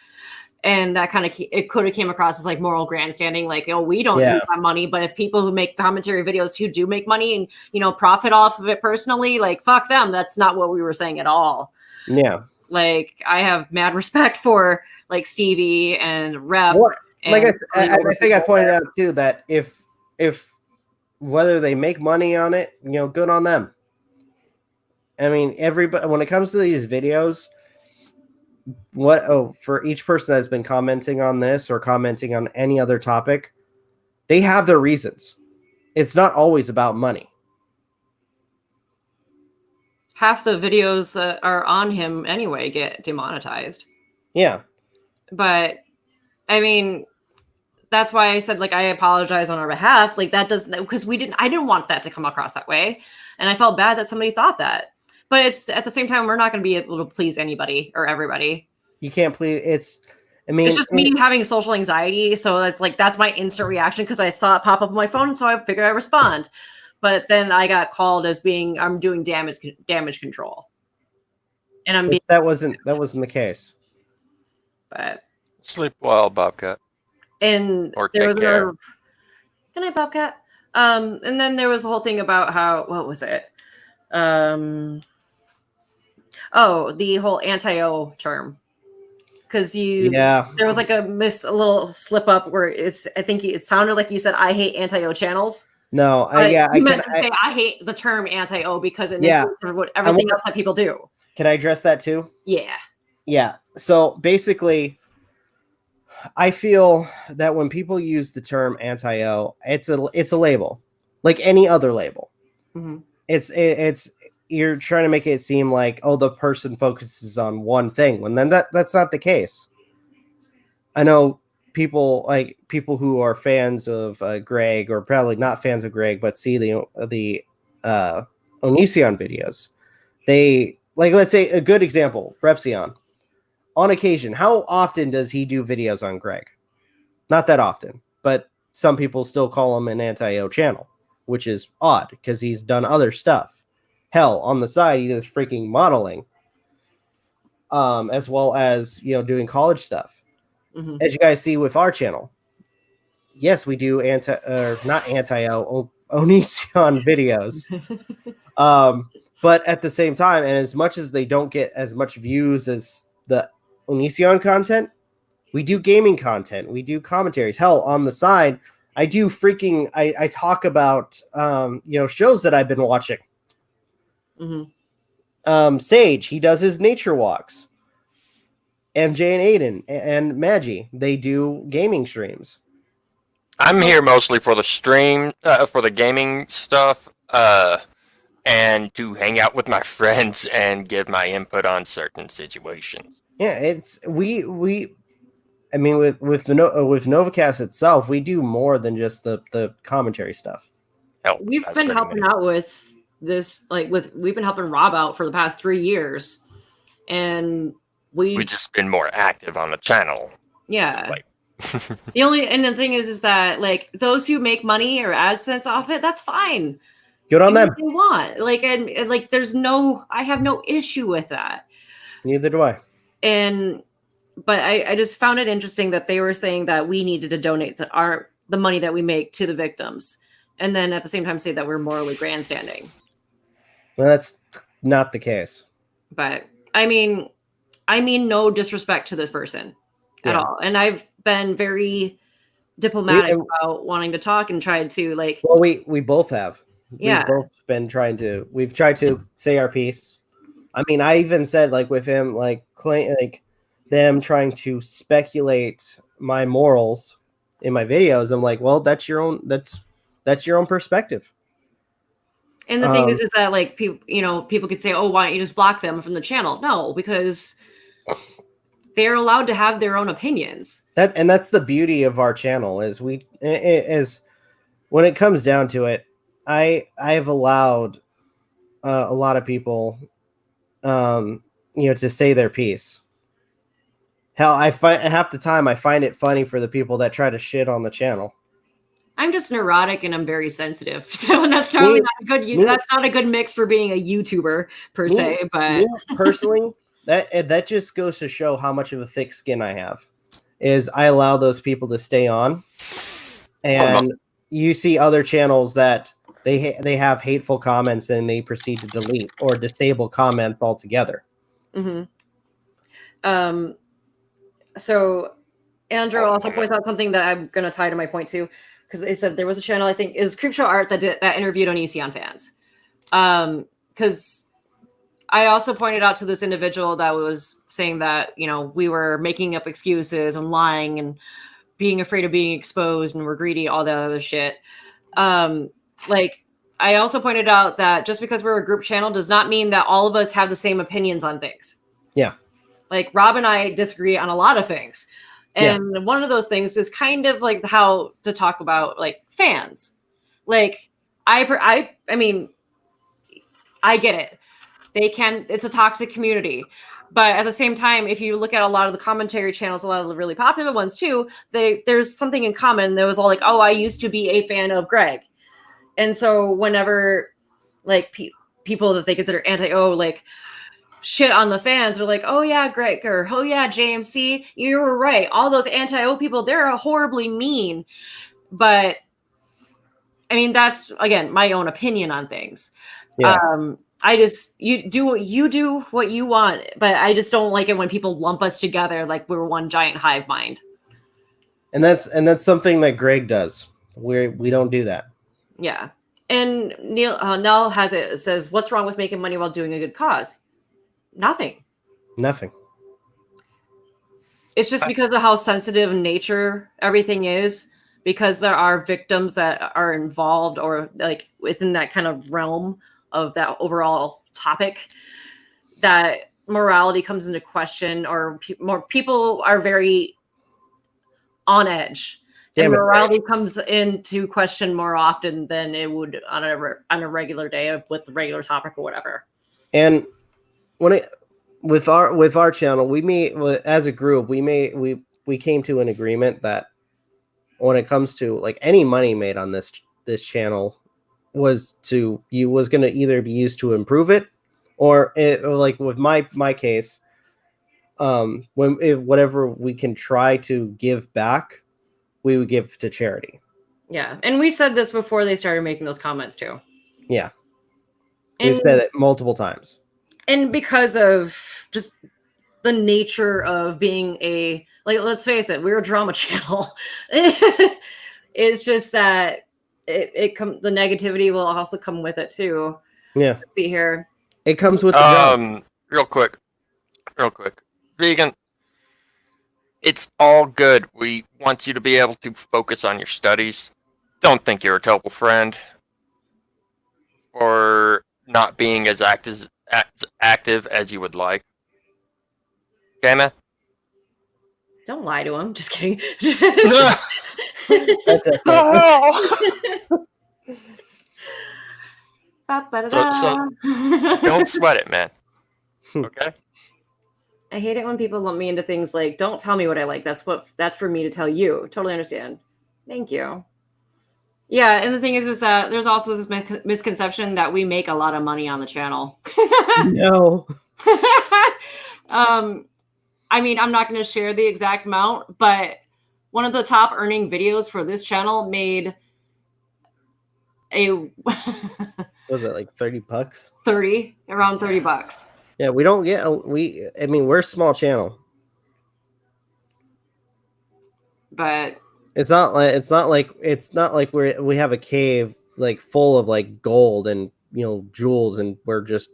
Speaker 4: And that kind of, it could have came across as like moral grandstanding, like, oh, we don't use that money. But if people who make commentary videos who do make money and, you know, profit off of it personally, like, fuck them. That's not what we were saying at all.
Speaker 1: Yeah.
Speaker 4: Like, I have mad respect for like Stevie and Rep.
Speaker 1: Well, like I think I pointed out too, that if whether they make money on it, you know, good on them. I mean, everybody, when it comes to these videos, for each person that's been commenting on this or commenting on any other topic, they have their reasons. It's not always about money.
Speaker 4: Half the videos that are on him anyway get demonetized.
Speaker 1: Yeah.
Speaker 4: But I mean, that's why I said, like, I apologize on our behalf. Like, that doesn't, because I didn't want that to come across that way. And I felt bad that somebody thought that. But it's at the same time, we're not going to be able to please anybody or everybody.
Speaker 1: You can't please. It's
Speaker 4: just me having social anxiety. So it's like, that's my instant reaction because I saw it pop up on my phone. So I figured I'd respond. But then I got called as I'm doing damage control. And
Speaker 1: that wasn't the case.
Speaker 4: But
Speaker 2: sleep well, Bobcat.
Speaker 4: And
Speaker 2: or
Speaker 4: there was
Speaker 2: care.
Speaker 4: another. Good night, Bobcat. And then there was the whole thing about how, what was it? The whole anti-O term. Because there was like a little slip up where I think it sounded like you said, I hate anti-O channels.
Speaker 1: No,
Speaker 4: you meant to say I hate the term anti-O because it makes everything else that people do. Can
Speaker 1: I address that too?
Speaker 4: Yeah.
Speaker 1: Yeah. So basically, I feel that when people use the term anti-O, it's a label, like any other label.
Speaker 4: Mm-hmm.
Speaker 1: It's you're trying to make it seem like, oh, the person focuses on one thing, when then that's not the case. I know people who are fans of Greg, or probably not fans of Greg, but see the Onision videos. They, like, let's say a good example, Repzion. On occasion, how often does he do videos on Greg? Not that often, but some people still call him an anti-O channel, which is odd because he's done other stuff. Hell, on the side, he does freaking modeling, as well as doing college stuff.
Speaker 4: Mm-hmm.
Speaker 1: As you guys see with our channel, yes, we do not anti-O Onision videos. But at the same time, and as much as they don't get as much views as the Onision content, we do gaming content. We do commentaries. Hell, on the side, I do I talk about shows that I've been watching.
Speaker 4: Mm-hmm.
Speaker 1: Sage, he does his nature walks. MJ and Aden and Magi, they do gaming streams.
Speaker 2: I'm here mostly for the stream, for the gaming stuff, and to hang out with my friends and give my input on certain situations.
Speaker 1: Yeah, it's I mean, with Novakast itself, we do more than just the commentary stuff.
Speaker 2: Hell,
Speaker 4: We've
Speaker 2: I
Speaker 4: been
Speaker 2: certainly-
Speaker 4: helping out with this, we've been helping Rob out for the past 3 years, and
Speaker 2: We've just been more active on the channel.
Speaker 4: yeah.
Speaker 2: Like,
Speaker 4: The thing is that those who make money or AdSense off it, that's fine.
Speaker 1: Good on
Speaker 4: Do
Speaker 1: them.
Speaker 4: what they want. And I have no issue with that.
Speaker 1: Neither do I.
Speaker 4: But I just found it interesting that they were saying that we needed to donate the money that we make to the victims, and then at the same time say that we're morally grandstanding.
Speaker 1: Well, that's not the case.
Speaker 4: But I mean no disrespect to this person at all, and I've been very diplomatic about wanting to talk and tried to
Speaker 1: Well, we both have.
Speaker 4: Yeah.
Speaker 1: We've both been we've tried to say our piece. I mean, I even said with him them trying to speculate my morals in my videos. I'm like, well, that's your own perspective.
Speaker 4: And the thing is that people could say, oh, why don't you just block them from the channel? No, because they're allowed to have their own opinions.
Speaker 1: That's the beauty of our channel is when it comes down to it, I have allowed a lot of people to say their piece. Hell, half the time I find it funny for the people that try to shit on the channel.
Speaker 4: I'm just neurotic and I'm very sensitive, so that's probably not a good. That's not a good mix for being a YouTuber per se. But
Speaker 1: personally, that just goes to show how much of a thick skin I have. Is I allow those people to stay on, and you see other channels that they have hateful comments and they proceed to delete or disable comments altogether.
Speaker 4: Mm-hmm. So Andrew also points out something that I'm going to tie to my point too, because they said there was a channel, I think is Creepshow Art, that interviewed Onision fans. Because I also pointed out to this individual that was saying that we were making up excuses and lying and being afraid of being exposed and we're greedy, all that other shit. I also pointed out that just because we're a group channel does not mean that all of us have the same opinions on things.
Speaker 1: Yeah.
Speaker 4: Rob and I disagree on a lot of things. And one of those things is kind of how to talk about fans. I mean, I get it. It's a toxic community. But at the same time, if you look at a lot of the commentary channels, a lot of the really popular ones too, there's something in common. There was all oh, I used to be a fan of Greg. And so whenever people that they consider anti-O, shit on the fans, are oh yeah, Greg, or oh yeah, JMC, you were right. All those anti-O people, they're horribly mean. But I mean, that's again my own opinion on things.
Speaker 1: Yeah.
Speaker 4: You do what you want, but I just don't like it when people lump us together like we're one giant hive mind.
Speaker 1: And that's something that Greg does. We don't do that.
Speaker 4: Yeah. And Nell has it says, what's wrong with making money while doing a good cause? Nothing. It's just because of how sensitive in nature everything is, because there are victims that are involved or within that kind of realm of that overall topic, that morality comes into question, or more people are very on edge. And morality comes into question more often than it would on a regular day with the regular topic or whatever.
Speaker 1: And with our channel, we made as a group, we came to an agreement that when it comes to like any money made on this channel was going to either be used to improve it, or like with my case, whatever we can try to give back, we would give to charity.
Speaker 4: Yeah, and we said this before they started making those comments too.
Speaker 1: Yeah,
Speaker 4: and,
Speaker 1: we've said it multiple times.
Speaker 4: And because of just the nature of being a, like, let's face it, we're a drama channel. It's just that the negativity will also come with it too.
Speaker 1: Yeah.
Speaker 4: Let's see here.
Speaker 1: It comes with the drama.
Speaker 2: Real quick. Vegan, it's all good. We want you to be able to focus on your studies. Don't think you're a total friend or not being as active as you would like. Okay, man?
Speaker 4: Don't lie to him. Just kidding.
Speaker 1: That's it.
Speaker 2: So don't sweat it, man. Okay?
Speaker 4: I hate it when people lump me into things like, don't tell me what I like. That's for me to tell you. Totally understand. Thank you. Yeah, and the thing is that there's also this misconception that we make a lot of money on the channel.
Speaker 1: No.
Speaker 4: I mean, I'm not going to share the exact amount, but one of the top earning videos for this channel made
Speaker 1: was it like $30?
Speaker 4: Around $30.
Speaker 1: Yeah, we don't get I mean, we're a small channel.
Speaker 4: But
Speaker 1: it's not like we have a cave like full of like gold and, you know, jewels, and we're just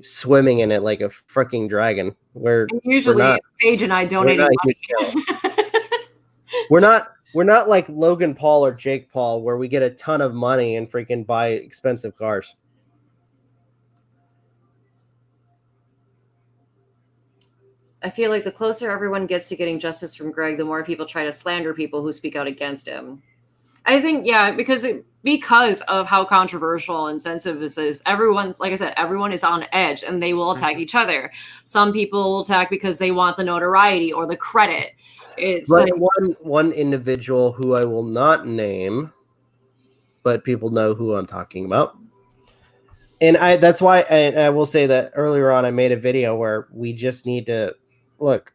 Speaker 1: swimming in it like a freaking dragon.
Speaker 4: Usually Sage and I donating money.
Speaker 1: We're not like Logan Paul or Jake Paul, where we get a ton of money and freaking buy expensive cars.
Speaker 4: I feel like the closer everyone gets to getting justice from Greg, the more people try to slander people who speak out against him. I think, yeah, because of how controversial and sensitive this is, everyone's, like I said, everyone is on edge and they will attack each other. Some people will attack because they want the notoriety or the credit. It's
Speaker 1: like one individual who I will not name, but people know who I'm talking about. And that's why I will say that earlier on I made a video where we just need to look,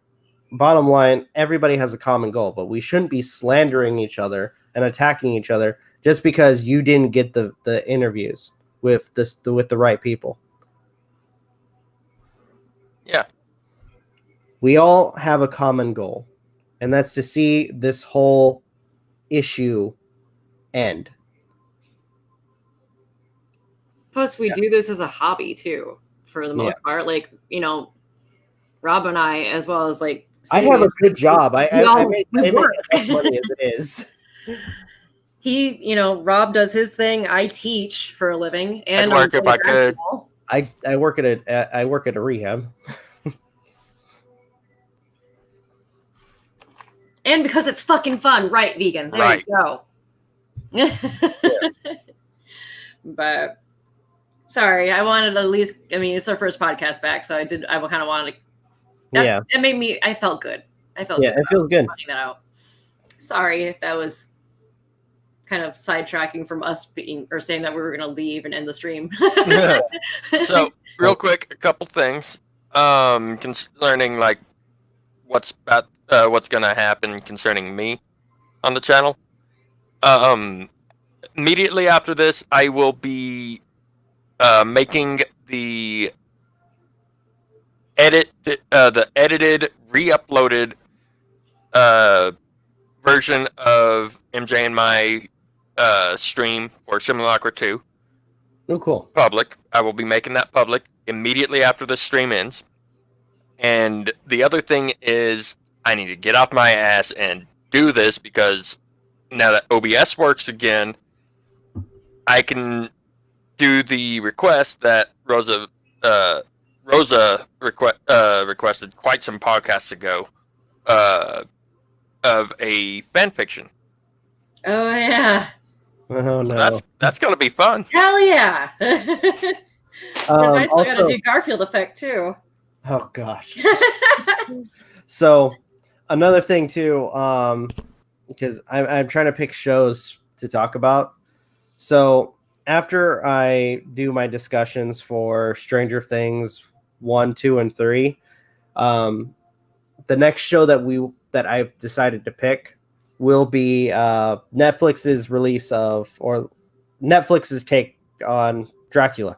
Speaker 1: bottom line, everybody has a common goal, but we shouldn't be slandering each other and attacking each other just because you didn't get the interviews with the right people.
Speaker 2: Yeah.
Speaker 1: We all have a common goal, and that's to see this whole issue end.
Speaker 4: Plus, we do this as a hobby too, for the most part. Like, you know, Rob and I, as well as like,
Speaker 1: I have a good job. I make enough money as it is.
Speaker 4: Rob does his thing. I teach for a living, and
Speaker 2: I'd work if I could.
Speaker 1: I work at a rehab.
Speaker 4: And because it's fucking fun, right, vegan? There you go. But sorry, I wanted at least. I mean, it's our first podcast back, so I kind of wanted to. It made me. I felt good.
Speaker 1: It feels good.
Speaker 4: Finding that out. Sorry if that was kind of sidetracking from us saying that we were going to leave and end the stream.
Speaker 2: So, real quick, a couple things concerning like what's going to happen concerning me on the channel. Immediately after this, I will be making the edited, re-uploaded version of MJ and my stream for Simulacra 2.
Speaker 1: Oh, cool.
Speaker 2: Public. I will be making that public immediately after the stream ends. And the other thing is, I need to get off my ass and do this, because now that OBS works again, I can do the request that Rosa requested quite some podcasts ago of a fan fiction.
Speaker 4: Oh yeah.
Speaker 1: Oh
Speaker 2: so
Speaker 1: no.
Speaker 2: That's gonna be fun.
Speaker 4: Hell yeah. Because I still gotta do Garfield effect too.
Speaker 1: Oh gosh. So another thing too, because I'm trying to pick shows to talk about. So after I do my discussions for Stranger Things 1, 2, and 3, the next show that I've decided to pick will be Netflix's release of, or Netflix's take on Dracula.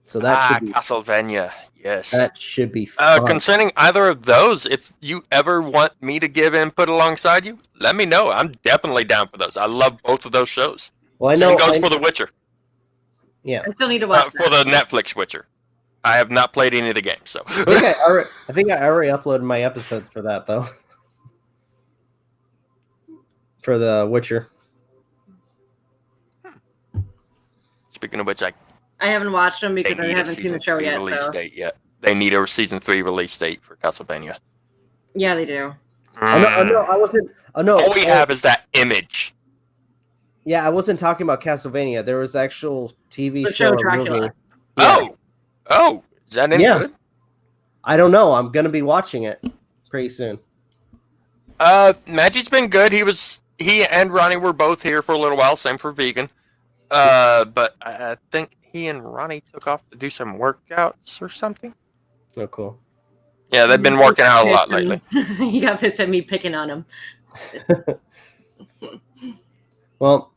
Speaker 1: So
Speaker 2: Castlevania. Yes.
Speaker 1: that should be fun.
Speaker 2: Concerning either of those, if you ever want me to give input alongside you, let me know. I'm definitely down for those. I love both of those shows.
Speaker 1: Well, I
Speaker 2: Same
Speaker 1: know.
Speaker 2: goes for The Witcher.
Speaker 1: Yeah,
Speaker 4: I still need to watch
Speaker 2: For the Netflix Witcher. I have not played any of the games, so.
Speaker 1: I think I already uploaded my episodes for that though. For The Witcher.
Speaker 2: Speaking of which,
Speaker 4: I haven't watched them because I
Speaker 2: need a
Speaker 4: haven't seen the
Speaker 2: season
Speaker 4: show
Speaker 2: 3
Speaker 4: yet.
Speaker 2: release
Speaker 4: So.
Speaker 2: date yet. They need a season 3 release date for Castlevania.
Speaker 4: Yeah, they do.
Speaker 1: Oh no, I wasn't. Oh no,
Speaker 2: All we have is that image.
Speaker 1: Yeah, I wasn't talking about Castlevania. There was actual TV
Speaker 4: The
Speaker 1: show
Speaker 4: show
Speaker 1: or
Speaker 4: Dracula.
Speaker 1: movie. Yeah.
Speaker 2: Oh, is that any good?
Speaker 1: I don't know. I'm gonna be watching it pretty soon.
Speaker 2: Magi's been good. He and Ronnie were both here for a little while. Same for Vegan. But I think he and Ronnie took off to do some workouts or something.
Speaker 1: Oh, cool.
Speaker 2: Yeah, they've been working out a lot lately.
Speaker 4: He got pissed at me picking on him.
Speaker 1: Well,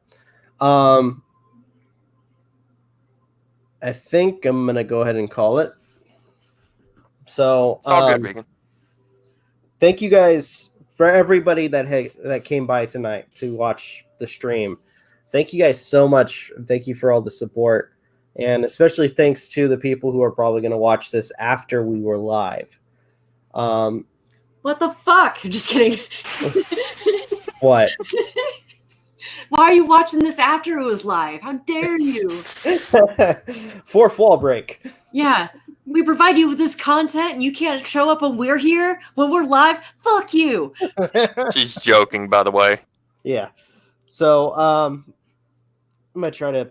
Speaker 1: I think I'm gonna go ahead and call it. So,
Speaker 2: It's all good, Vegan.
Speaker 1: thank you guys for everybody that came by tonight to watch the stream. Thank you guys so much. Thank you for all the support, and especially thanks to the people who are probably going to watch this after we were live.
Speaker 4: What the fuck? Just kidding.
Speaker 1: What?
Speaker 4: Why are you watching this after it was live? How dare you?
Speaker 1: Fourth wall break.
Speaker 4: Yeah, we provide you with this content and you can't show up when we're here, when we're live? Fuck you.
Speaker 2: She's joking, by the way.
Speaker 1: Yeah. So, I'm going to try to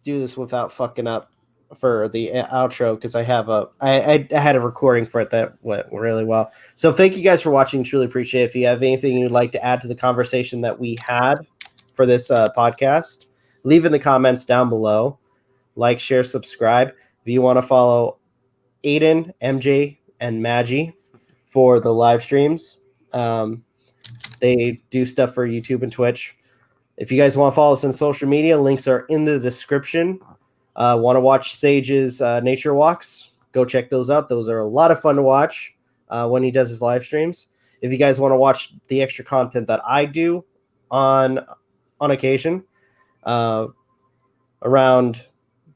Speaker 1: do this without fucking up for the outro because I have I had a recording for it that went really well. So thank you guys for watching. Truly appreciate it. If you have anything you'd like to add to the conversation that we had for this podcast, leave in the comments down below. Like, share, subscribe. If you want to follow Aden, MJ, and Magi for the live streams, they do stuff for YouTube and Twitch. If you guys want to follow us on social media, links are in the description. Want to watch Sage's nature walks? Go check those out. Those are a lot of fun to watch when he does his live streams. If you guys want to watch the extra content that I do on occasion, around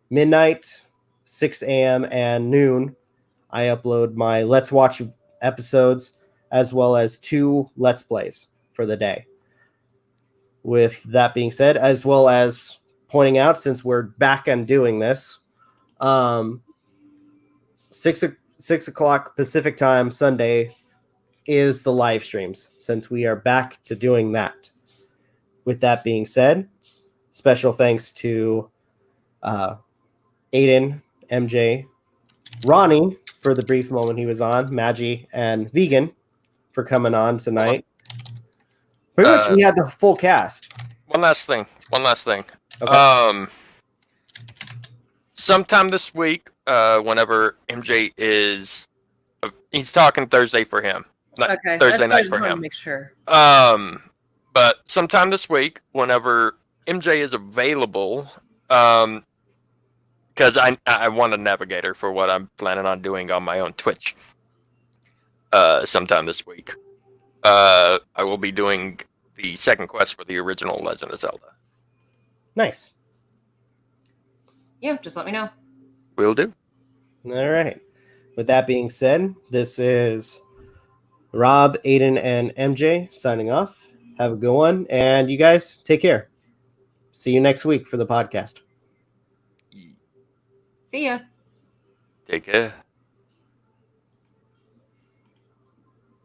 Speaker 1: midnight, 6 a.m., and noon, I upload my Let's Watch episodes as well as 2 Let's Plays for the day. With that being said, as well as pointing out, since we're back on doing this, 6 o'clock Pacific time Sunday is the live streams, since we are back to doing that. With that being said, special thanks to Aden, MJ, Ronnie for the brief moment he was on, Magi, and Vegan for coming on tonight. Pretty much we had the full cast.
Speaker 2: One last thing.
Speaker 1: Okay.
Speaker 2: Sometime this week, whenever MJ is, he's talking Thursday for him, not
Speaker 4: Okay.
Speaker 2: Thursday night for him.
Speaker 4: Make sure.
Speaker 2: But sometime this week, whenever MJ is available, because I want a navigator for what I'm planning on doing on my own Twitch. Sometime this week, I will be doing the second quest for the original Legend of Zelda.
Speaker 1: Nice.
Speaker 4: Yeah, just let me know.
Speaker 2: Will do.
Speaker 1: All right. With that being said, this is Rob, Aden, and MJ signing off. Have a good one. And you guys, take care. See you next week for the podcast.
Speaker 4: See ya.
Speaker 2: Take care.